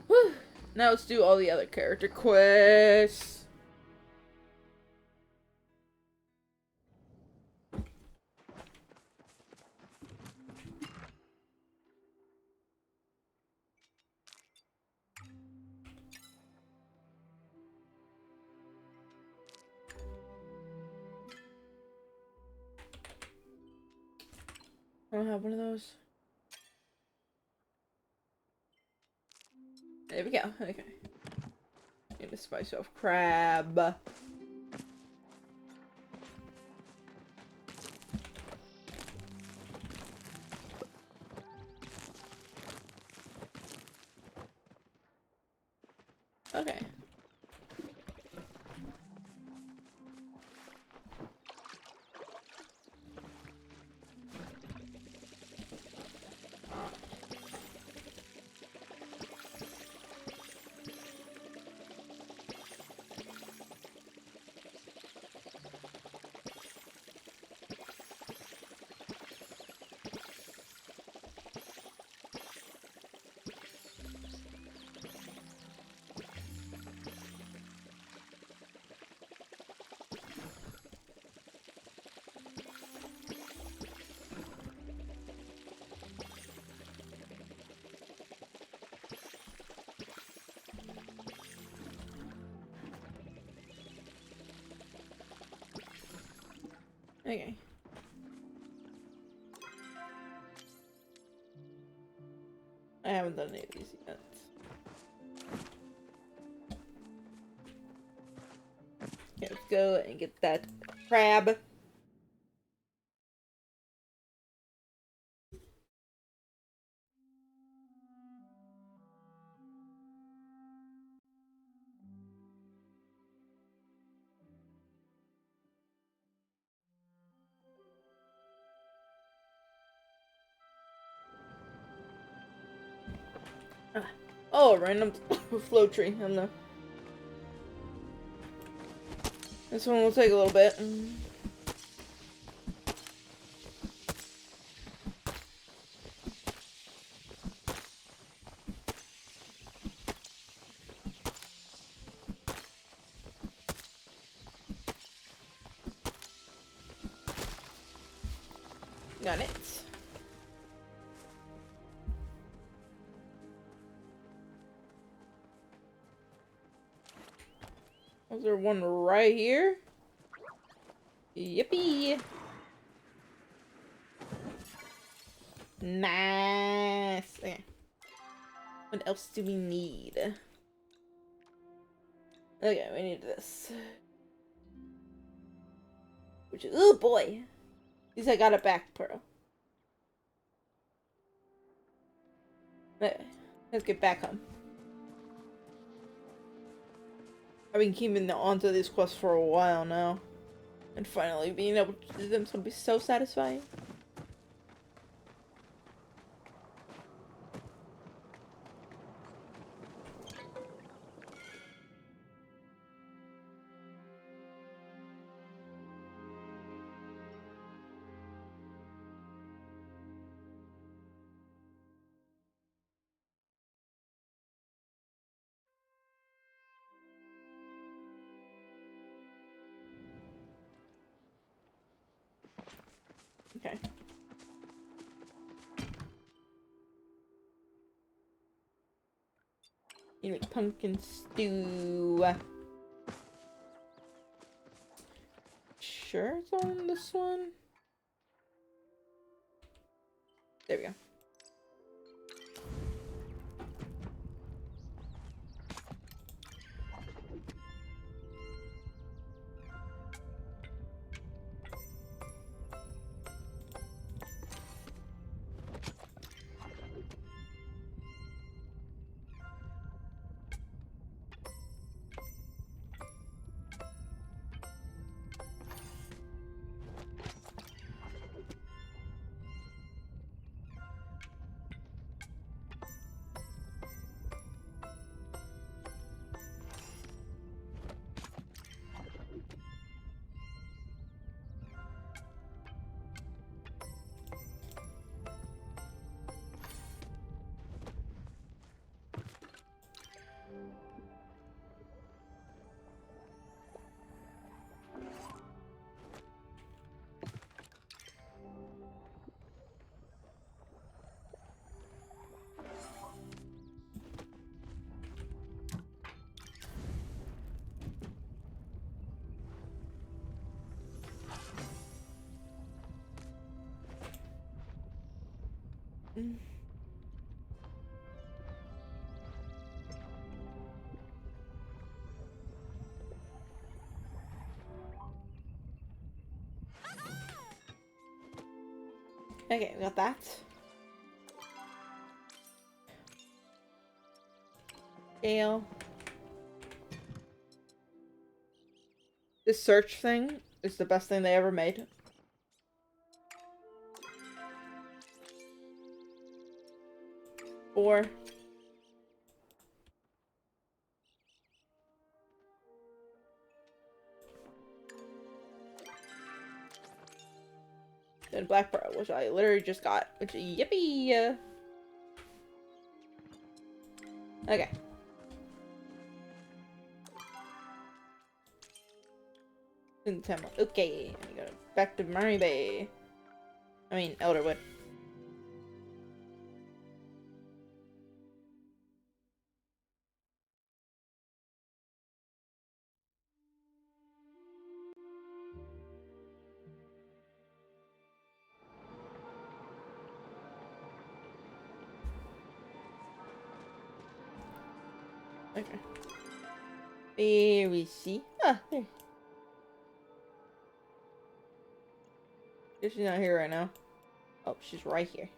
Whew. Now let's do all the other character quests. I don't have one of those. There we go. Okay. Need to spice off crab. Okay. Okay. I haven't done any of these yet. Okay, let's go and get that crab. Ah. Oh, random flow tree. I don't know. This one will take a little bit. Got it. Was there one right here? Yippee! Nice. Okay. What else do we need? Okay, we need this. Which is, oh boy! At least I got it back, Pearl. Okay, let's get back home. I've been keeping on to these quests for a while now. And finally being able to do them is gonna be so satisfying. Okay. You make pumpkin stew. Sure it's on this one? There we go. Okay, we got that. Jail. This search thing is the best thing they ever made. Or then Black Pearl, which I literally just got. Which yippee! Okay. In the temple. Okay, we go back to Murray Bay. I mean, Elderwood. Okay. Here we see. Ah, there. Guess she's not here right now. Oh, she's right here.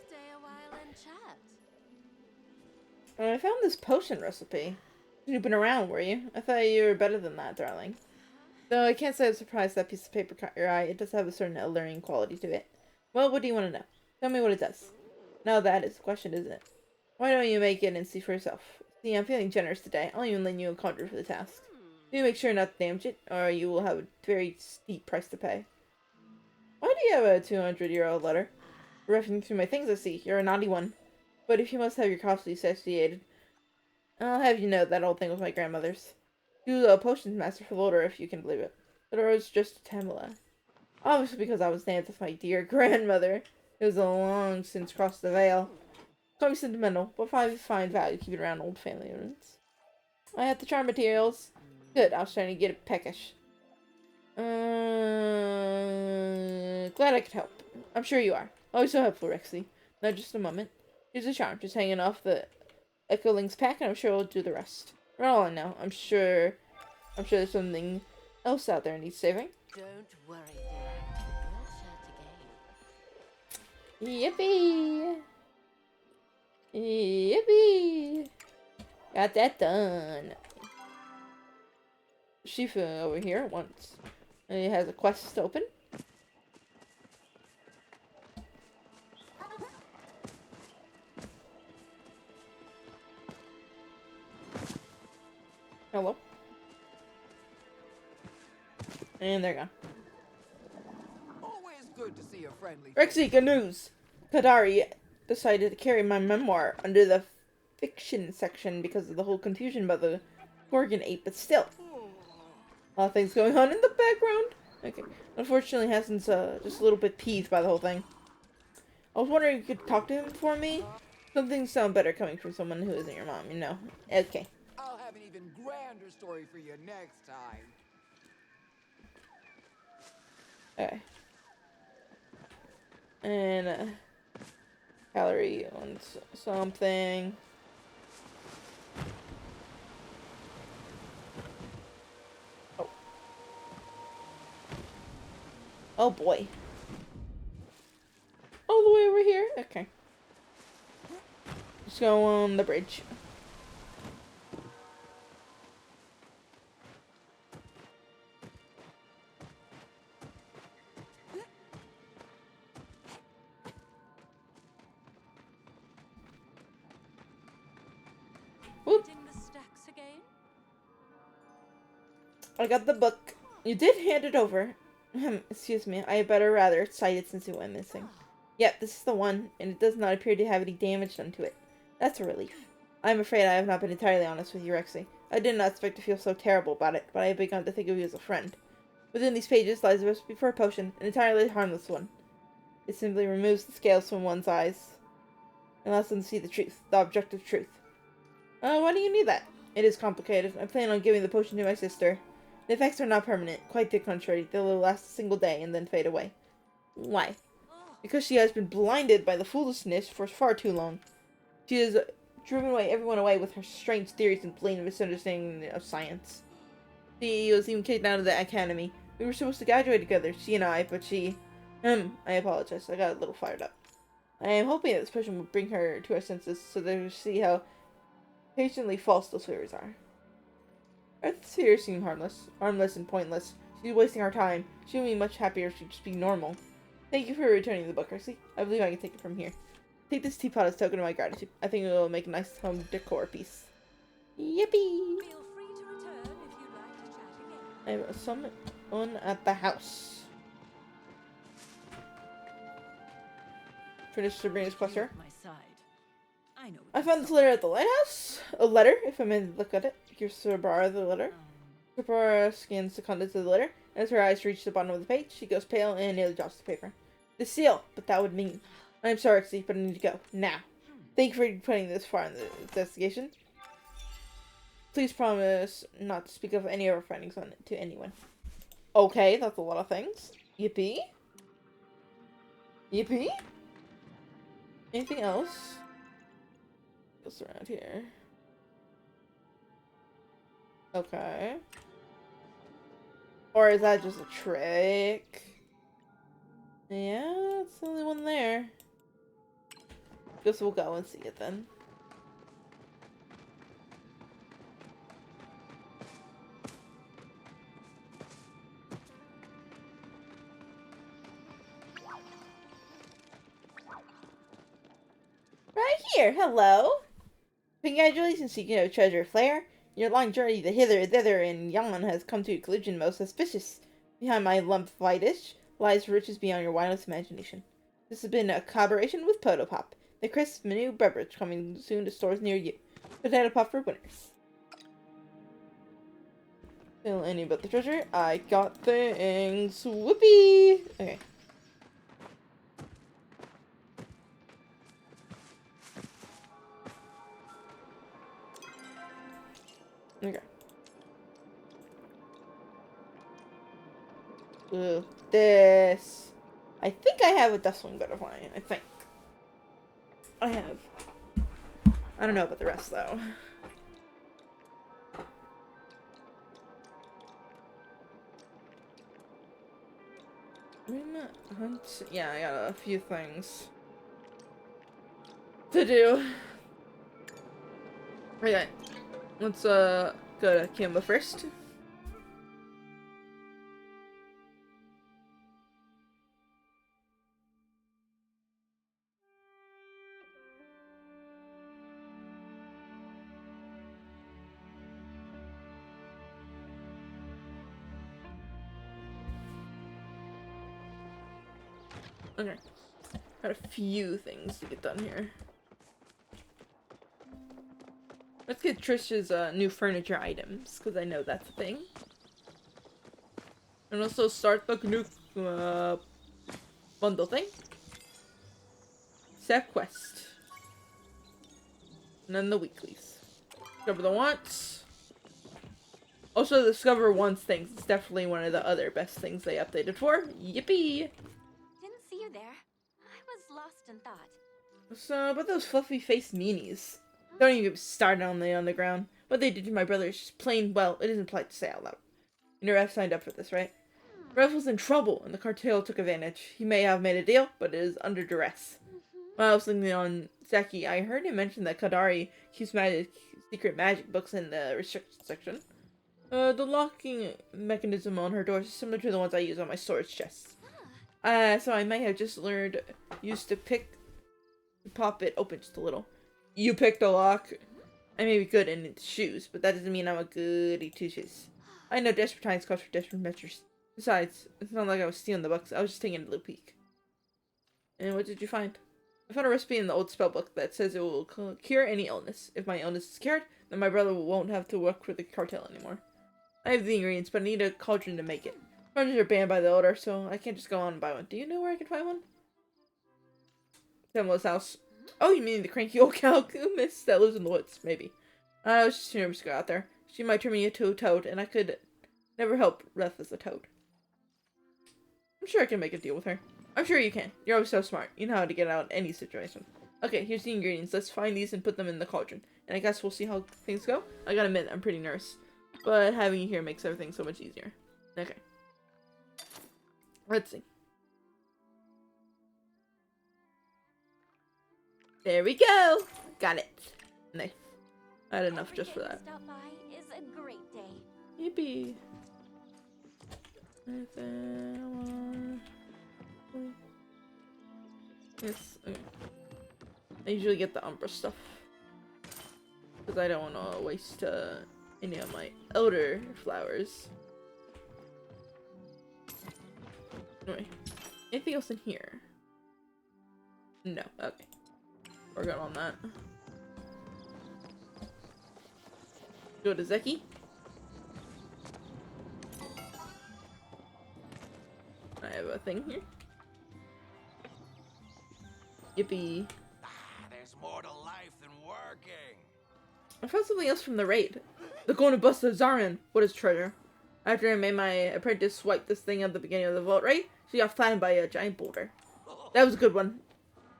Stay a while and chat. I found this potion recipe. You've been around, were you? I thought you were better than that, darling. Though I can't say I'm surprised that piece of paper caught your eye. It does have a certain alluring quality to it. Well, what do you want to know? Tell me what it does. Now that is the question, isn't it? Why don't you make it and see for yourself? See, I'm feeling generous today. I'll even lend you a conjure for the task. Do make sure not to damage it, or you will have a very steep price to pay. Why do you have a 200-year-old letter? Rushing through my things, I see. You're a naughty one. But if you must have your costly satiated, I'll have you know that old thing was my grandmother's. She was a potions master for the order, if you can believe it. The order was just a Tamala. Obviously because I was named with my dear grandmother, who has long since crossed the veil. Call me sentimental, but I find value keeping around old family roots. I have the charm materials. Good, I was trying to get it peckish. Glad I could help. I'm sure you are. Always so helpful, Rexy. Now just a moment. Here's a charm, just hanging off the Echo Link's pack, and I'm sure it'll do the rest. For all I know, I'm sure there's something else out there needs saving. Don't worry, dear. We'll chat again. Yippee! Yippee! Got that done. Shifu over here once. And he has a quest open. Hello. And they're gone. Always good to see a friendly Rexy, good news! Kadari decided to carry my memoir under the fiction section because of the whole confusion about the Gorgon ape, but still. A lot of things going on in the background. Okay. Unfortunately, Hassan's just a little bit peeved by the whole thing. I was wondering if you could talk to him for me? Some things sound better coming from someone who isn't your mom, you know. Okay. I'll have an even grander story for you next time. Okay. And, Calorie wants something. Oh. Oh boy. All the way over here? Okay. Let's go on the bridge. Whoop. Hitting the stacks again? I got the book. You did hand it over. Excuse me. I had better rather cite it since it went missing. Yep, this is the one, and it does not appear to have any damage done to it. That's a relief. I'm afraid I have not been entirely honest with you, Rexy. I did not expect to feel so terrible about it, but I have begun to think of you as a friend. Within these pages lies a recipe for a potion, an entirely harmless one. It simply removes the scales from one's eyes and allows them to see the truth, the objective truth. Why do you need that? It is complicated. I plan on giving the potion to my sister. The effects are not permanent. Quite the contrary. They will last a single day and then fade away. Why? Because she has been blinded by the foolishness for far too long. She has driven everyone away with her strange theories and blatant misunderstanding of science. She was even kicked out of the academy. We were supposed to graduate together, she and I, but she... I apologize. I got a little fired up. I am hoping that this potion will bring her to her senses so that she'll see how patiently false those theories are. Earth's fears seem harmless and pointless. She's wasting our time. She would be much happier if she'd just be normal. Thank you for returning the book, Rexy. I believe I can take it from here. Take this teapot as token of my gratitude. I think it will make a nice home decor piece. Yippee! Feel free to return if you'd like to chat again. I have someone at the house. Finish Sabrina's quest here. My side. I know. I found this letter at the lighthouse. A letter, if I may look at it. Gives Sabara the letter. Sabara scans the contents of the letter. As her eyes reach the bottom of the page, she goes pale and nearly drops the paper. The seal, but that would mean. I'm sorry, Rexy, but I need to go. Now. Thank you for putting this far in the investigation. Please promise not to speak of any of our findings on it to anyone. Okay, that's a lot of things. Yippee. Yippee. Anything else? What's around here? Okay. Or is that just a trick? Yeah, it's the only one there. Guess we'll go and see it then. Right here, hello! Congratulations, seeking of treasure flare. Your long journey to hither, thither, and yon has come to a conclusion most suspicious. Behind my lump of white dish lies riches beyond your wildest imagination. This has been a collaboration with Potopop, the crisp new beverage coming soon to stores near you. Potato pop for winners. Feel any but the treasure? I got things. Whoopee! Okay. Okay. Ooh, this. I think I have a Dustwing Butterfly. I think. I have. I don't know about the rest, though. Yeah, I got a few things to do. Okay. Let's, go to Kimba first. Okay. Got a few things to get done here. Let's get Trish's new furniture items, because I know that's a thing. And also start the new bundle thing. Set quest. And then the weeklies. Discover the wants. Also, discover wants things. It's definitely one of the other best things they updated for. Yippee! Didn't see you there. I was lost in thought. So, about those fluffy faced meanies. Don't even get started on the underground. What they did to my brother is just plain, well, it isn't polite to say out loud. You know, Ref signed up for this, right? Ref was in trouble, and the cartel took advantage. He may have made a deal, but it is under duress. While I was looking on Zaki, I heard him mention that Kadari keeps secret magic books in the restricted section. The locking mechanism on her doors is similar to the ones I use on my storage chests. So I might have just used to pop it open just a little. You picked the lock. I may be good in its shoes, but that doesn't mean I'm a goody two-shoes. I know desperate times calls for desperate measures. Besides, it's not like I was stealing the books. I was just taking a little peek. And what did you find? I found a recipe in the old spellbook that says it will cure any illness. If my illness is cured, then my brother won't have to work for the cartel anymore. I have the ingredients, but I need a cauldron to make it. Cauldrons are banned by the order, so I can't just go on and buy one. Do you know where I can find one? Semla's house. Oh, you mean the cranky old alchemist that lives in the woods? Maybe. I was just nervous to go out there. She might turn me into a toad, and I could never help Ref as a toad. I'm sure I can make a deal with her. I'm sure you can. You're always so smart. You know how to get out of any situation. Okay, here's the ingredients. Let's find these and put them in the cauldron. And I guess we'll see how things go. I gotta admit, I'm pretty nervous. But having you here makes everything so much easier. Okay. Let's see. There we go! Got it. Nice. I had enough just for that. Stop by is a great day. Yippee. Yes. Okay. I usually get the Umbra stuff. Because I don't want to waste any of my elder flowers. Anyway. Anything else in here? No. Okay. We're good on that. Go to Zeki. I have a thing here. Yippee. There's more to life than working. I found something else from the raid. The golden bust of Zarin. What is treasure? After I made my apprentice swipe this thing at the beginning of the vault raid, she got flattened by a giant boulder. That was a good one.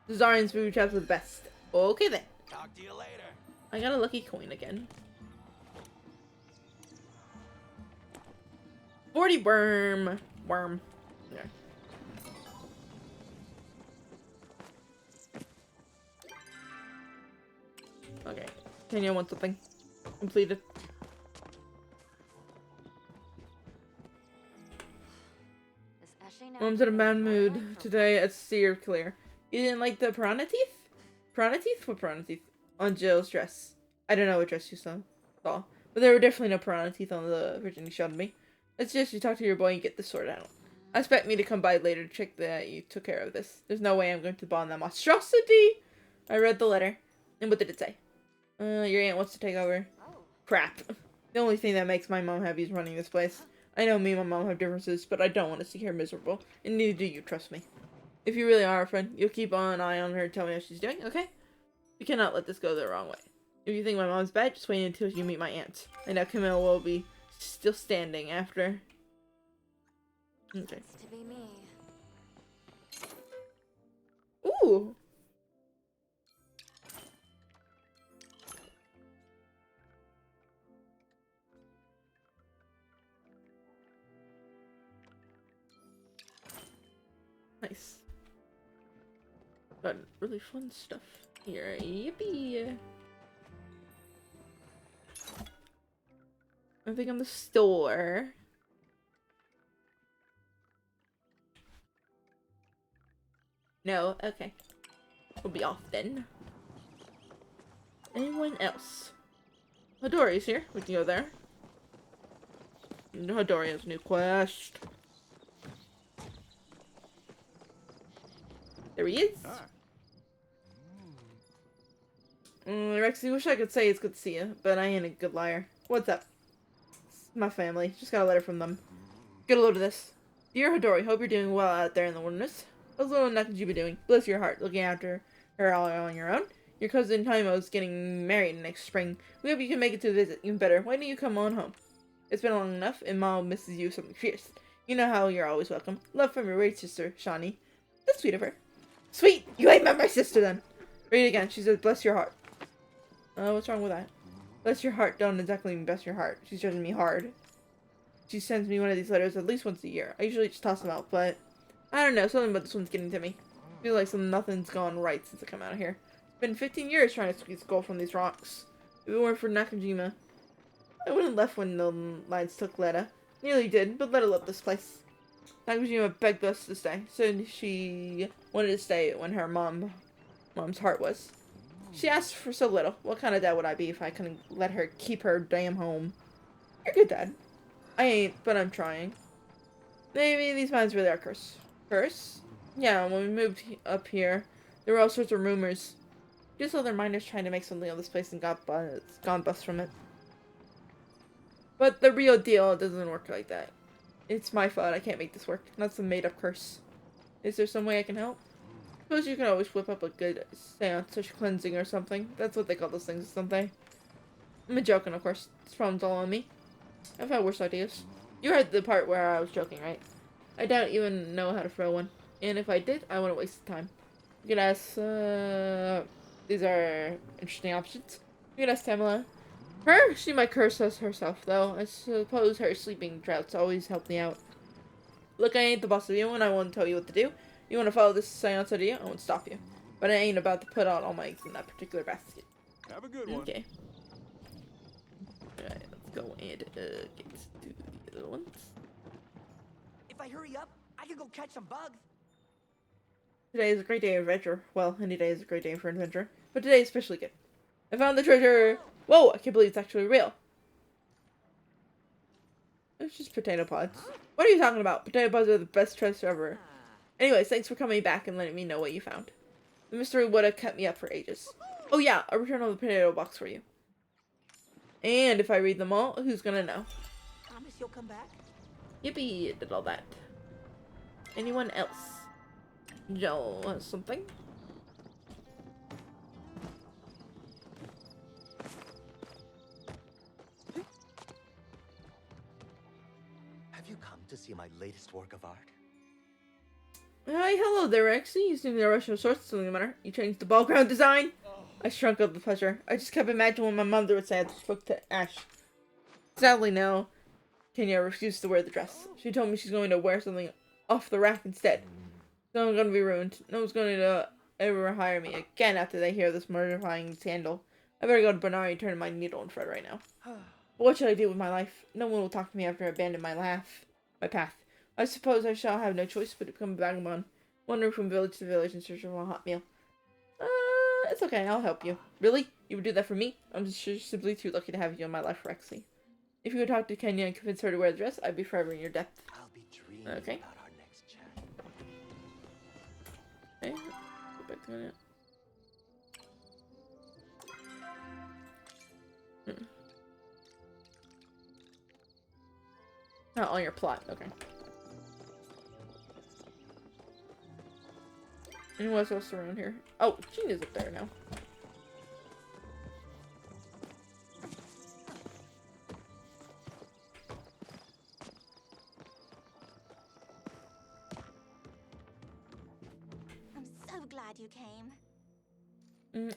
The Zarin's booby traps were the best. Okay then. Talk to you later. I got a lucky coin again. 40 worm. Worm. Yeah. Okay. Tanya wants something completed. Mom's in a bad mood today at Seer Clear. You didn't like the piranha teeth? Piranha teeth? What piranha teeth? On Jill's dress. I don't know what dress you saw. But there were definitely no piranha teeth on the version you showed me. Let's suggest you talk to your boy and get this sorted out. I expect me to come by later to check that you took care of this. There's no way I'm going to bond that monstrosity. I read the letter. And what did it say? Your aunt wants to take over. Crap. The only thing that makes my mom happy is running this place. I know me and my mom have differences, but I don't want to see her miserable, and neither do you, trust me. If you really are a friend, you'll keep an eye on her and tell me how she's doing, okay? You cannot let this go the wrong way. If you think my mom's bad, just wait until you meet my aunt. And now Camille will be still standing after. Okay. It's to be me. Ooh! Nice. Got really fun stuff here. Yippee! I think I'm the store. No, okay. We'll be off then. Anyone else? Hodori's here. We can go there. Hodori has a new quest. There he is. Rexy, wish I could say it's good to see you, but I ain't a good liar. What's up? It's my family. Just got a letter from them. Get a load of this. Dear Hodori, hope you're doing well out there in the wilderness. How's little Nakajiba doing? Bless your heart, looking after her all on your own. Your cousin Taimo's getting married next spring. We hope you can make it to the visit. Even better, why don't you come on home? It's been long enough, and Mom misses you something fierce. You know how you're always welcome. Love from your great sister, Shawnee. That's sweet of her. Sweet! You ain't met my sister then! Read it again. She says, bless your heart. What's wrong with that? Bless your heart don't exactly mean bless your heart. She's judging me hard. She sends me one of these letters at least once a year. I usually just toss them out, but I don't know. Something about this one's getting to me. I feel like nothing's gone right since I come out of here. It's been 15 years trying to squeeze gold from these rocks. If it weren't for Nakajima, I wouldn't have left when the lions took Letta. Nearly did, but Letta loved this place. Nakajima begged us to stay. Said she wanted to stay when her mom's heart was. She asked for so little. What kind of dad would I be if I couldn't let her keep her damn home? You're a good dad. I ain't, but I'm trying. Maybe these mines really are cursed. Curse? Yeah, when we moved up here, there were all sorts of rumors. Just other miners trying to make something of this place and gone bust from it. But the real deal doesn't work like that. It's my fault. I can't make this work. Not some made-up curse. Is there some way I can help? Suppose you can always whip up a good seance or cleansing or something. That's what they call those things, don't they? I'm joking, of course. This problem's all on me. I've had worse ideas. You heard the part where I was joking, right? I don't even know how to throw one. And if I did, I wouldn't waste the time. You could ask, these are interesting options. You could ask Tamala. She might curse us herself, though. I suppose her sleeping droughts always help me out. Look, I ain't the boss of you, and I won't tell you what to do. You want to follow this seance idea, I won't stop you. But I ain't about to put out all my eggs in that particular basket. Have a good one. Okay. Alright, let's go and get to the other ones. If I hurry up, I can go catch some bugs. Today is a great day of adventure. Well, any day is a great day for adventure. But today is especially good. I found the treasure! Whoa, I can't believe it's actually real. It's just potato pods. What are you talking about? Potato pods are the best treasure ever. Anyways, thanks for coming back and letting me know what you found. The mystery would have kept me up for ages. Oh yeah, I'll return all the potato box for you. And if I read them all, who's gonna know? Promise you'll come back? Yippee, did all that. Anyone else? Joe has something? Have you come to see my latest work of art? Hi, hello there, Rexy. You seem to rush of sorts, doesn't matter. You changed the ball ground design? I shrunk up the pleasure. I just kept imagining what my mother would say as I spoke to Ash. Sadly, now, Kenya refused to wear the dress. She told me she's going to wear something off the rack instead. So I'm going to be ruined. No one's going to ever hire me again after they hear this mortifying scandal. I better go to Bernard and turn my needle and thread right now. But what should I do with my life? No one will talk to me after I abandon my path. I suppose I shall have no choice but to become a vagabond, wandering from village to village in search of a hot meal. It's okay, I'll help you. Really? You would do that for me? I'm just simply too lucky to have you in my life, Rexy. If you could talk to Kenya and convince her to wear the dress, I'd be forever in your debt. I'll be dreaming Okay. about our next chat. Okay, go back to it. Not on your plot, okay. And what else around here? Oh, Gina's up there now. I'm so glad you came.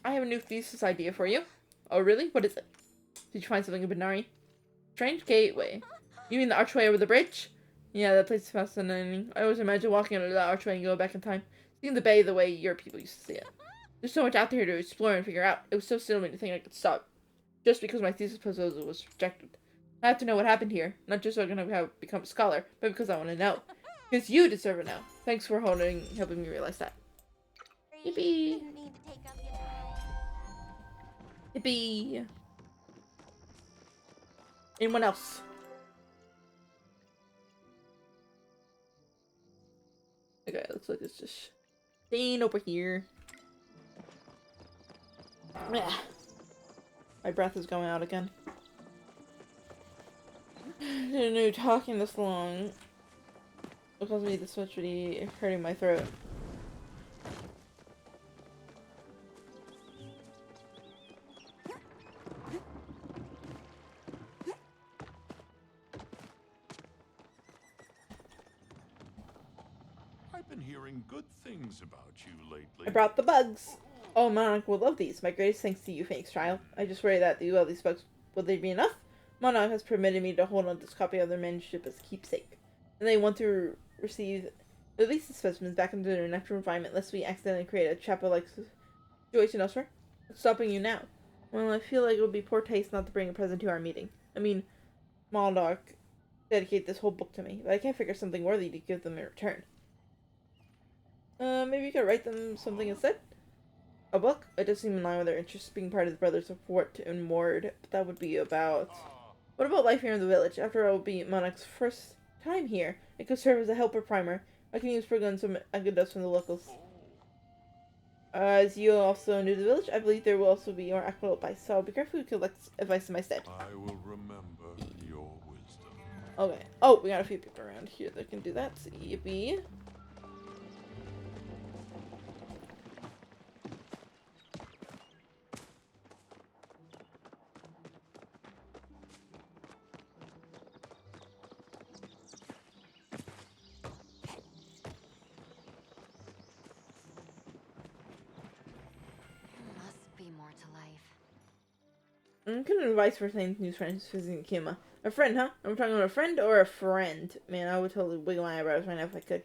I have a new thesis idea for you. Oh, really? What is it? Did you find something in Benari? Strange gateway. You mean the archway over the bridge? Yeah, that place is fascinating. I always imagine walking under that archway and going back in time. Seeing the bay the way your people used to see it. There's so much out there to explore and figure out. It was so silly to think I could stop. Just because my thesis proposal was rejected. I have to know what happened here. Not just so I can become a scholar, but because I want to know. Because you deserve it now. Thanks for helping me realize that. Yippee! Didn't need to take up your time. Yippee! Anyone else? Okay, looks like it's just staying over here. Yeah. My breath is going out again. Didn't know talking this long will cause me this much really hurting my throat. I've been hearing good things about you lately. I brought the bugs. Oh, Monarch will love these. My greatest thanks to you, Phoenix Child. I just worry that all these bugs, will they be enough? Monarch has permitted me to hold on this copy of their manuscript as keepsake. And they want to receive release the specimens back into their natural environment lest we accidentally create a chapel-like situation elsewhere. What's stopping you now? Well, I feel like it would be poor taste not to bring a present to our meeting. I mean, Monarch dedicated this whole book to me, but I can't figure something worthy to give them in return. Maybe you could write them something instead? A book? It does seem in line with their interests, being part of the Brothers of Wart and Ward, but that would be about... What about life here in the village? After all, it will be Monarch's first time here. It could serve as a helper primer. I can use Frigga and some anecdotes from the locals. As you also new to the village, I believe there will also be more actual advice, so I'll be careful to collect advice in my stead. I will remember your wisdom. Okay. Oh, we got a few people around here that can do that. Yippee. Must be more to life. I'm kind of advice for saying new friends visiting Kima. A friend, huh? I'm talking about a friend or a friend? Man, I would totally wiggle my eyebrows right now if I could.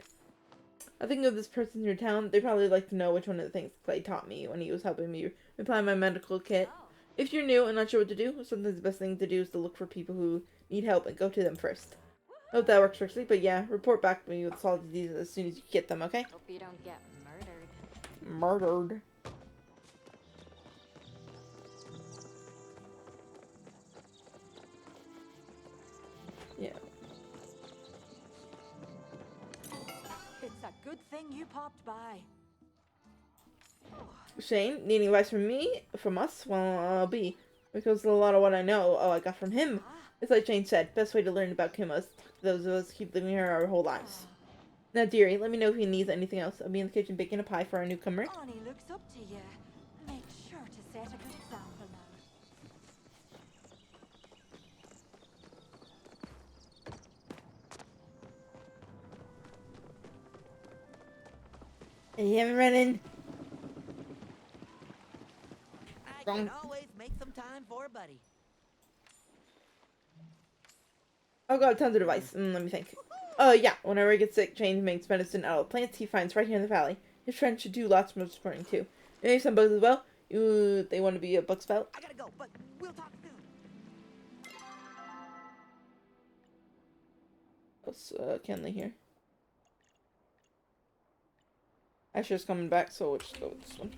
I think of this person in your town, they probably like to know which one of the things Clay taught me when he was helping me reply my medical kit. If you're new and not sure what to do, sometimes the best thing to do is to look for people who need help and go to them first. I hope that works perfectly, but yeah, report back to me with solid diseases as soon as you get them, okay? Hope you don't get murdered. Murdered. Yeah. It's a good thing you popped by. Shane, needing advice from me? From us? Well, I'll be. Because a lot of what I know, I got from him. It's like Shane said, best way to learn about Kima is those of us who keep living here our whole lives. Now, dearie, let me know if he needs anything else. I'll be in the kitchen baking a pie for our newcomer. Annie looks up to you. Make sure to set a good example now. Hey, I'm running. I can always make some time for a buddy. I've got tons of advice. Let me think. Yeah. Whenever he gets sick, Shane makes medicine out of plants he finds right here in the valley. His friends should do lots more supporting too. Maybe some bugs as well. Ooh, they want to be a bug spout. I gotta go, but we'll talk soon. What's Kenley here? Asher's coming back, so we'll just go with this one.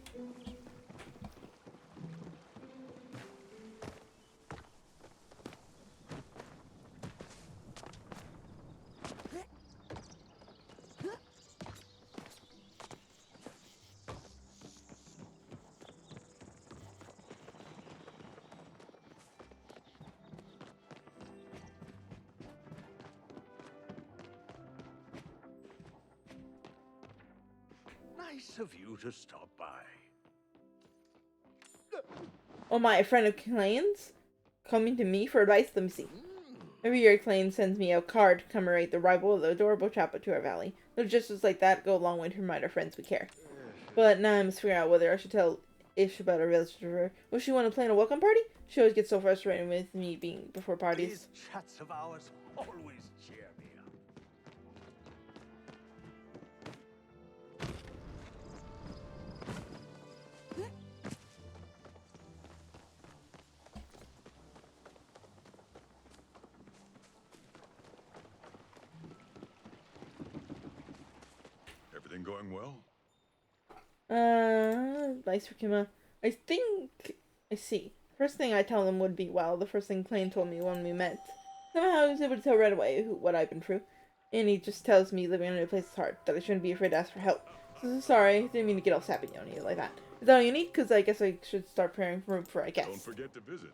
Nice of you to stop by. Oh my, a friend of Clayne's? Coming to me for advice? Let me see. Every year, Clayne sends me a card to commemorate the arrival of the adorable chapel to our valley. Little gestures like that go a long way to remind our friends we care. But now I must figure out whether I should tell Ish about our visitor. Will she want to plan a welcome party? She always gets so frustrated with me being before parties. These chats of ours always cheer me up. Everything going well? Advice for Kima. I think I see. First thing I tell them would be, well, the first thing Clayne told me when we met. Somehow he was able to tell right away what I've been through. And he just tells me living in a new place is hard, that I shouldn't be afraid to ask for help. So sorry, didn't mean to get all sappy on you like that. Is that all you need? Because I guess I should start preparing for I guess. Don't forget to visit.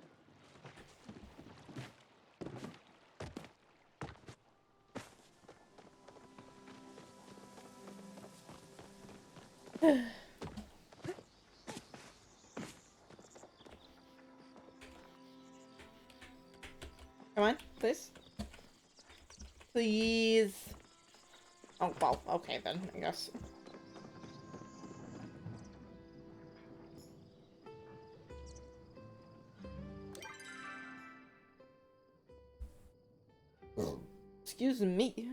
Come on, please. Please. Oh, well, okay then, I guess. Excuse me.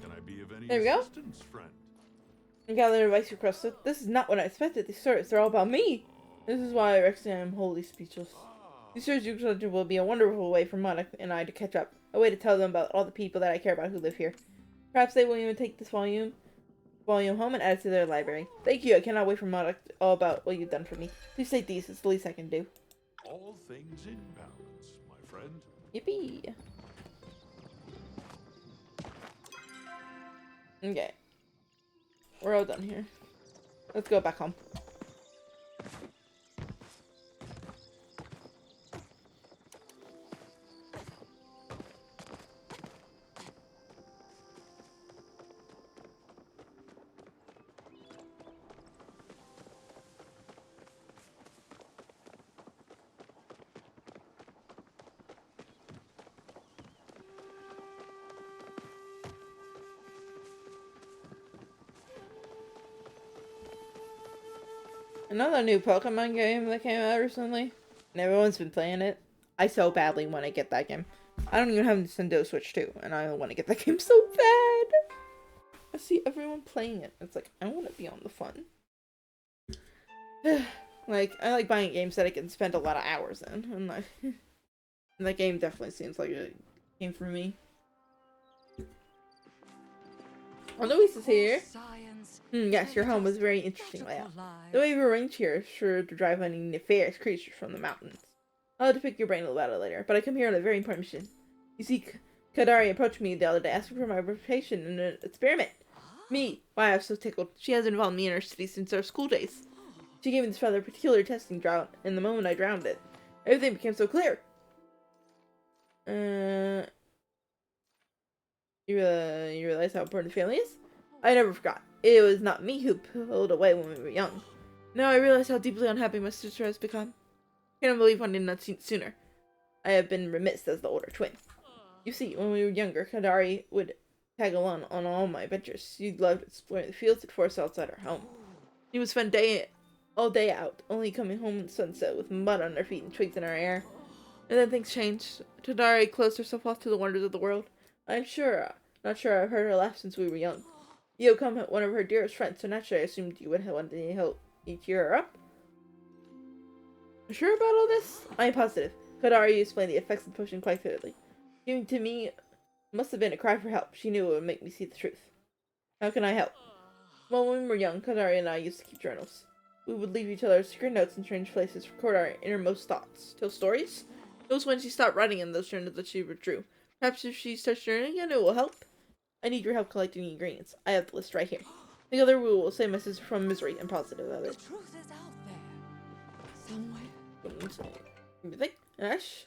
Can I be of any There we go. assistance, friend? I got the advice requested. This is not what I expected. These stories are all about me. This is why I reckon I'm wholly speechless. These stories you presented will be a wonderful way for Monica and I to catch up. A way to tell them about all the people that I care about who live here. Perhaps they will even take this volume home and add it to their library. Thank you. I cannot wait for Monica all about what you've done for me. Please take these. It's the least I can do. All things in balance, my friend. Yippee. Okay. We're all done here. Let's go back home. Another new Pokemon game that came out recently, and everyone's been playing it. I so badly want to get that game. I don't even have a Nintendo Switch 2, and I want to get that game so bad. I see everyone playing it. It's like, I want to be on the fun. Like, I like buying games that I can spend a lot of hours in, and like, and that game definitely seems like a game for me. Oh, Luis is here. Yes, your home was very interesting layout. The way you arranged here is sure to drive any nefarious creatures from the mountains. I'll have to pick your brain about it later, but I come here on a very important mission. You see, Kadari approached me the other day asking for my participation in an experiment. Me? Why, I was so tickled. She has involved me in her studies since our school days. She gave me this rather peculiar testing drought, and the moment I drowned it, everything became so clear. You realize how important family is? I never forgot. It was not me who pulled away when we were young. Now I realize how deeply unhappy my sister has become. I cannot believe I did not see it sooner. I have been remiss as the older twin. You see, when we were younger, Kadari would tag along on all my adventures. She loved exploring the fields and forests outside our home. She would spend all day out, only coming home at sunset with mud on her feet and twigs in her hair. And then things changed. Kadari closed herself off to the wonders of the world. Not sure I've heard her laugh since we were young. You become one of her dearest friends, so naturally I assumed you would one day help me cheer her up. Sure about all this? I am positive. Kadari explained the effects of the potion quite clearly. Giving to me must have been a cry for help. She knew it would make me see the truth. How can I help? Well, when we were young, Kadari and I used to keep journals. We would leave each other secret notes in strange places, record our innermost thoughts. Tell stories? It was when she stopped writing in those journals that she withdrew. Perhaps if she starts journaling again, it will help. I need your help collecting the ingredients. I have the list right here. Together we will save my sister from misery and positive of it. The truth is out there. Anything? Ash?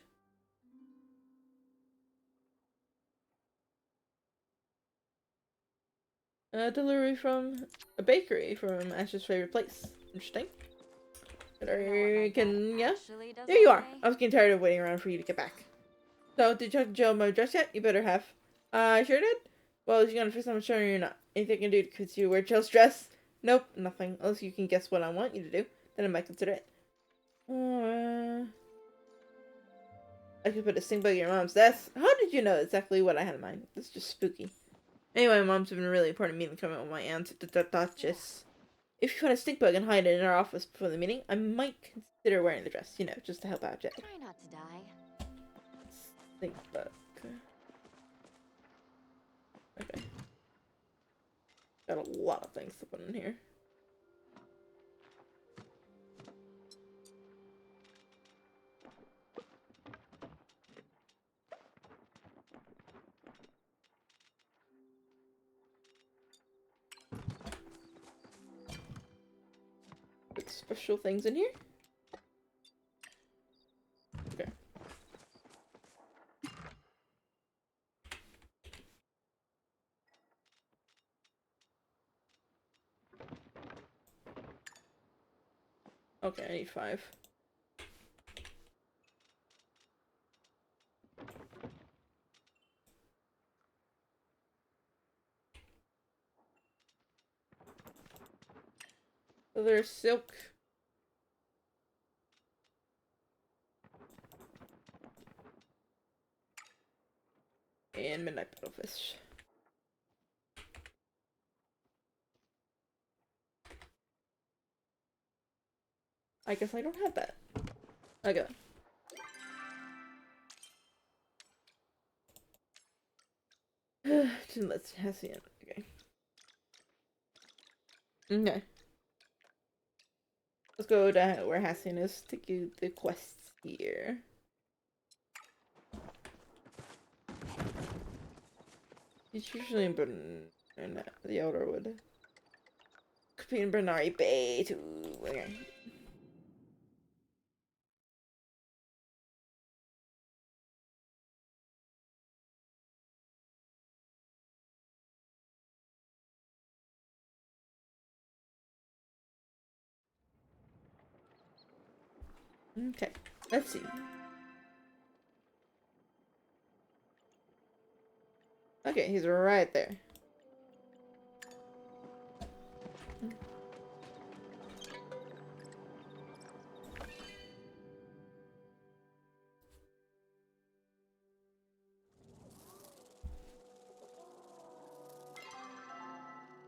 A delivery from a bakery from Ash's favorite place. Interesting. Yeah? There you are. I was getting tired of waiting around for you to get back. So, did you talk to Joe about my dress yet? You better have. I sure did. Well, is you gonna fix I'm showing you or not? Anything I can do because you wear Joe's dress? Nope, nothing. Unless you can guess what I want you to do. Then I might consider it. I could put a stink bug in your mom's desk. How did you know exactly what I had in mind? This is just spooky. Anyway, mom's been a really important meeting coming up with my aunt, the Duchess. If you find a stink bug and hide it in our office before the meeting, I might consider wearing the dress. You know, just to help out Jay. Try not to die. Stink bug. Okay. Got a lot of things to put in here. Put special things in here. Okay. Okay, I need 5. So there's silk. And midnight battlefish. I guess I don't have that. Okay. Let's Hessian. Okay. Okay. Let's go to where Hessian is to do the quests here. It's usually in the outer wood. Could be in Bernari Bay too. Okay. Okay. Let's see. Okay, he's right there.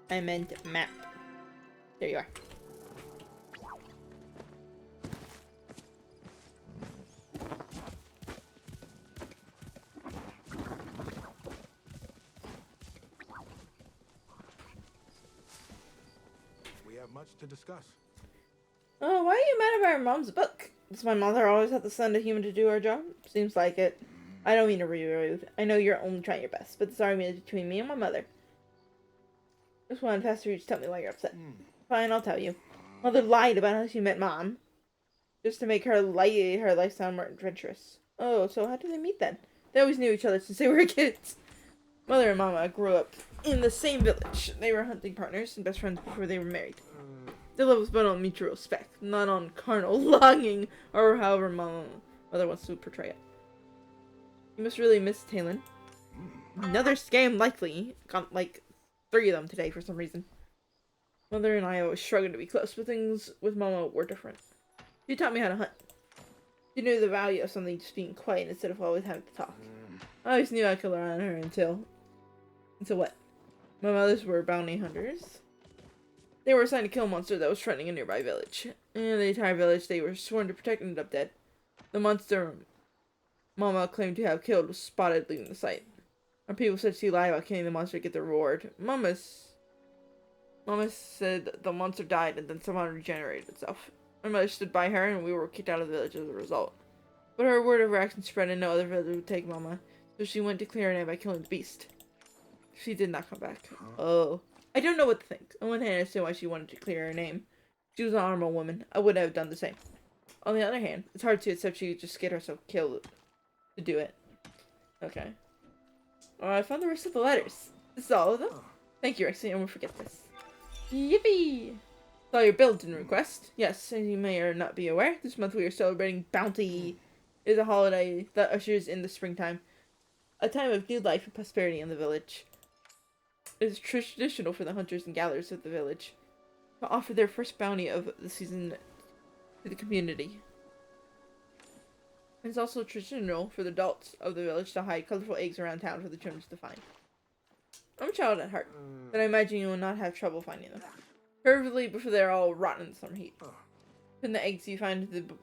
I meant map. There you are. We have much to discuss. Oh, why are you mad about your mom's book? Does my mother always have to send a human to do our job? Seems like it. I don't mean to be rude. I know you're only trying your best, but this argument is between me and my mother. Just wanted faster you to tell me why you're upset. Fine, I'll tell you. Mother lied about how she met Mom. Just to make her life sound more adventurous. Oh, so how did they meet then? They always knew each other since they were kids. Mother and Mama grew up in the same village. They were hunting partners and best friends before they were married. Their love was built on mutual respect, not on carnal longing, or however Mother wants to portray it. You must really miss Talon. Another scam, likely. Got like 3 of them today for some reason. Mother and I always struggled to be close, but things with Mama were different. She taught me how to hunt. She knew the value of something just being quiet instead of always having to talk. I always knew I could rely on her until what? My mothers were bounty hunters. They were assigned to kill a monster that was threatening a nearby village. And the entire village they were sworn to protect ended up dead. The monster Mama claimed to have killed was spotted leaving the site. Our people said she lied about killing the monster to get the reward. Mama said the monster died and then somehow regenerated itself. My mother stood by her and we were kicked out of the village as a result. But her word of her action spread and no other village would take Mama, so she went to clear her name by killing the beast. She did not come back. Oh. I don't know what to think. On one hand, I understand why she wanted to clear her name. She was an honorable woman. I would have done the same. On the other hand, it's hard to accept she just get herself killed to do it. Okay. I found the rest of the letters. This is all of them? Thank you, Rexy. I won't forget this. Yippee! Saw your built-in request. Yes, as you may or not be aware, this month we are celebrating Bounty. It is a holiday that ushers in the springtime. A time of new life and prosperity in the village. It is traditional for the hunters and gatherers of the village to offer their first bounty of the season to the community. It's also traditional for the adults of the village to hide colorful eggs around town for the children to find. I'm a child at heart, but I imagine you will not have trouble finding them. Preferably before they're all rotten in the summer heat. Pin the eggs you find to the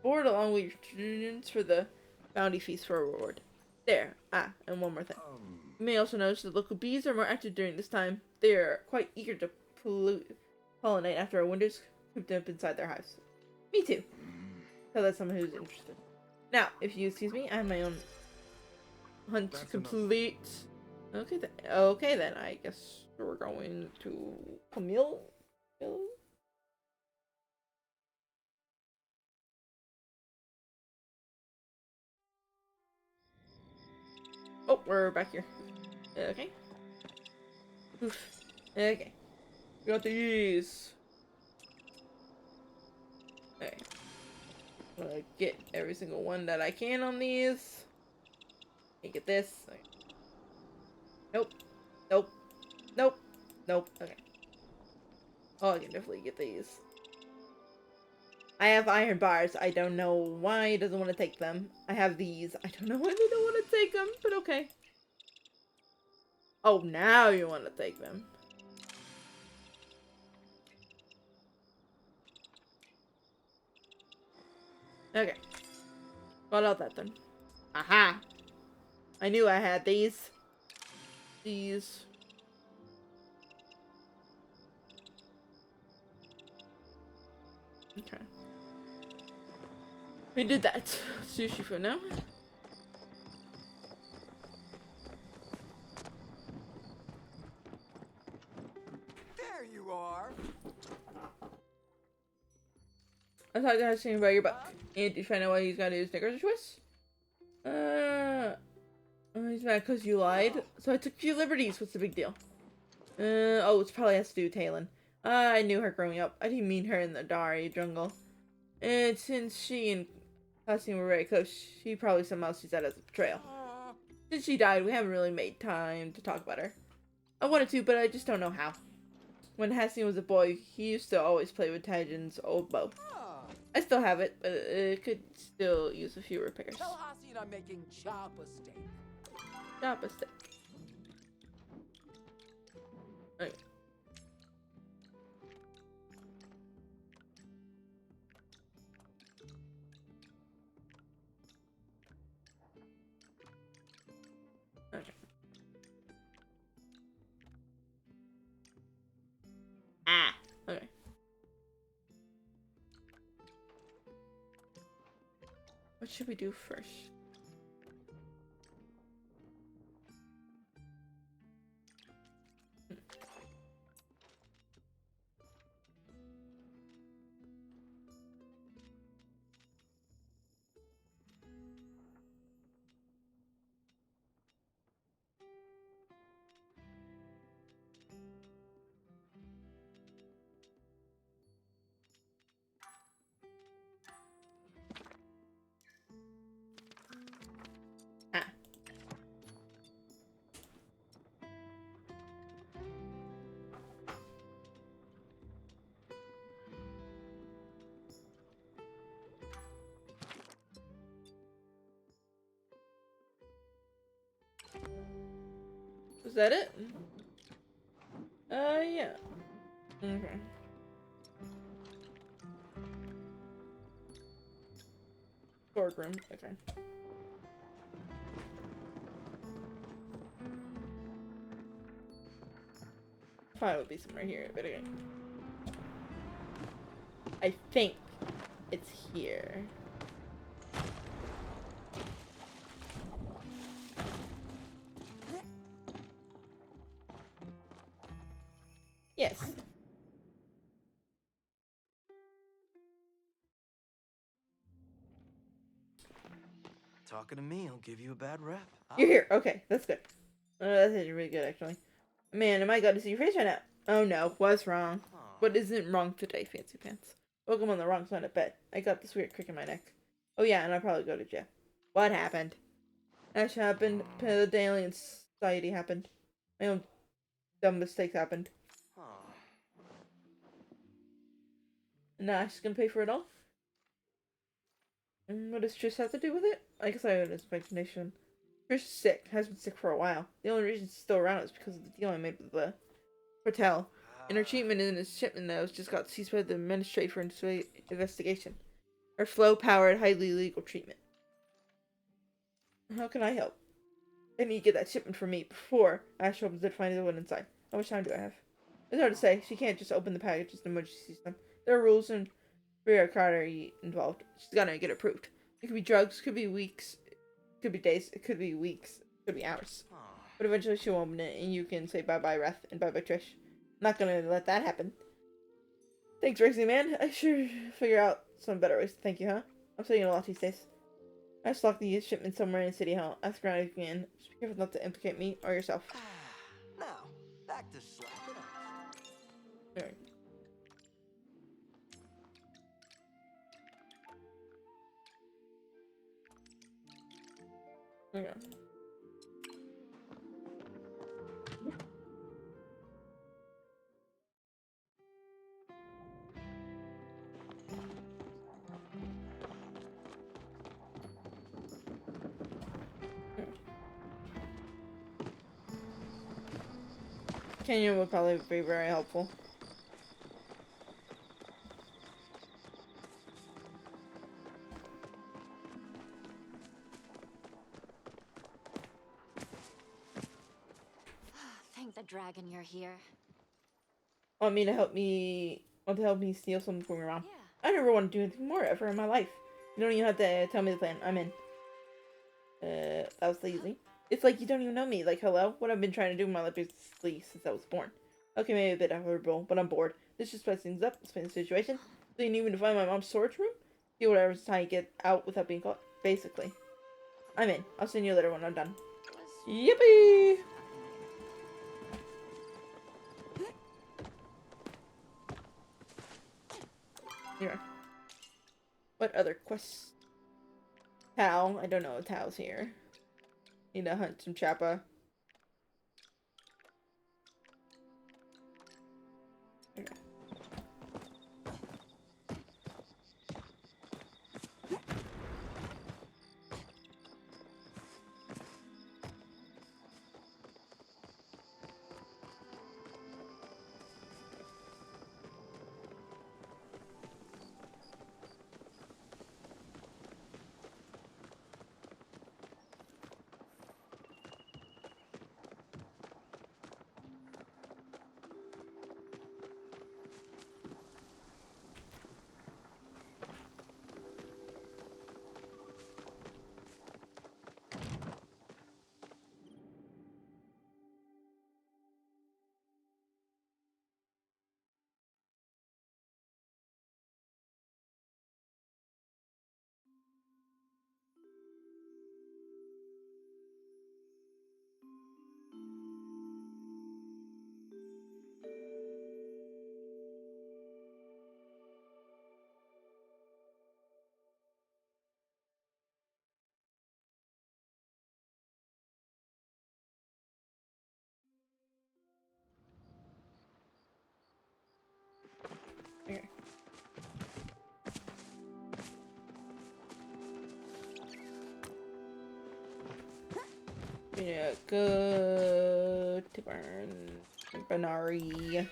board along with your traditions for the bounty feast for a reward. There. And one more thing. You may also notice that local bees are more active during this time. They are quite eager to pollinate after a winter's cooped up inside their hives. Me too. So that's someone who's interested. Now, if you excuse me, I have my own hunt to complete. Okay then, I guess we're going to Camille. Oh, we're back here. Okay. Oof. Okay. We got these. Okay. I'm gonna get every single one that I can on these. Get this. Okay. Nope. Nope. Nope. Nope. Okay. Oh, I can definitely get these. I have iron bars. I don't know why he doesn't want to take them. I have these. I don't know why they don't want to take them, but okay. Oh, now you want to take them. Okay. What about that then? Aha! I knew I had these. These. Okay. We did that. Sushi for now. There you are. Tell Hassan I'm making choppa steak. Chop a stick. Okay. Okay. Okay. What should we do first? Is that it? Yeah. Okay. Storage room. Okay. Probably would be somewhere here, but okay. I think it's here. Yes. talking to me will give you a bad rep. You're here. Okay, that's good. That's actually really good, actually. Man, am I glad to see your face right now. Oh no, what's wrong? What isn't wrong today, Fancy Pants? Woke up on the wrong side of bed. I got this weird crick in my neck. Oh yeah, and I'll probably go to jail. What happened? Ash happened. The Alien Society happened. My own dumb mistakes happened. And now Ash is gonna pay for it all? What does Trish have to do with it? I guess I have an explanation. Trish is sick. Has been sick for a while. The only reason she's still around is because of the deal I made with the cartel. And her treatment in his shipment that just got seized by the Administrator for investigation. Her flow-powered, highly legal treatment. How can I help? I need to get that shipment for me before Ash opens it to find the one inside. How much time do I have? It's hard to say. She can't just open the packages in emergency system. There are rules and bureaucracy involved. She's gotta get approved. It could be drugs, could be weeks, could be days, it could be weeks, it could be hours. But eventually she'll open it and you can say bye-bye Wrath and bye-bye Trish. I'm not gonna let that happen. Thanks, Rexy man. I sure figure out some better ways to thank you, huh? I'm saying a lot these days. I just locked the shipment somewhere in City Hall. Ask around if you can. Just be careful not to implicate me or yourself. Now, back to slapping ass. Alright. Okay. Canyon would probably be very helpful. Thank the dragon you're here. Want to help me steal something from your mom? Yeah. I never want to do anything more ever in my life. You don't even have to tell me the plan. I'm in. That was easy. It's like you don't even know me. Like, hello? What I've been trying to do in my life basically since I was born. Okay, maybe a bit horrible, but I'm bored. Let's just spice things up, explain the situation. So you need me to find my mom's storage room? Do whatever's time to get out without being caught. Basically. I'm in. I'll send you a letter when I'm done. Yippee! Here. What other quests? Tao. I don't know if Tao's here. Need to hunt some Chappa. Okay. Okay. Yeah, go to Banari.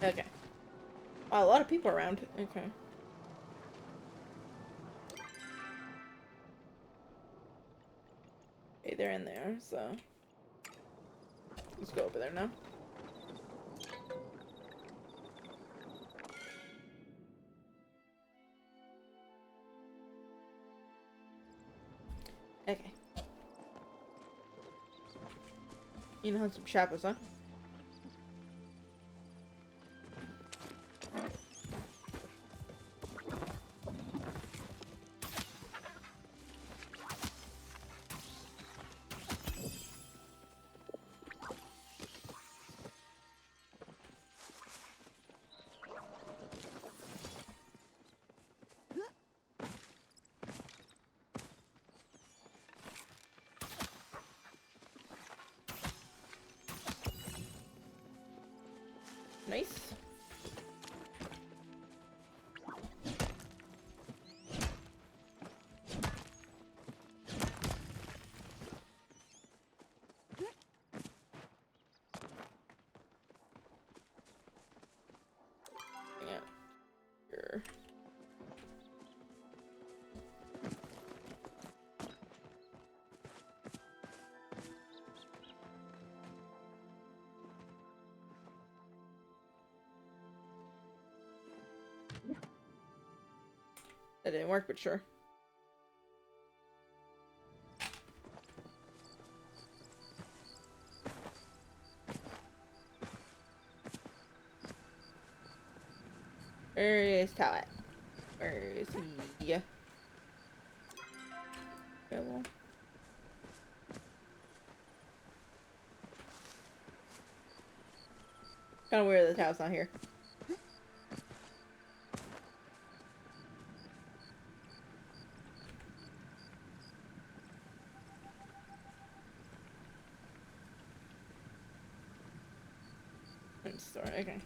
Okay. Oh, a lot of people around. Okay. Okay, they're in there, so let's go over there now. Okay. You know some chappers, huh? Nice. Yeah. Sure. That didn't work, but sure. Where is Talent? Where is he? Yeah. Okay, well. Kinda weird that Talent's not here. Store, okay.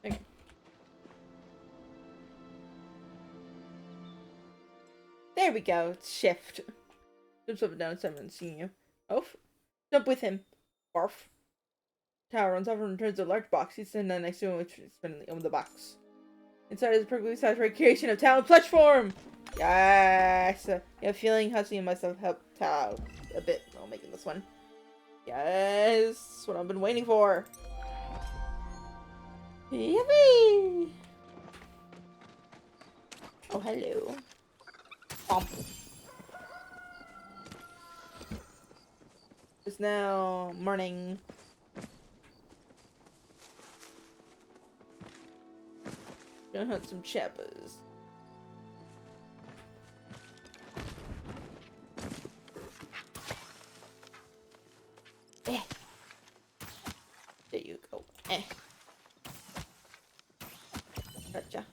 Okay. There we go. It's shift. Jumps up and down, someone seeing you. Oh, jump with him. Barf. Tower runs off and returns a large box. He's sitting down next to him, which is spinning the box. Inside is a perfectly sized recreation of Talon plush form. Yes. Yeah, feeling husky must have helped out a bit while making this one. Yes, what I've been waiting for. Yippee! Oh, hello. Bump. It's now morning. Gonna hunt some chappers. Eh. There you go. Eh. Gotcha.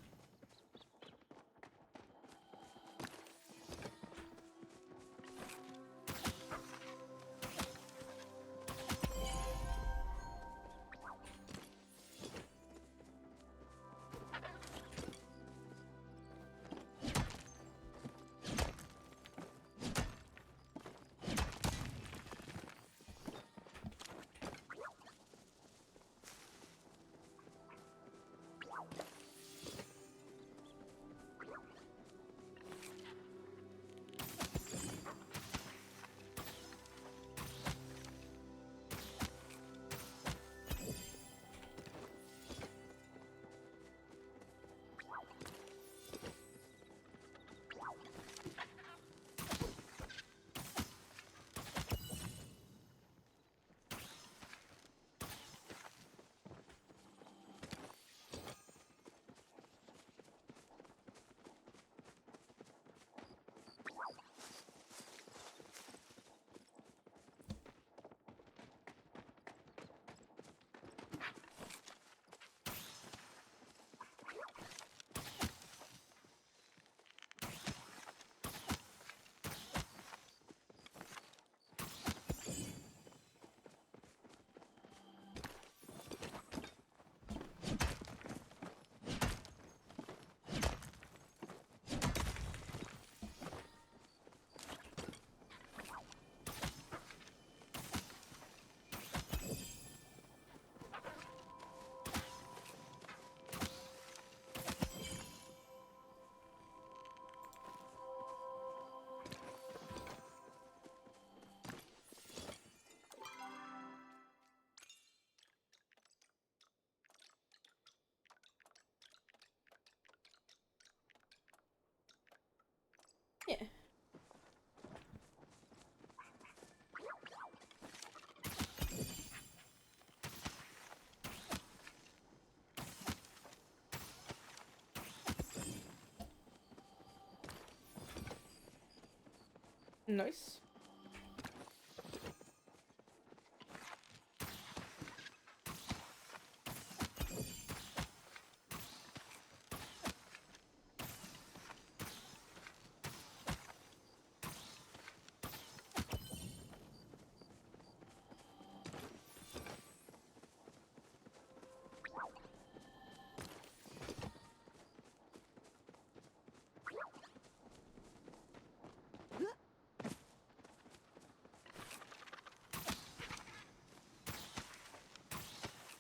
Nice.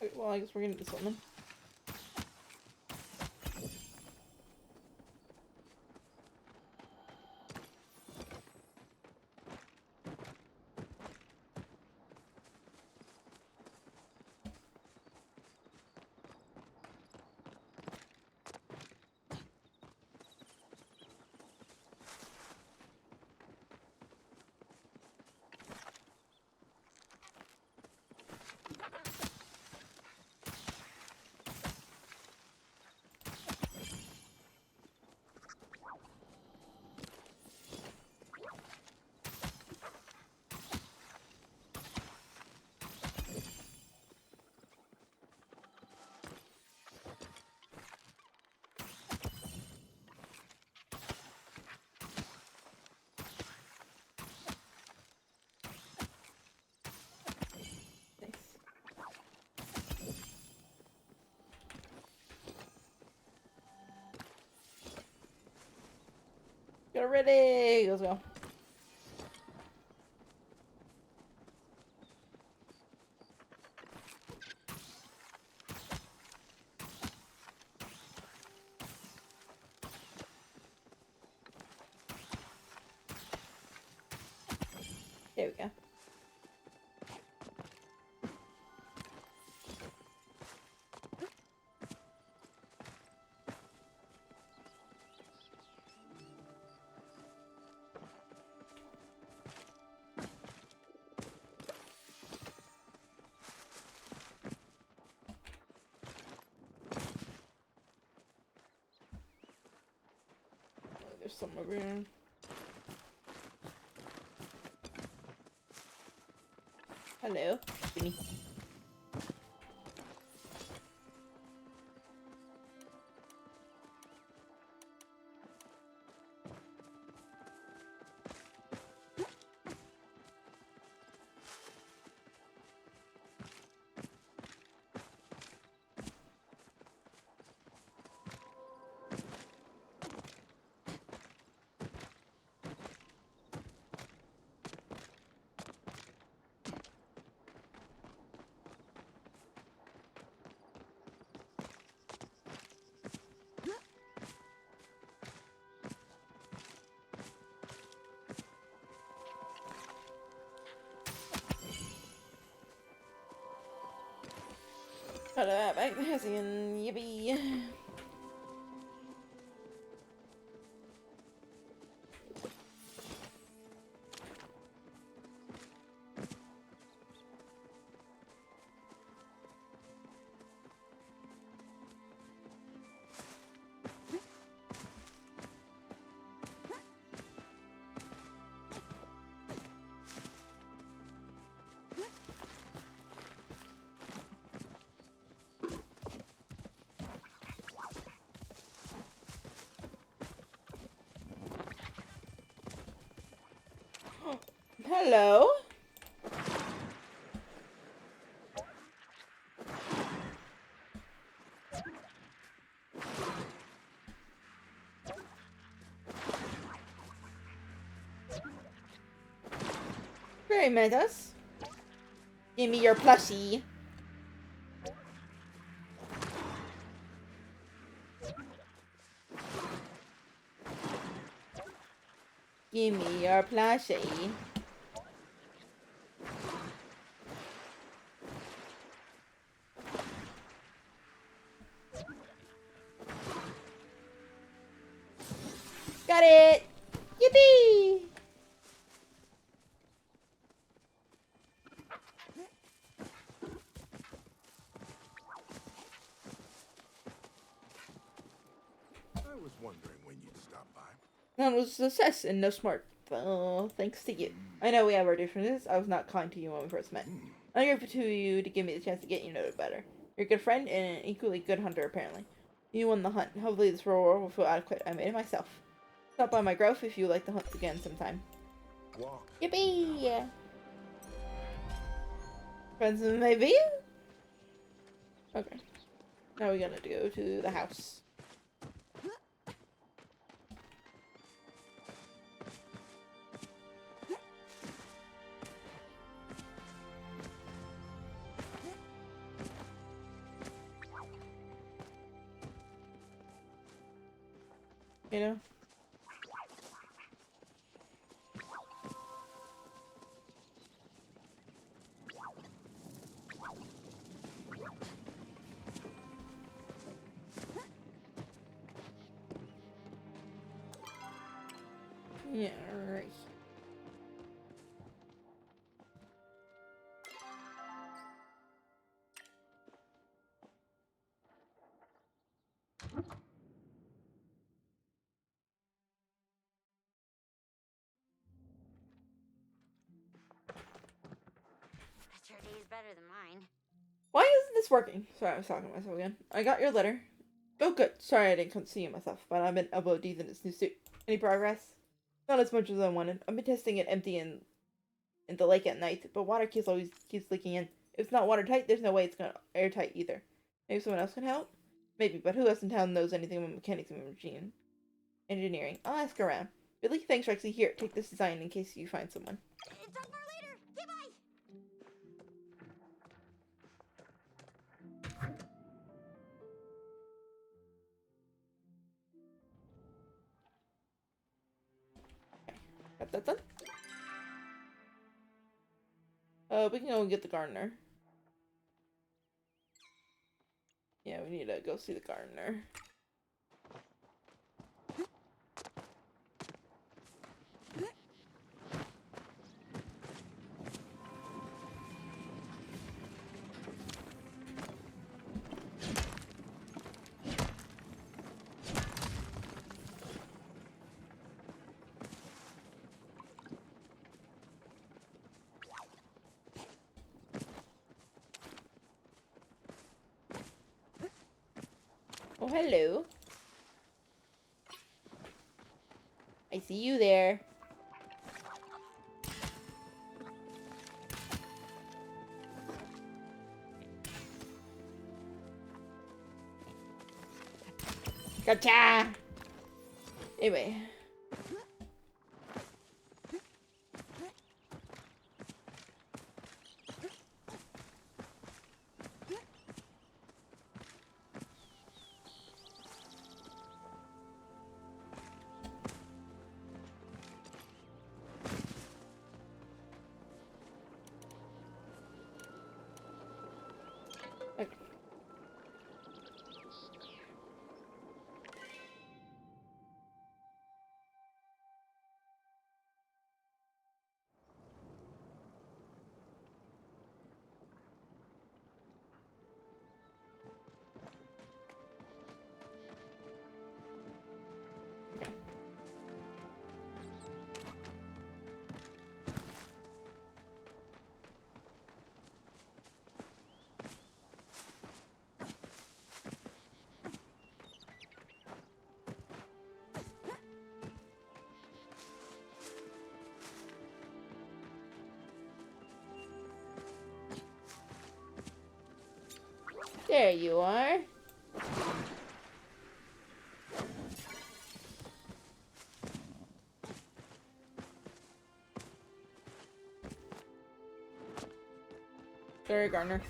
Okay, well, I guess we're gonna do something. Nice. Get ready! Let's go. There we go. Oh, there's some over here. Hello, Vinny. Hello, back there, Hessian. Yippee. Hello. Very metas. Give me your plushie. Give me your plushie. Got it! Yippee! I was wondering when you'd stop by. That was success and no smart. Oh, thanks to you. I know we have our differences. I was not kind to you when we first met. I'm grateful to you to give me the chance to get you know better. You're a good friend and an equally good hunter, apparently. You won the hunt. Hopefully this reward will feel adequate. I made it myself. Stop by my grove if you like to hunt again sometime. Walk. Yippee! Friends maybe? Okay. Now we're gonna go to the house. You know? Yeah, right. Bet your day's better than mine. Why isn't this working? Sorry, I was talking to myself again. I got your letter. Oh, good. Sorry I didn't come see you myself, but I've been elbow deep in this new suit. Any progress? Not as much as I wanted. I've been testing it empty in the lake at night, but water always keeps leaking in. If it's not watertight, there's no way it's gonna airtight either. Maybe someone else can help? Maybe, but who else in town knows anything about mechanics and machine engineering? I'll ask around. Really? Thanks, Rexy. Here, take this design in case you find someone. It's up for later. Goodbye. Got that done? We can go and get the gardener. Yeah, we need to go see the gardener. Oh, hello. I see you there. Gotcha! Anyway. Okay. There you are. Sorry, gardener.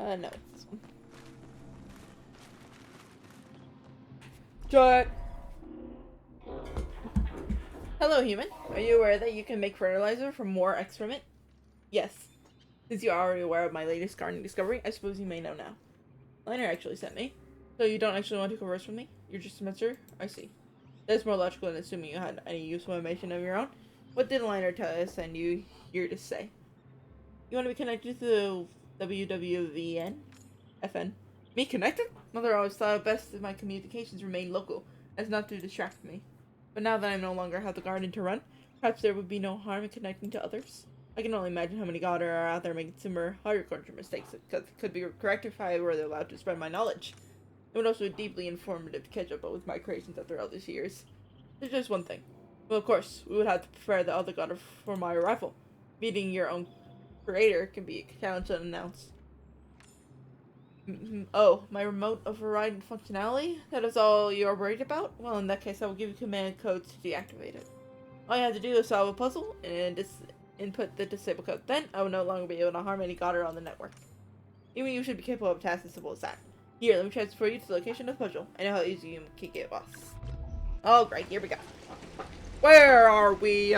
No, it's this one. Shut. Hello, human. Are you aware that you can make fertilizer from more excrement? Yes. Since you are already aware of my latest gardening discovery, I suppose you may know now. Liner actually sent me. So you don't actually want to converse with me? You're just a messenger? I see. That's more logical than assuming you had any useful information of your own. What did Liner tell us send you here to say? You want to be connected to the WWVN? FN? Me connected? Mother always thought it best if my communications remain local, as not to distract me. But now that I no longer have the garden to run, perhaps there would be no harm in connecting to others. I can only imagine how many goddard are out there making similar horticulture mistakes that could be corrected if I were allowed to spread my knowledge. It would also be deeply informative to catch up with my creations after all these years. There's just one thing. Well, of course, we would have to prepare the other goddard for my arrival. Meeting your own creator can be a challenge unannounced. Oh, my remote override functionality? That is all you're worried about? Well, in that case, I will give you command codes to deactivate it. All you have to do is solve a puzzle and input the disable code. Then, I will no longer be able to harm any goddard on the network. Even you should be capable of a task as simple as that. Here, let me transfer you to the location of the puzzle. I know how easy you can get, boss. Oh, great, here we go. Where are we?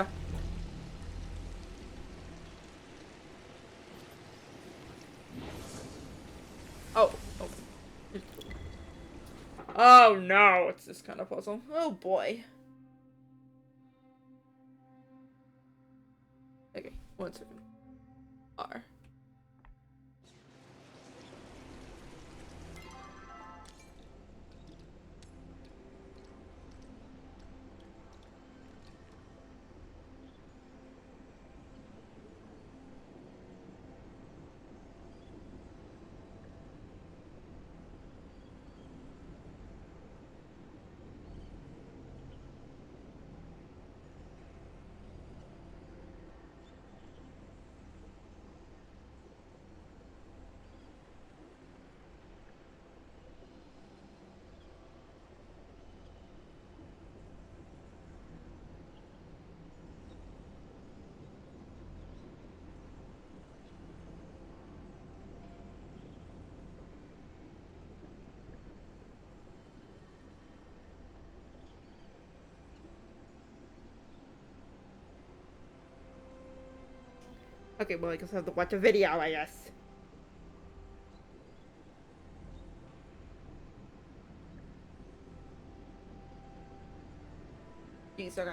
Oh. Oh no, it's this kind of puzzle. Oh boy. Okay, 1 second. R. Okay, well, I guess I have to watch a video, I guess. Jeez, okay.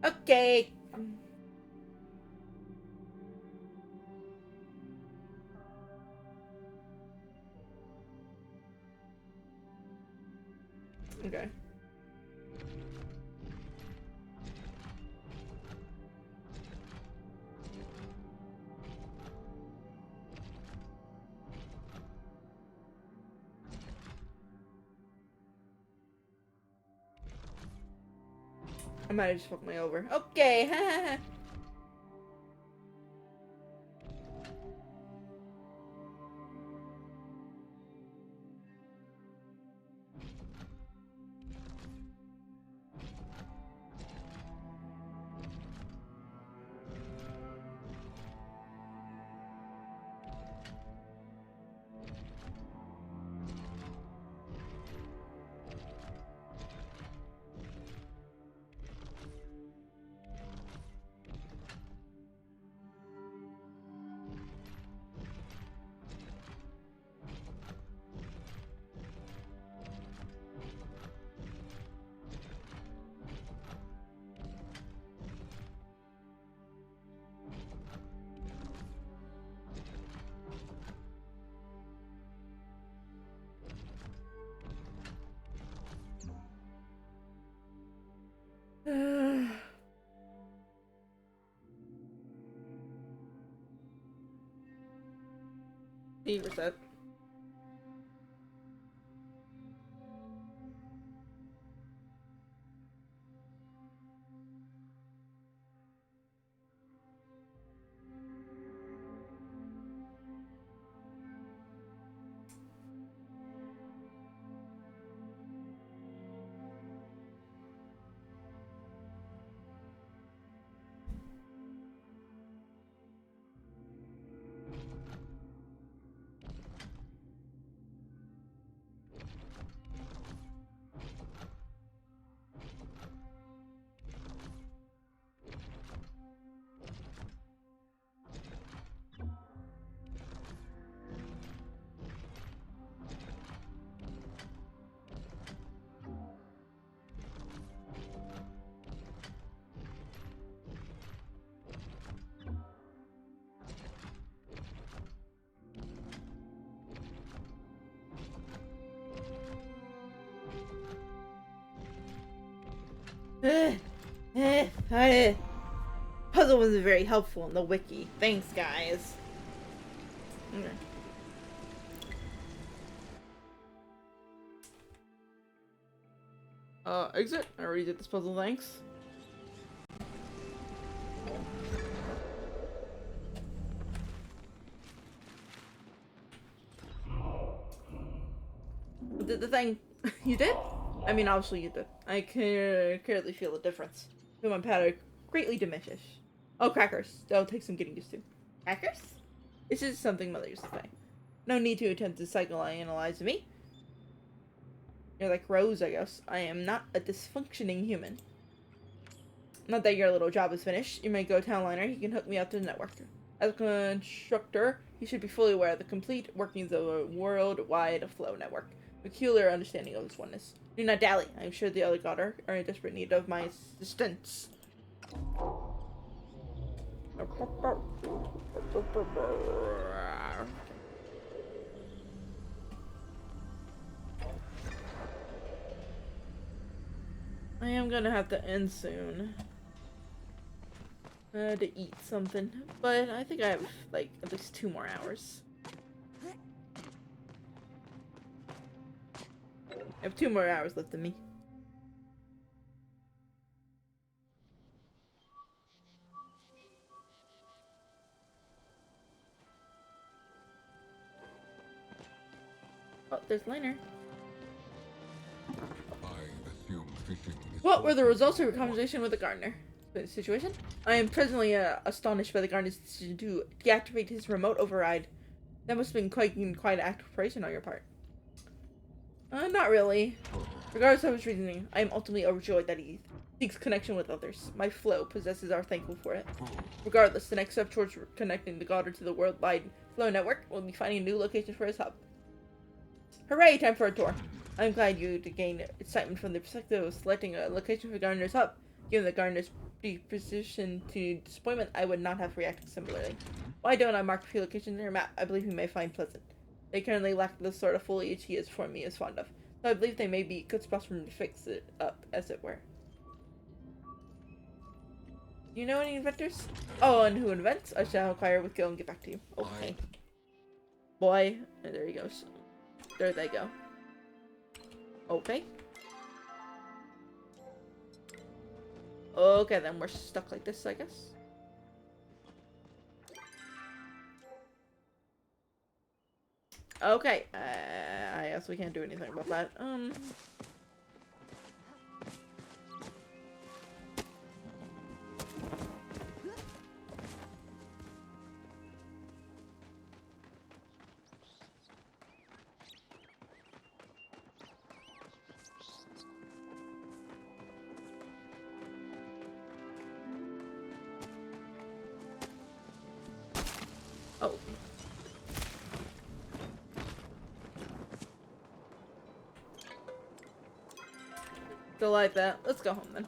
Okay. Okay. I might have just fucked my over. Okay. He reset. Puzzle wasn't very helpful in the wiki. Thanks, guys. Okay. Exit. I already did this puzzle, thanks. Did the thing. You did? I mean, obviously you did. I can clearly feel the difference. Feel my powder greatly diminish. Oh, crackers. That'll take some getting used to. Crackers? It's just something Mother used to say. No need to attempt to psychoanalyze me. You're like Rose, I guess. I am not a dysfunctioning human. Not that your little job is finished. You may go townliner. He can hook me up to the network. As a constructor, he should be fully aware of the complete workings of a worldwide flow network. Peculiar understanding of its oneness. Do not dally. I am sure the other god are in desperate need of my assistance. I am gonna have to end soon. To eat something, but I think I have like at least 2 more hours. I have 2 more hours left in me. Oh, there's Liner. What were the results of your conversation with the gardener? The situation? I am presently astonished by the gardener's decision to deactivate his remote override. That must have been quite an act of preparation on your part. Not really. Regardless of his reasoning, I am ultimately overjoyed that he seeks connection with others. My flow possessors are thankful for it. Regardless, the next step towards connecting the Goddard to the worldwide flow network will be finding a new location for his hub. Hooray, time for a tour. I'm glad you to gain excitement from the perspective of selecting a location for Gardner's hub. Given the Gardner's predisposition to disappointment, I would not have reacted similarly. Why don't I mark a few locations on your map I believe you may find pleasant? They currently lack the sort of foliage he is for me is fond of, so I believe they may be good spots for him to fix it up, as it were. Do you know any inventors? Oh, and who invents? I shall inquire with Gil and get back to you. Okay. Boy. And there he goes. There they go. Okay. Okay, then we're stuck like this, I guess. Okay. I guess we can't do anything about that. Oh. Still like that. Let's go home then.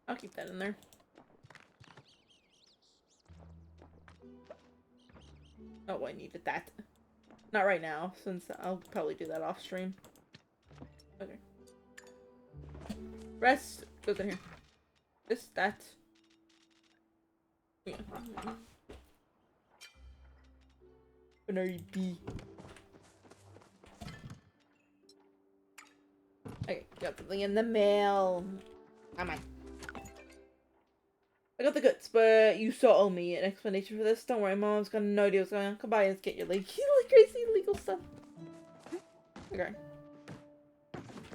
I'll keep that in there. Oh, I needed that. Not right now, since I'll probably do that off stream. Okay. Rest goes in here. This, that. Yeah. Binary B. Okay, got something in the mail. Come on. I got the goods, but you still owe me an explanation for this. Don't worry, Mom's got no idea what's going on. Come by and get your crazy legal stuff. Okay.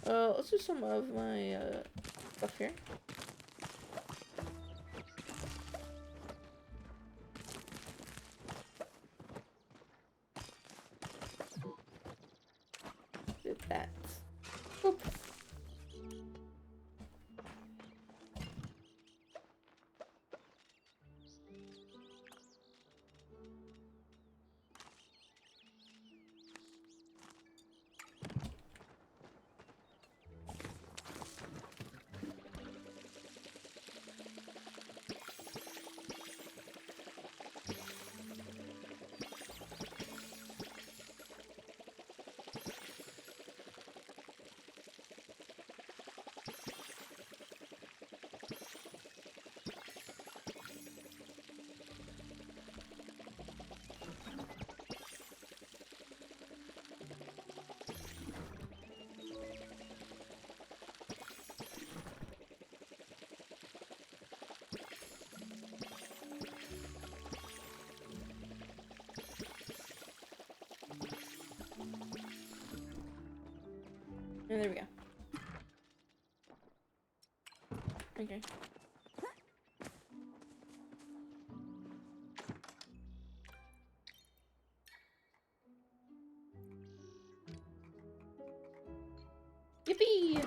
Let's do some of my stuff here. Did that. Oop. there we go. Okay. Yippee!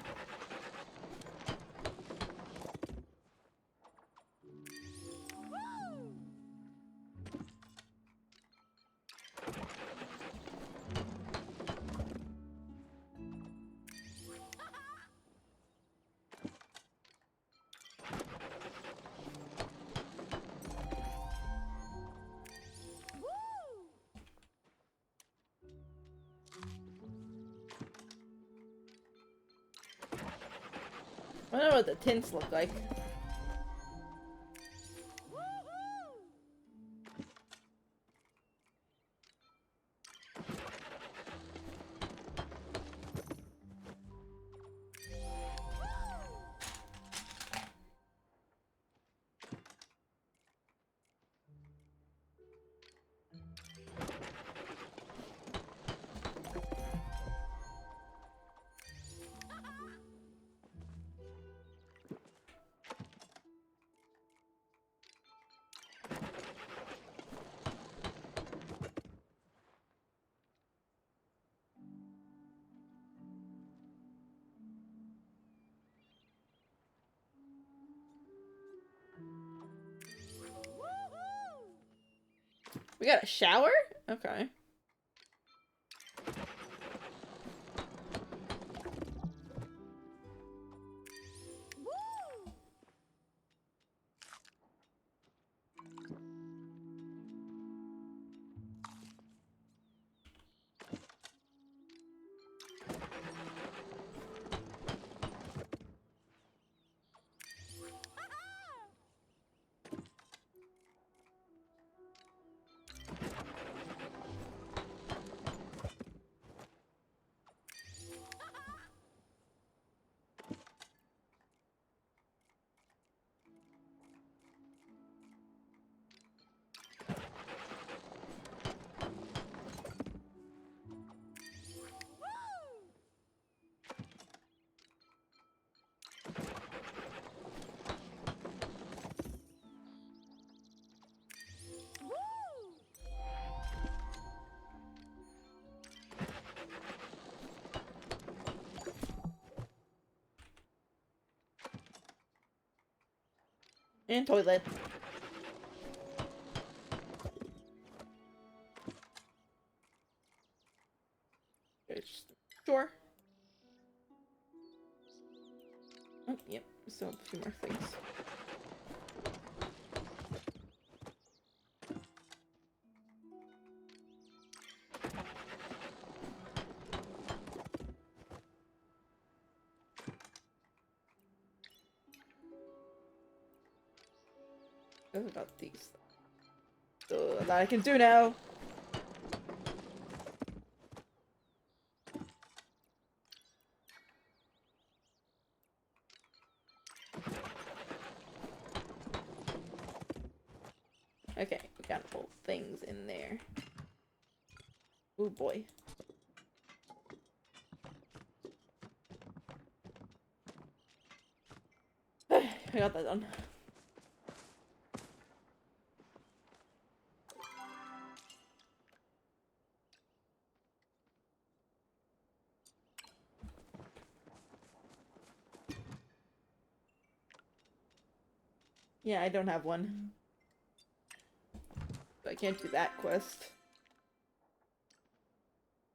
I don't know what the tints look like. We got a shower? Okay. And toilet. Sure. Oh, yep. Still have a few more things. What about these? That I can do now. Okay, we got old things in there. Oh boy. I got that done. Yeah, I don't have one. So I can't do that quest.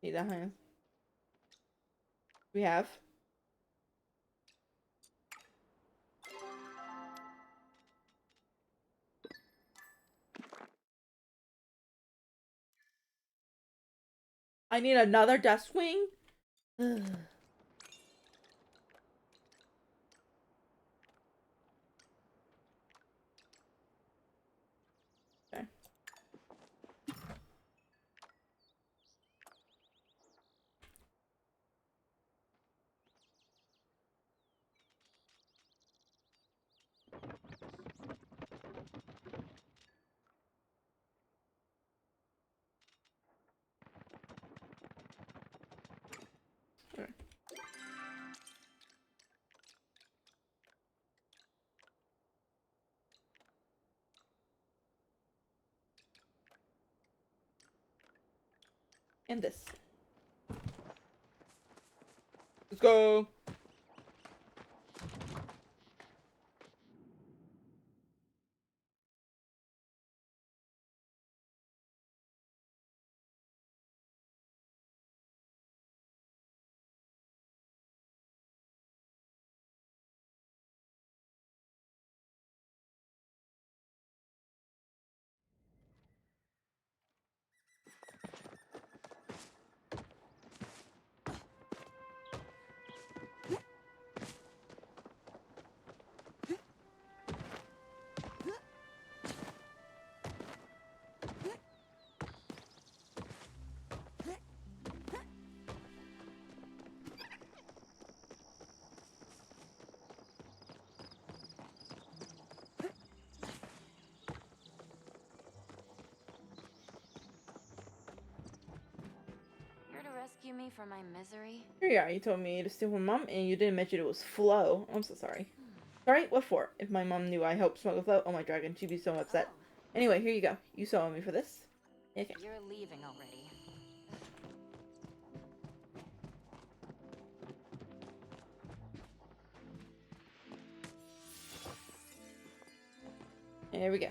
Need a hand. We have. I need another death swing? Ugh. Okay. Alright. And this. Let's go! Here to rescue me from my misery? Here you are. You told me to steal from Mom, and you didn't mention it was Flo. I'm so sorry. Sorry? What for? If my mom knew I helped smuggle Flo, oh my dragon, she'd be so upset. Oh, Anyway, here you go. You saw me for this. Okay. you're leaving already. There we go.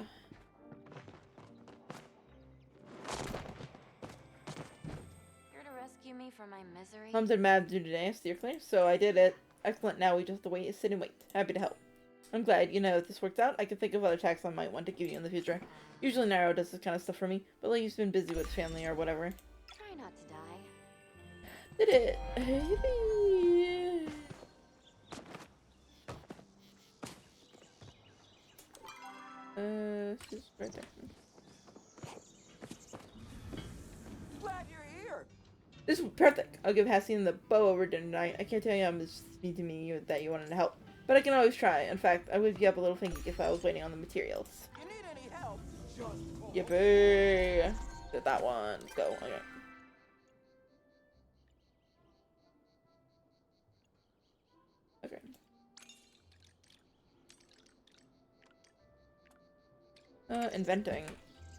Here to rescue me from my misery? Mom's been mad due today, steer clear, so I did it. Excellent, now we just have to wait, sit and wait. Happy to help. I'm glad, you know, if this works out, I can think of other tasks I might want to give you in the future. Usually Naro does this kind of stuff for me, but Lady's been busy with family or whatever. Try not to die. Did it. Yippee. She's right there. Glad you're here. This is perfect. I'll give Hassine the bow over dinner tonight. I can't tell you how much it means to me that you wanted to help. But I can always try. In fact, I would give you up a little thinking if I was waiting on the materials. You need any help? Just call. Yippee! Did that one. Let's go. Okay. Okay. Inventing.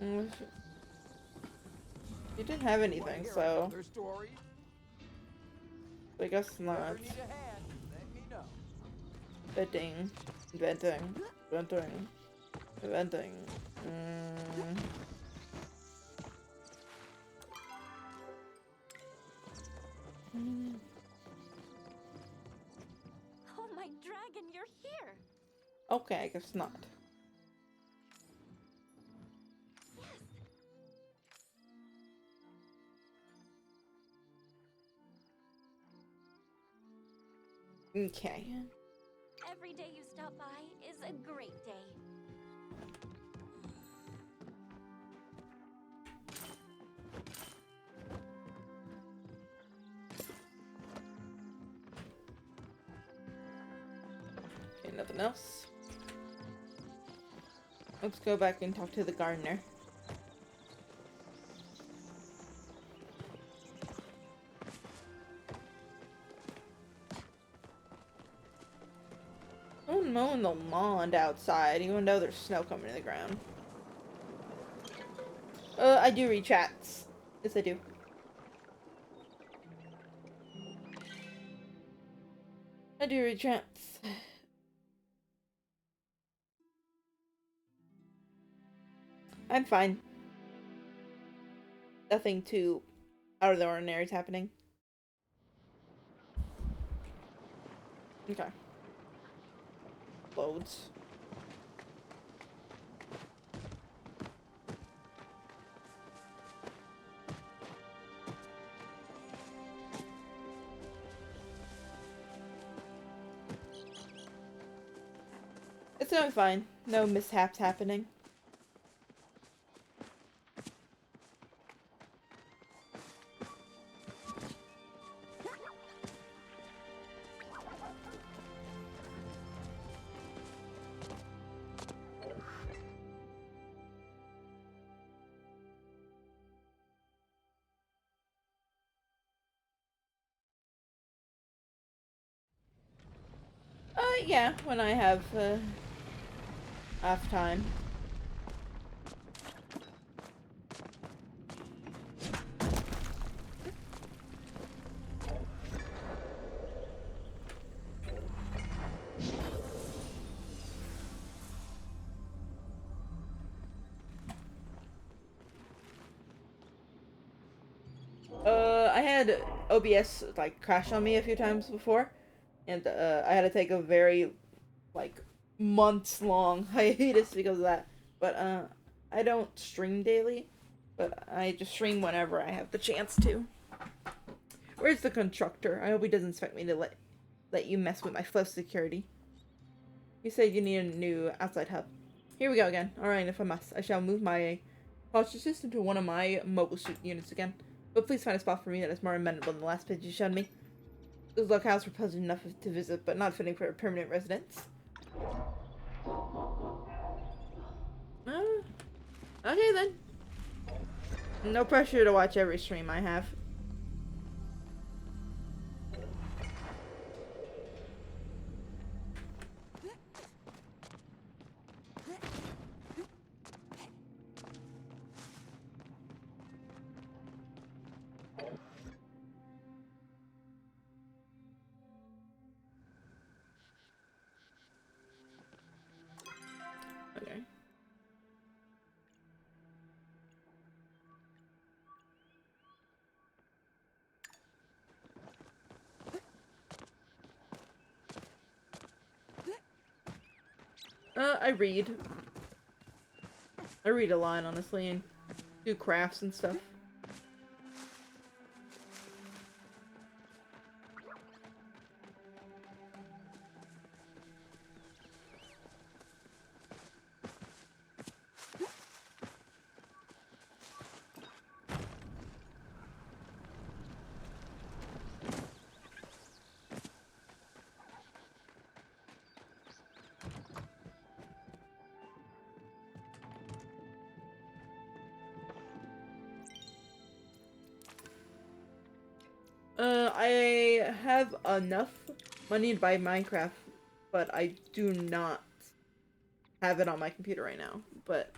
You didn't have Wanna anything, hear so another story? I guess not. Ever need a hand? Let me know. Inventing. Inventing. Inventing. Inventing. Oh my dragon, you're here! Okay, I guess not. Okay. Every day you stop by is a great day. Okay, nothing else. Let's go back and talk to the gardener. I'm mowing the lawn outside, even though there's snow coming to the ground. I do read chats. Yes, I do. I do read chats. I'm fine. Nothing too out of the ordinary is happening. Okay. Loads. It's going fine. No mishaps happening. Yeah, when I have, off time. had OBS like crash on me a few times before, and I had to take a very like months long hiatus because of that. But I don't stream daily, but I just stream whenever I have the chance to. Where's the constructor? I hope he doesn't expect me to let you mess with my flow security. You said you need a new outside hub. Here we go again. Alright, if I must, I shall move my consciousness into one of my mobile suit units again. But please find a spot for me that is more amenable than the last pitch you showed me. Those locales were pleasant enough to visit, but not fitting for a permanent residence. Okay then. No pressure to watch every stream I have. Okay. I read. I read a lot, honestly, and do crafts and stuff. I have enough money to buy Minecraft, but I do not have it on my computer right now. But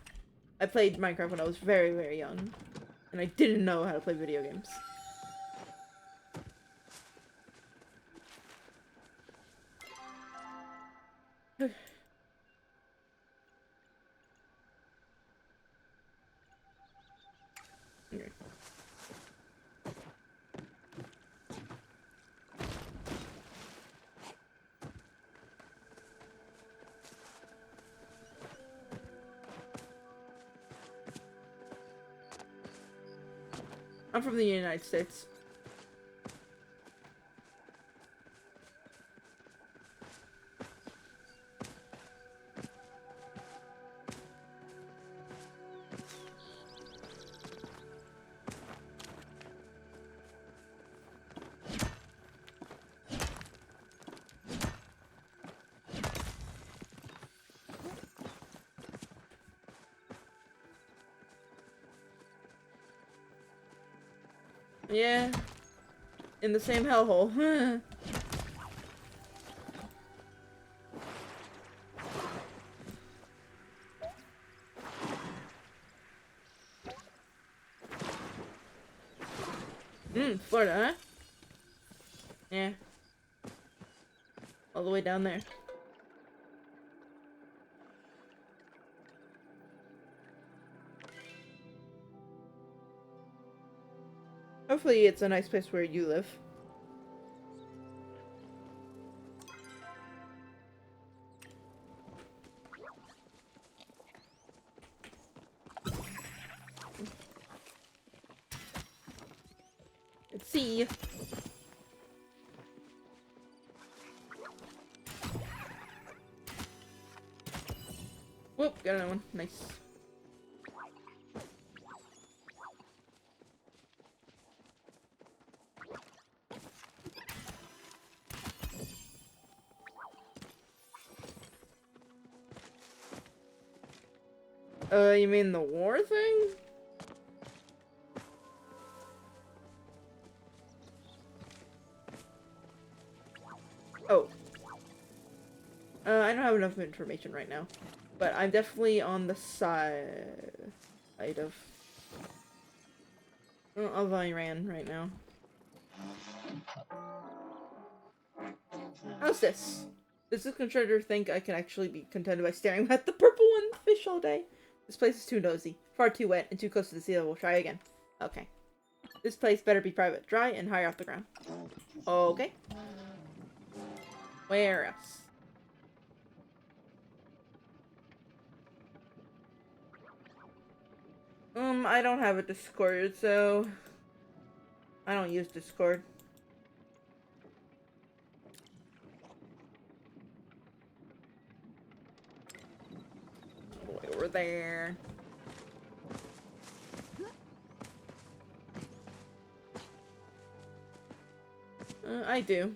I played Minecraft when I was very, very young, and I didn't know how to play video games. Okay. I'm from the United States. Yeah, in the same hellhole. Florida, huh? Yeah. All the way down there. Hopefully it's a nice place where you live. Let's see. Whoop, got another one. Nice. You mean the war thing? Oh. I don't have enough information right now. But I'm definitely on the side of Iran right now. How's this? Does this constructor think I can actually be contented by staring at the purple one fish all day? This place is too nosy, far too wet, and too close to the sea level. We'll try again. Okay. This place better be private, dry, and high off the ground. Okay. Where else? I don't have a Discord, so I don't use Discord. Way over there. I do.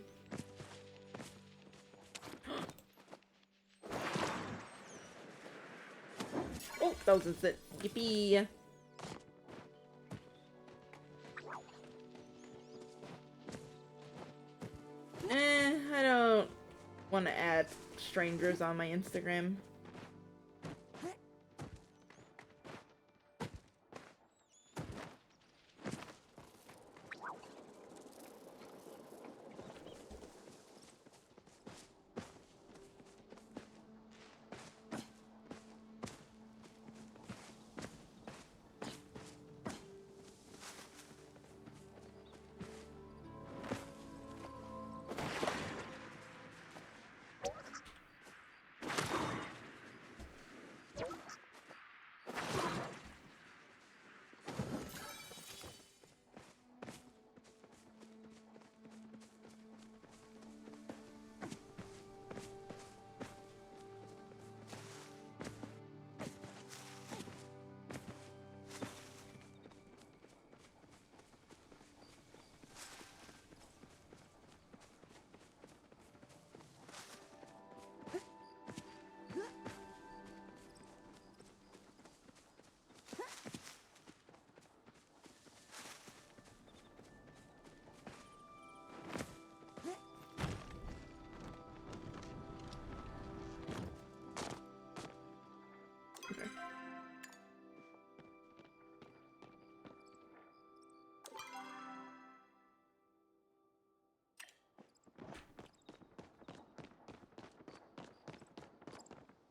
Oh, that was instant. Yippee. I don't want to add strangers on my Instagram.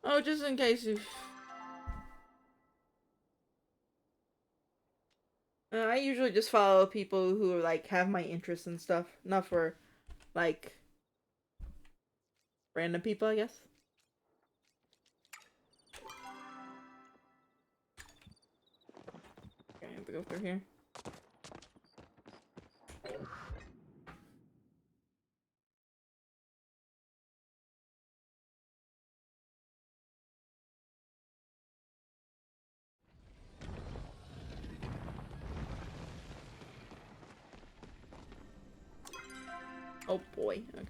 Oh, just in case you... I usually just follow people who, like, have my interests and stuff. Not for, like, random people, I guess. Okay, I have to go through here. Oh boy. Okay.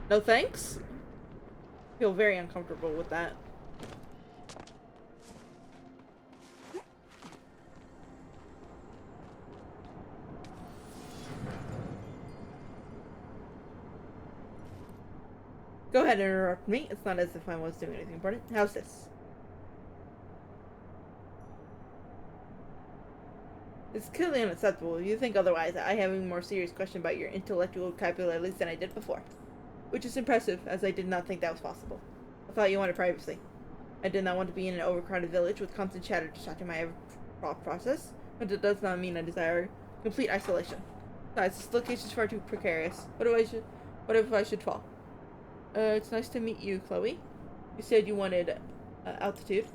No thanks? Feel very uncomfortable with that. Go ahead and interrupt me. It's not as if I was doing anything important. How's this? It's clearly unacceptable. If you think otherwise, I have a more serious question about your intellectual capabilities than I did before. Which is impressive, as I did not think that was possible. I thought you wanted privacy. I did not want to be in an overcrowded village with constant chatter distracting my thought process, but it does not mean I desire complete isolation. Besides, this location is far too precarious. What if I should fall? It's nice to meet you, Chloe. You said you wanted altitude.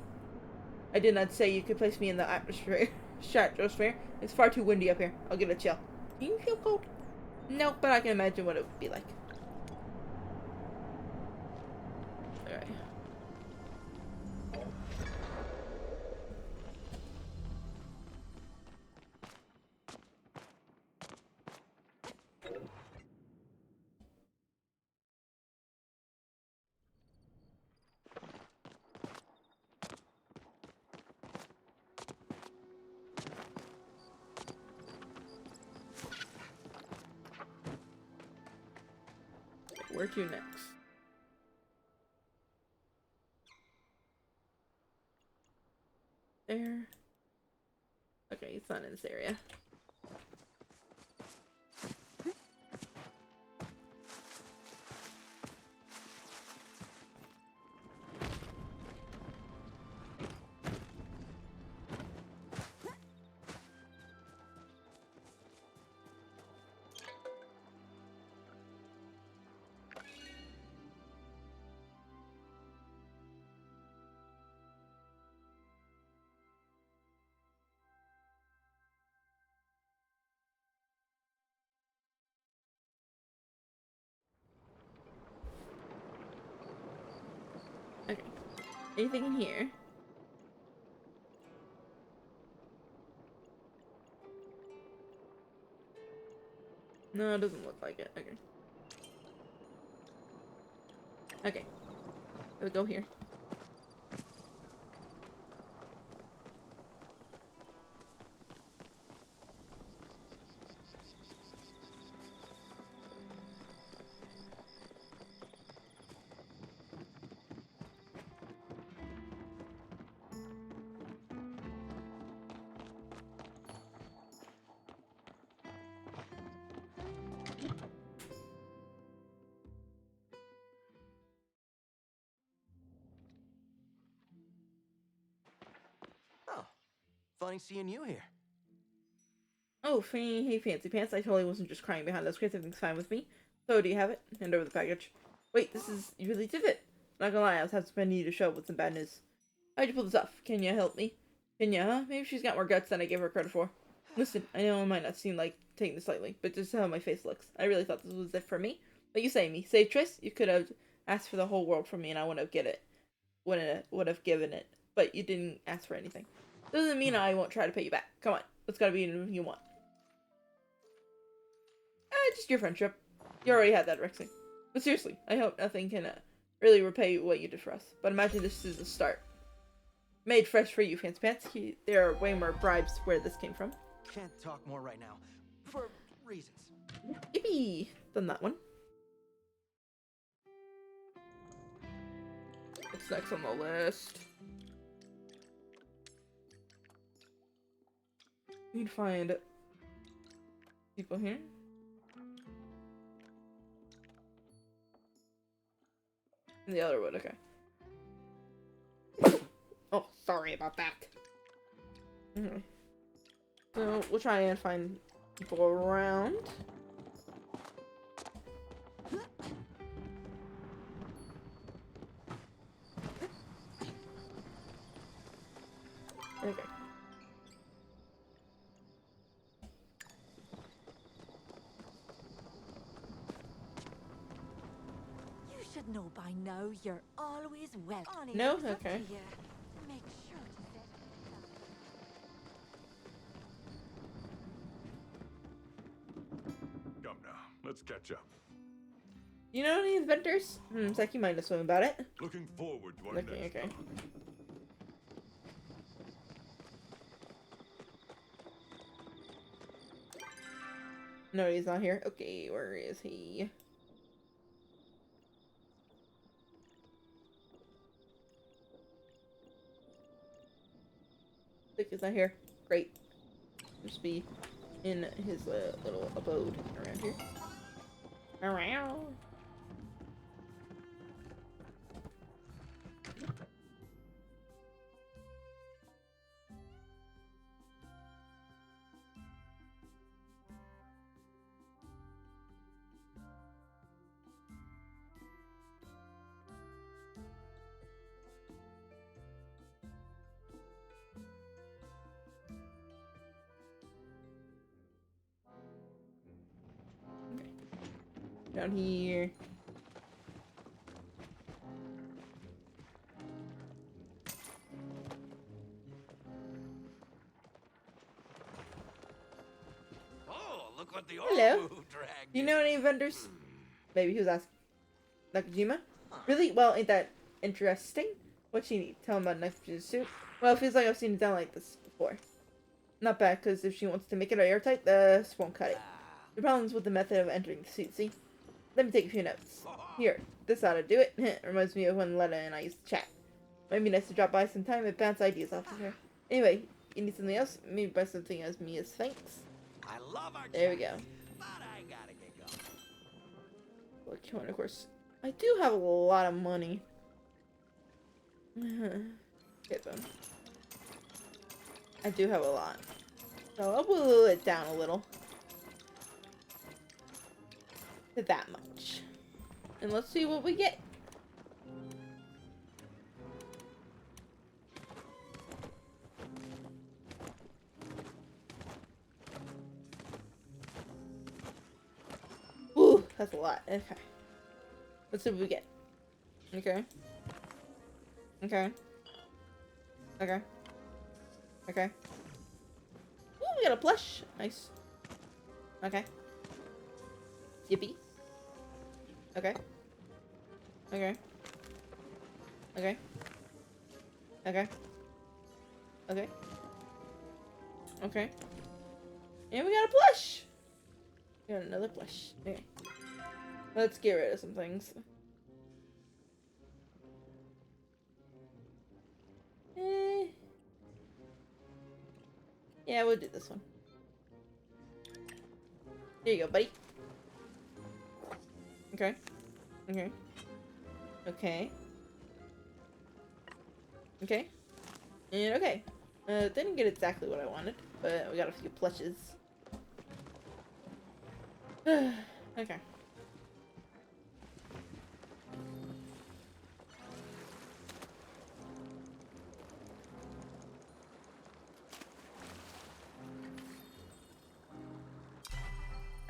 I did not say you could place me in the atmosphere. Stratosphere. It's far too windy up here. I'll get a chill. Do you feel cold? No, but I can imagine what it would be like. Alright. Where to next? There. Okay, it's not in this area. Okay. Anything in here? No, it doesn't look like it. Okay. Okay. Let's go here. Oh, funny seeing you here. Oh, hey, Fancy Pants. I totally wasn't just crying behind those crates. Everything's fine with me. So, do you have it? Hand over the package. Wait, you really did it. Not gonna lie, I was half expecting you to show up with some bad news. How'd you pull this off? Can you help me? Can you, huh? Maybe she's got more guts than I gave her credit for. Listen, I know I might not seem like taking this lightly, but just how my face looks. I really thought this was it for me. But you say me. Say, Triss, you could have asked for the whole world from me and I wouldn't have would have given it. But you didn't ask for anything. Doesn't mean I won't try to pay you back. Come on. What's gotta be anything you want? Just your friendship. You already had that, Rexy. But seriously, I hope nothing can really repay what you did for us. But imagine this is a start. Made fresh for you, Fancy Pants. There are way more bribes where this came from. Can't talk more right now. For reasons. Yippee! Done that one. What's next on the list? We need to find people here. In the other wood, okay. Oh, sorry about that. Anyway. So, we'll try and find people around. Okay. You should know by now you're always welcome. No? Okay. Make sure to set Come now, let's catch up. You know any inventors? Seki might know something about it. Looking forward to our Okay, next okay. No, he's not here. Okay, where is he? He's not here. Great. Just be in his little abode around here. Around. Down here. Oh, look what the Hello. dragged. Do you know any vendors? Maybe he was asking. Nakajima? Really? Well, ain't that interesting? What you need? Tell him about Nakajima's suit. Well, it feels like I've seen it done like this before. Not bad, because if she wants to make it airtight, this won't cut it. The problem's with the method of entering the suit, see? Let me take a few notes. Here, this ought to do it. Reminds me of when Letta and I used to chat. Might be nice to drop by sometime and bounce ideas off of her. Anyway, you need something else? Maybe buy something as me as thanks. I love our There we go. but I gotta get going. Look, of course. I do have a lot of money. Get them. I do have a lot. So I'll whittle it down a little. To that much. And let's see what we get. Ooh, that's a lot. Okay. Let's see what we get. Okay. Okay. Okay. Okay. Ooh, we got a plush. Nice. Okay. Yippee. Okay. Okay. Okay. Okay. Okay. Okay. And we got a plush! We got another plush. Okay. Let's get rid of some things. Eh. Yeah, we'll do this one. There you go, buddy. Okay. Okay. Okay. Okay. And okay. Didn't get exactly what I wanted, but we got a few plushes. Okay.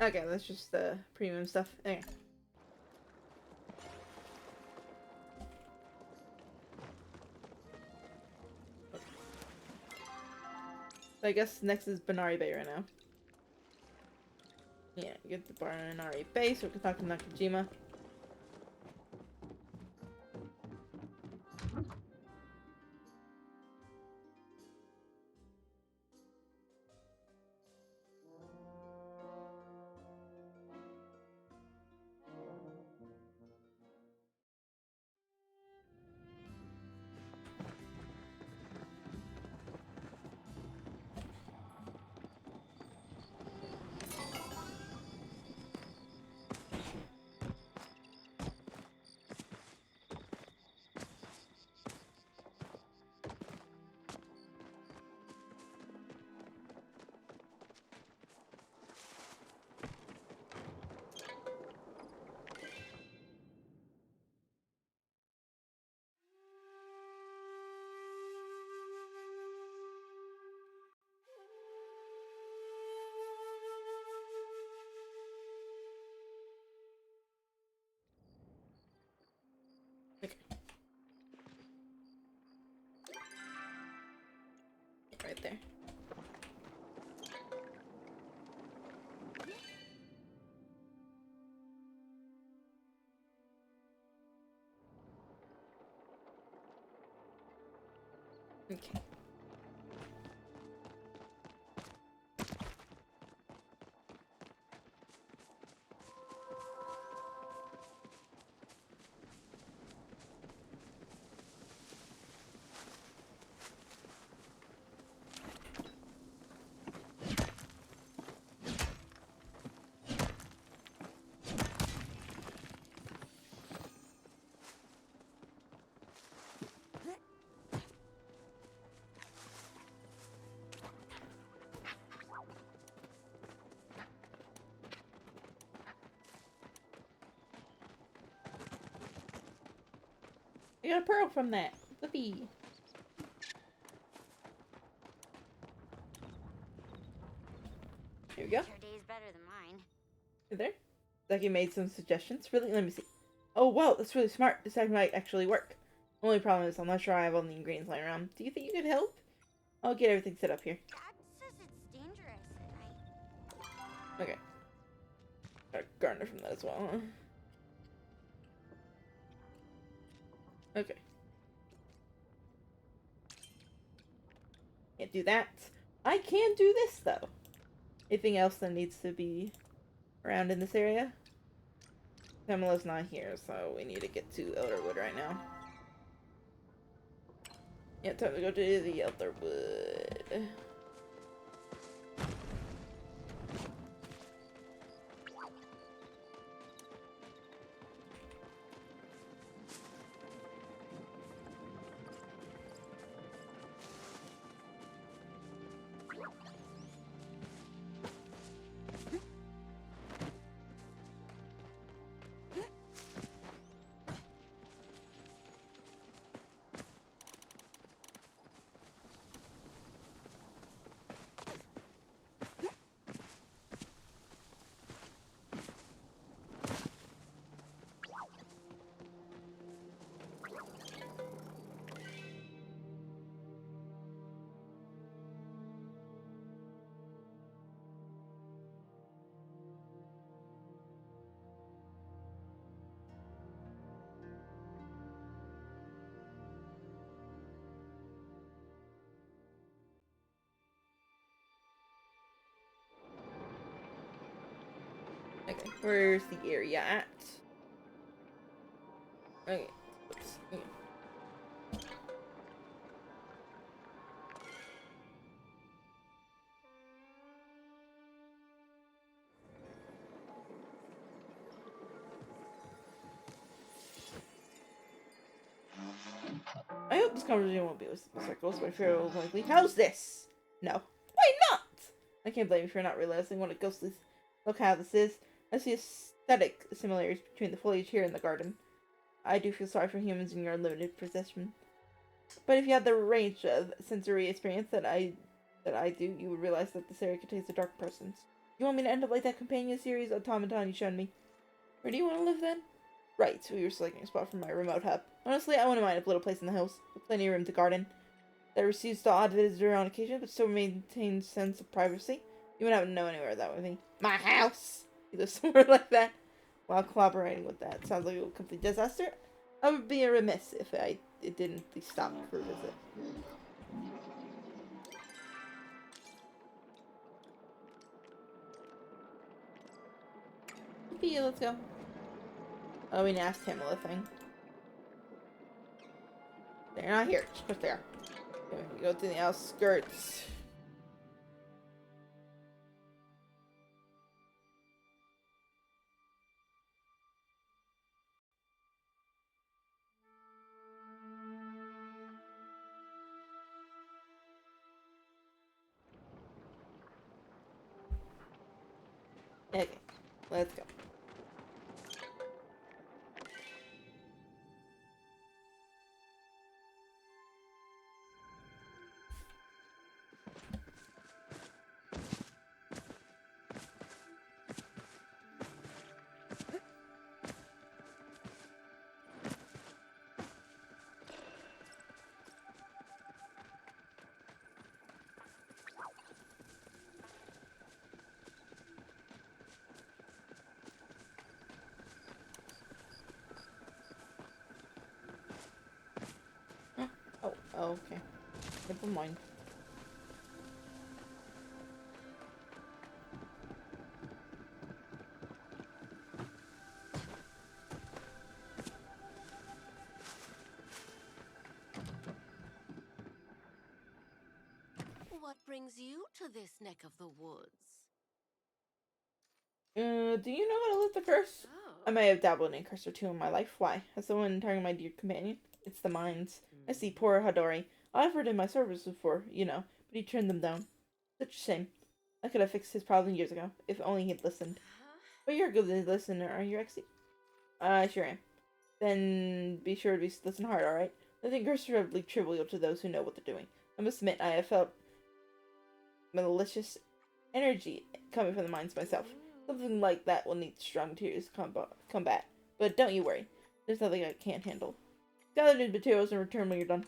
Okay, that's just the premium stuff. Okay. So I guess next is Banari Bay right now. Yeah, get the Banari Bay so we can talk to Nakajima. Okay. Right there. Okay. I got a pearl from that. Flippy. Here we go. Your day's better than mine. Hey there. Zaki made some suggestions. Really? Let me see. Oh, wow, that's really smart. This act might actually work. Only problem is I'm not sure I have all the ingredients lying around. Do you think you could help? I'll get everything set up here. Dad says it's dangerous. Okay. Got a garner from that as well, huh? Okay. Can't do that. I can do this, though. Anything else that needs to be around in this area? Pamela's not here, so we need to get to Elderwood right now. Yeah, time to go to the Elderwood. Okay, where's the area at? Okay, oops. Okay. I hope this conversation won't be with circles, but I fear it will likely. How's this? No. Why not? I can't blame you for not realizing what a ghostly locale this is. I see aesthetic similarities between the foliage here and the garden. I do feel sorry for humans in your limited possession. But if you had the range of sensory experience that I do, you would realize that this area contains a dark presence. You want me to end up like that companion series automaton you showed me? Where do you want to live then? Right, we were selecting a spot for my remote hub. Honestly, I wouldn't mind a little place in the hills, with plenty of room to garden. That receives the odd visitor on occasion, but still maintains sense of privacy. You would not know anywhere that would be. My house! You live somewhere like that? While collaborating with that, sounds like a complete disaster. I would be remiss if it didn't at least stop for a visit. Sophia, let's go. Oh, we asked Tamala thing. They're not here. Of course they are. Okay, we go to the outskirts. Okay, let's go. Oh, okay. Never mind. What brings you to this neck of the woods? Do you know how to lift the curse? Oh. I may have dabbled in a curse or two in my life. Why? Has someone targeted my dear companion? It's the mines. I see, poor Hadori. I offered him my service before, but he turned them down. Such a shame. I could have fixed his problem years ago, if only he'd listened. But you're a good listener, are you, Rexy? I sure am. Then be sure to listen hard, alright? I think curses are relatively trivial to those who know what they're doing. I must admit, I have felt malicious energy coming from the mines myself. Something like that will need strong materials to combat. But don't you worry. There's nothing I can't handle. Gather new materials and return when you're done.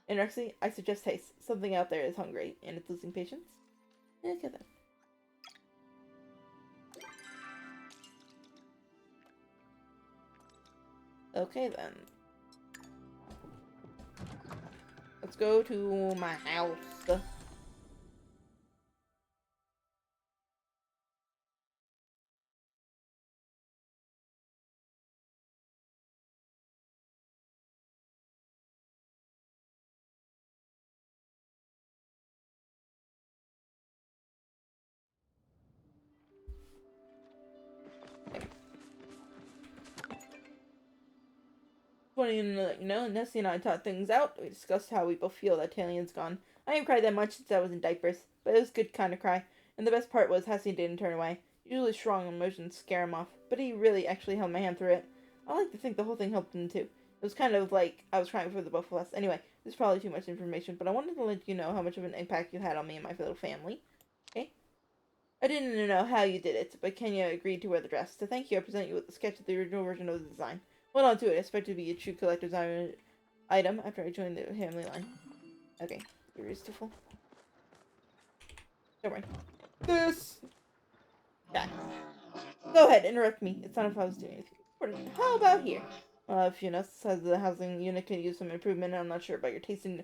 And Rexy, I suggest haste. Something out there is hungry, and it's losing patience. Okay then. Okay then. Let's go to my house. Funny to let you know, Nessie and I talked things out. We discussed how we both feel that Talion's gone. I haven't cried that much since I was in diapers, but it was a good kind of cry. And the best part was Hassie didn't turn away. Usually strong emotions scare him off, but he really actually held my hand through it. I like to think the whole thing helped him too. It was kind of like I was crying for the both of us. Anyway, this is probably too much information, but I wanted to let you know how much of an impact you had on me and my little family. Okay? I didn't know how you did it, but Kenya agreed to wear the dress. To thank you, I present you with a sketch of the original version of the design. Hold on to it. I expect it to be a true collector's item after I join the family line. Okay. Beautiful. Don't worry. This! Yeah. Go ahead, interrupt me. It's not if I was doing anything important. How about here? If Eunice says the housing unit could use some improvement, I'm not sure about your taste in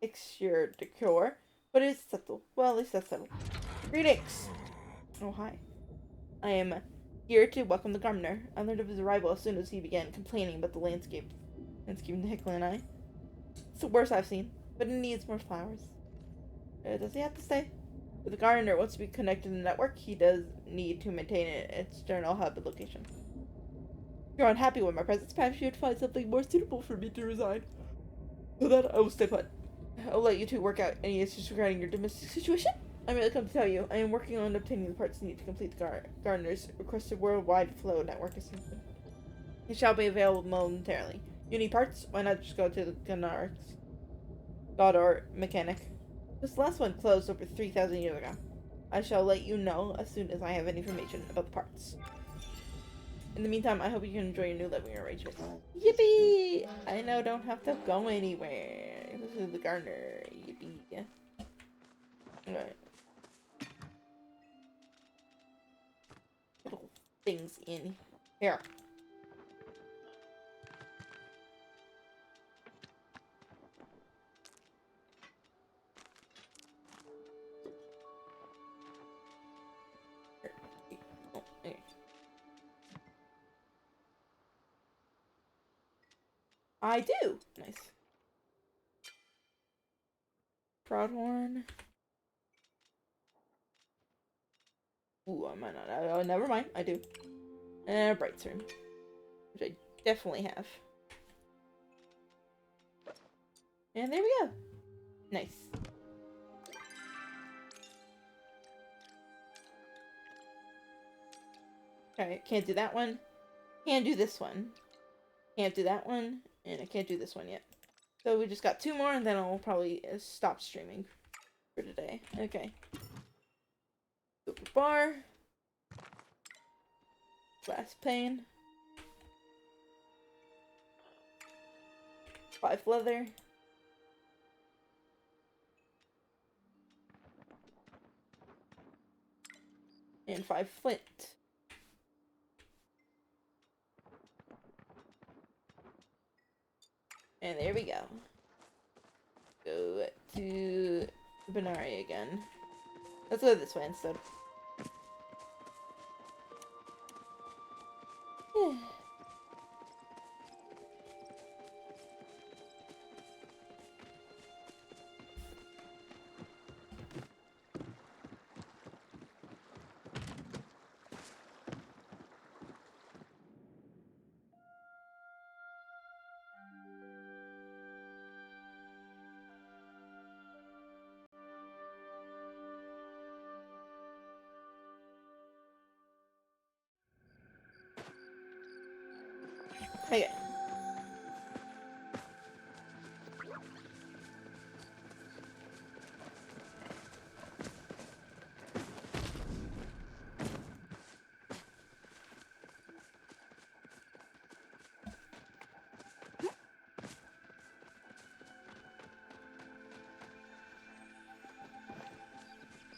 exterior decor, but it's subtle. Well, at least that's subtle. Greetings! Oh, hi. I am here to welcome the gardener. I learned of his arrival as soon as he began complaining about the landscape. Landscaping Hicklin and I. It's the worst I've seen, but it needs more flowers. Does he have to stay? If the gardener wants to be connected to the network, he does need to maintain an external hub location. If you're unhappy with my presence, perhaps you would find something more suitable for me to resign. So that I will stay put. I'll let you two work out any issues regarding your domestic situation. I'm really come to tell you, I am working on obtaining the parts needed to complete the gardener's requested worldwide flow network assessment. It shall be available momentarily. You need parts? Why not just go to the Goddard mechanic? This last one closed over 3,000 years ago. I shall let you know as soon as I have any information about the parts. In the meantime, I hope you can enjoy your new living arrangement. Yippee! I now don't have to go anywhere. This is the gardener. Yippee. Alright. Little things in here. Okay. I do. Nice. Proudhorn. Ooh, I might not. Oh, never mind. I do. And a bright room, which I definitely have. And there we go. Nice. Alright, can't do that one. Can't do this one. Can't do that one. And I can't do this one yet. So we just got 2 more, and then I'll probably stop streaming for today. Okay. Silver bar. Glass pane. 5 leather. And 5 flint. And there we go. Go to Benari again. Let's go this way instead. Okay.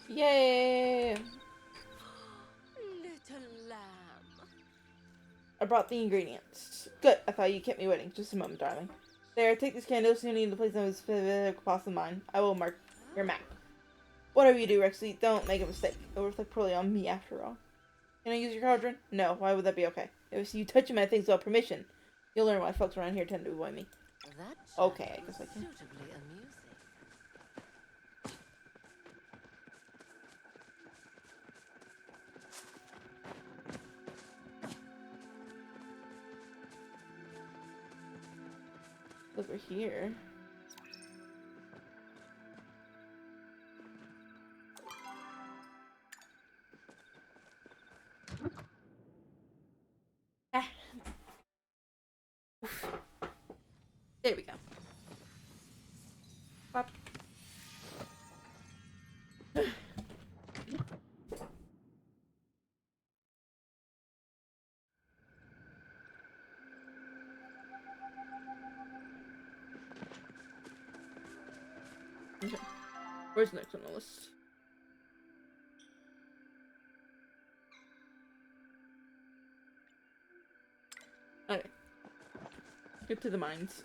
Yay! Little lamb. I brought the ingredients. Good. I thought you kept me waiting. Just a moment, darling. There, take these candles. You need to place them in a specific spot of mine. I will mark your map. Whatever you do, Rexy, don't make a mistake. It will reflect poorly on me, after all. Can I use your cauldron? No. Why would that be okay? If you touch my things without permission, you'll learn why folks around here tend to avoid me. That Okay, I guess I can. suitably amusing. Over here. Ah. There we go. Pop. Okay. Where's next on the list? Okay. Get to the mines.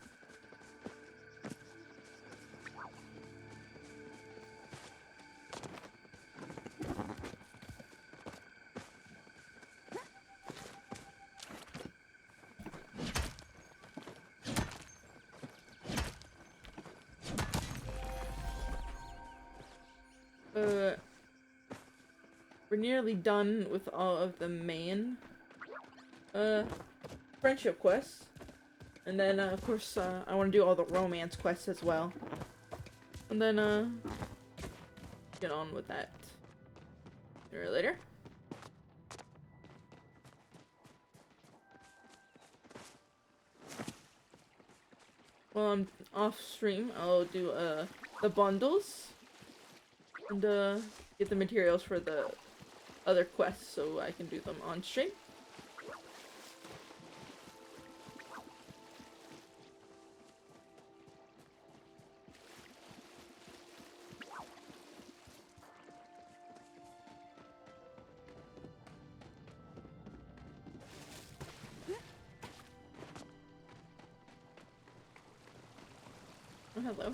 we're nearly done with all of the main friendship quests. And then of course I want to do all the romance quests as well. And then get on with that sooner or later. While I'm off stream, I'll do the bundles and get the materials for the other quests so I can do them on stream. Oh, hello.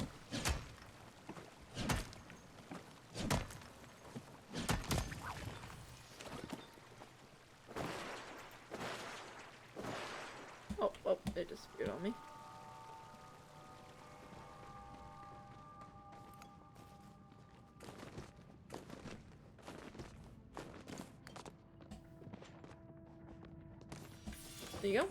Oh, they disappeared on me. There you go.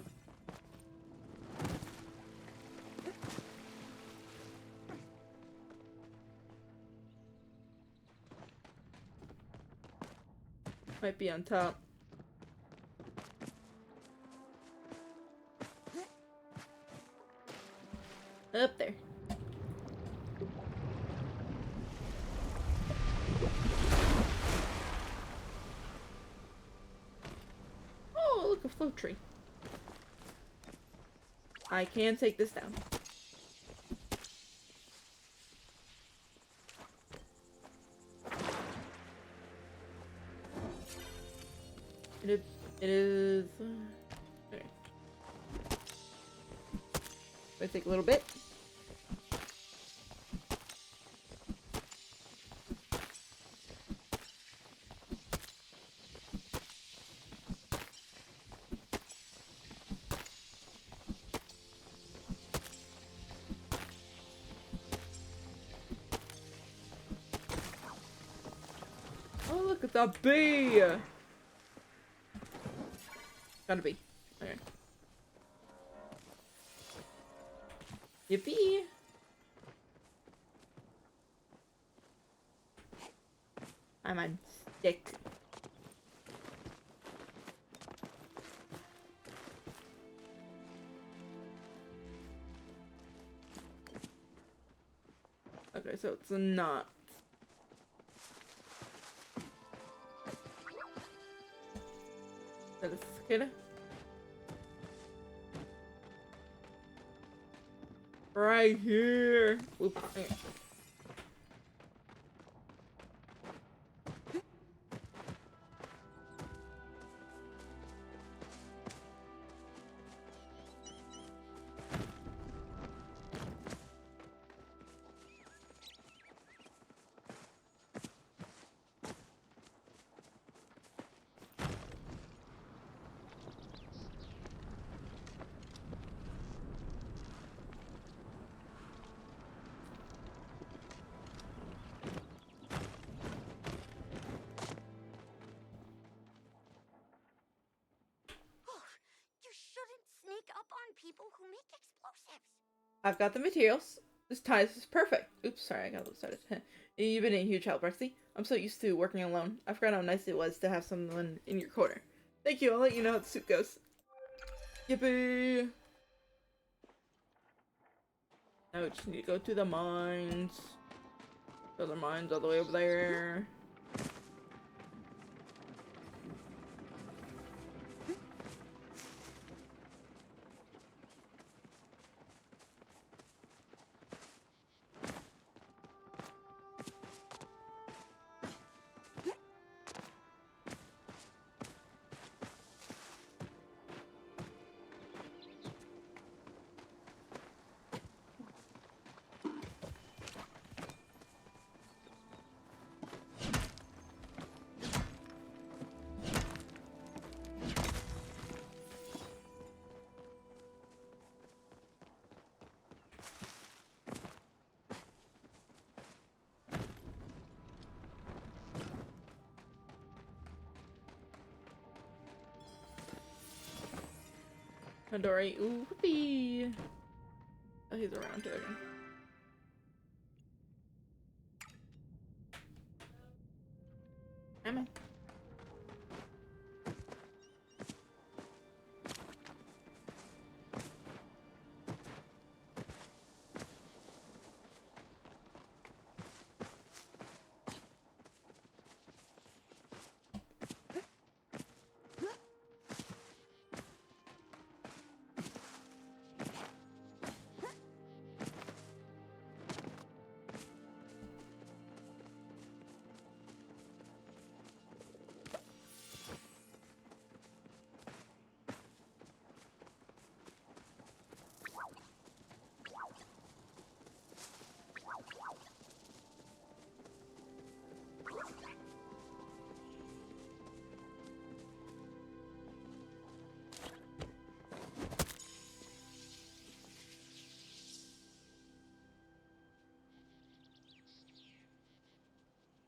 Might be on top. Up there. Oh, look, a float tree. I can take this down. It is... Okay. Might take a little bit. Oh, look, it's a bee! Gotta be. Okay. Yippee! I'm on stick. Okay, so it's not. That is good. Right here. Oops. Okay. You shouldn't sneak up on people who make explosives. I've got the materials. This ties is perfect. Oops, sorry, I got a little started. You've been a huge help, Rexy. I'm so used to working alone. I forgot how nice it was to have someone in your corner. Thank you, I'll let you know how the soup goes. Yippee! Now we just need to go to the mines. The other mines all the way over there. Midori. Ooh, whoopee. Oh, he's around too. Okay. Am I?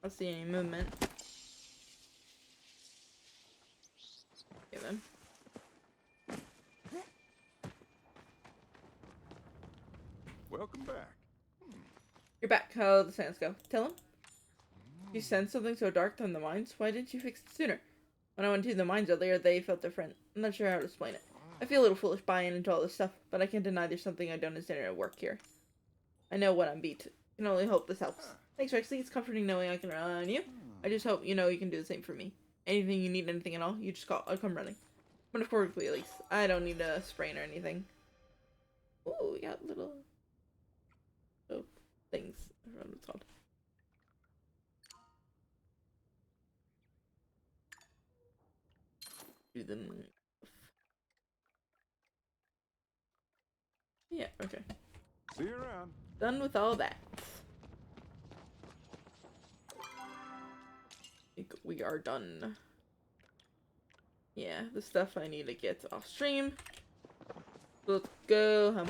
I don't see any movement. Okay then. Welcome back. You're back. How did the sands go? Tell him. You sensed something so dark from the mines? Why didn't you fix it sooner? When I went to the mines earlier, they felt different. I'm not sure how to explain it. I feel a little foolish buying into all this stuff, but I can't deny there's something I don't understand at work here. I know what I'm beat. I can only hope this helps. Thanks, Rexley. It's comforting knowing I can rely on you. I just hope you know you can do the same for me. Anything you need, anything at all, you just call. I'll come running. But of course, at least. I don't need a sprain or anything. Ooh, we got little things. I don't know what it's called. Do them. Yeah, okay. See you around. Done with all that. I think we are done. Yeah, the stuff I need to get off stream. Let's go.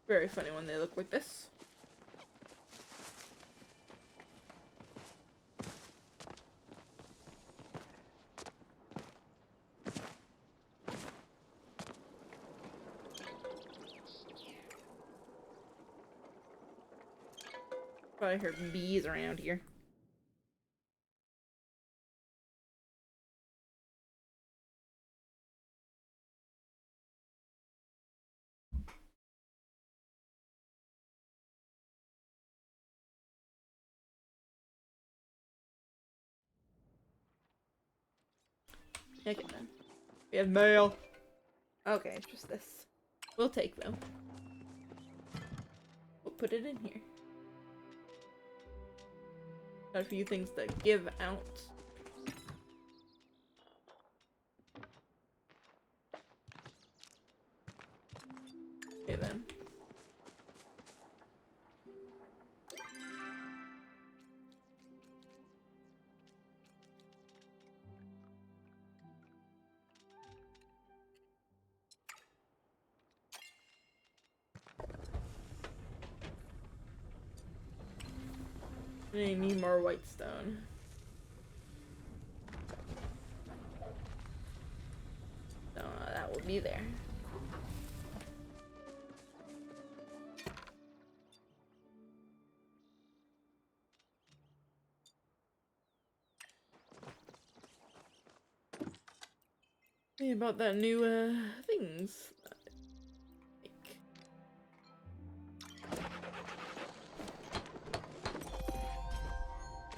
Very funny when they look like this. Probably heard bees around here. Okay then. We have mail. Okay, it's just this. We'll take them. We'll put it in here. Got a few things to give out. Okay then. I need more white stone. So that will be there. Hey, about that new things.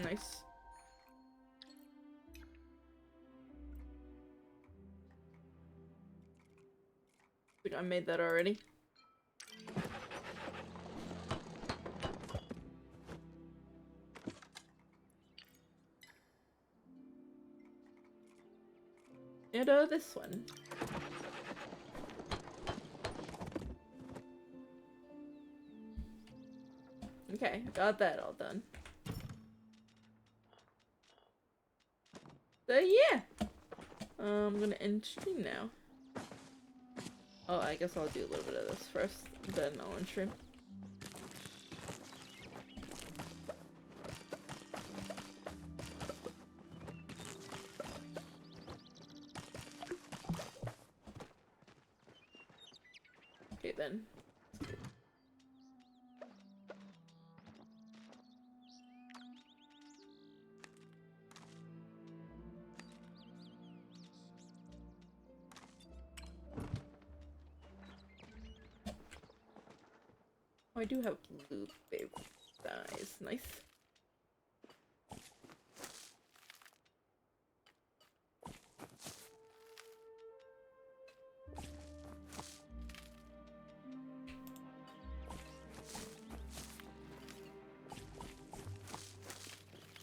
Nice. I think I made that already. And this one. Okay, got that all done. So yeah, I'm gonna end stream now. Oh, I guess I'll do a little bit of this first, then I'll end stream. Okay then. Oh, I do have blue baby eyes. Nice.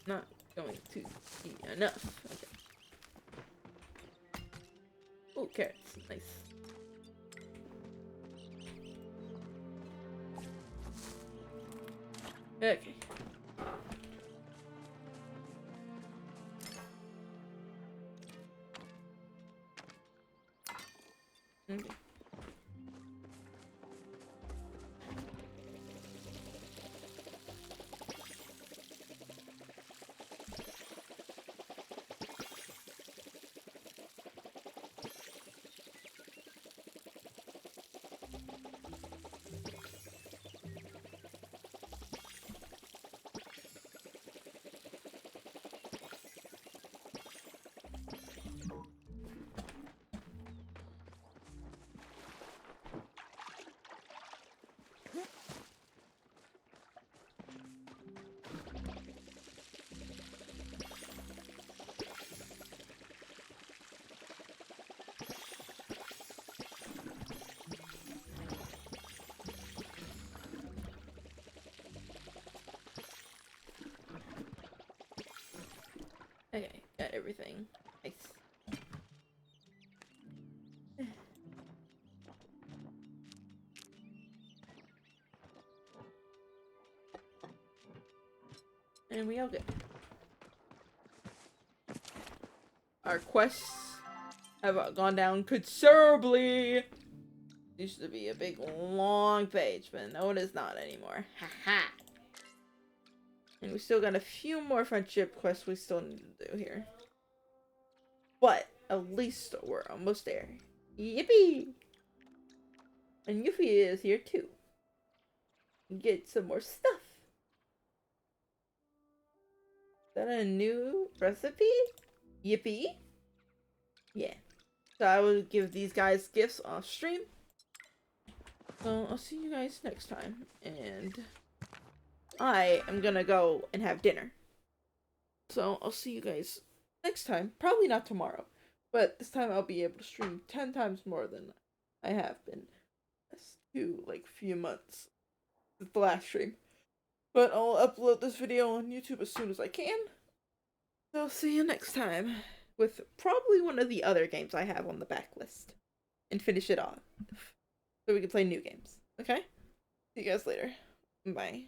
Not going to be enough. Okay. Oh, carrots. Nice. Okay. Okay. Okay, got everything. Nice. And we all good. Our quests have gone down considerably. Used to be a big long page, but no, it is not anymore. Haha. And we still got a few more friendship quests we still need to do here. But at least we're almost there. Yippee! And Yuffie is here too. Get some more stuff. Is that a new recipe? Yippee! Yeah. So I will give these guys gifts off stream. So I'll see you guys next time. And I am gonna go and have dinner. So I'll see you guys next time. Probably not tomorrow. But this time I'll be able to stream 10 times more than I have been. That's like few months. The last stream. But I'll upload this video on YouTube as soon as I can. So I'll see you next time. With probably one of the other games I have on the backlist. And finish it off. So we can play new games. Okay? See you guys later. Bye.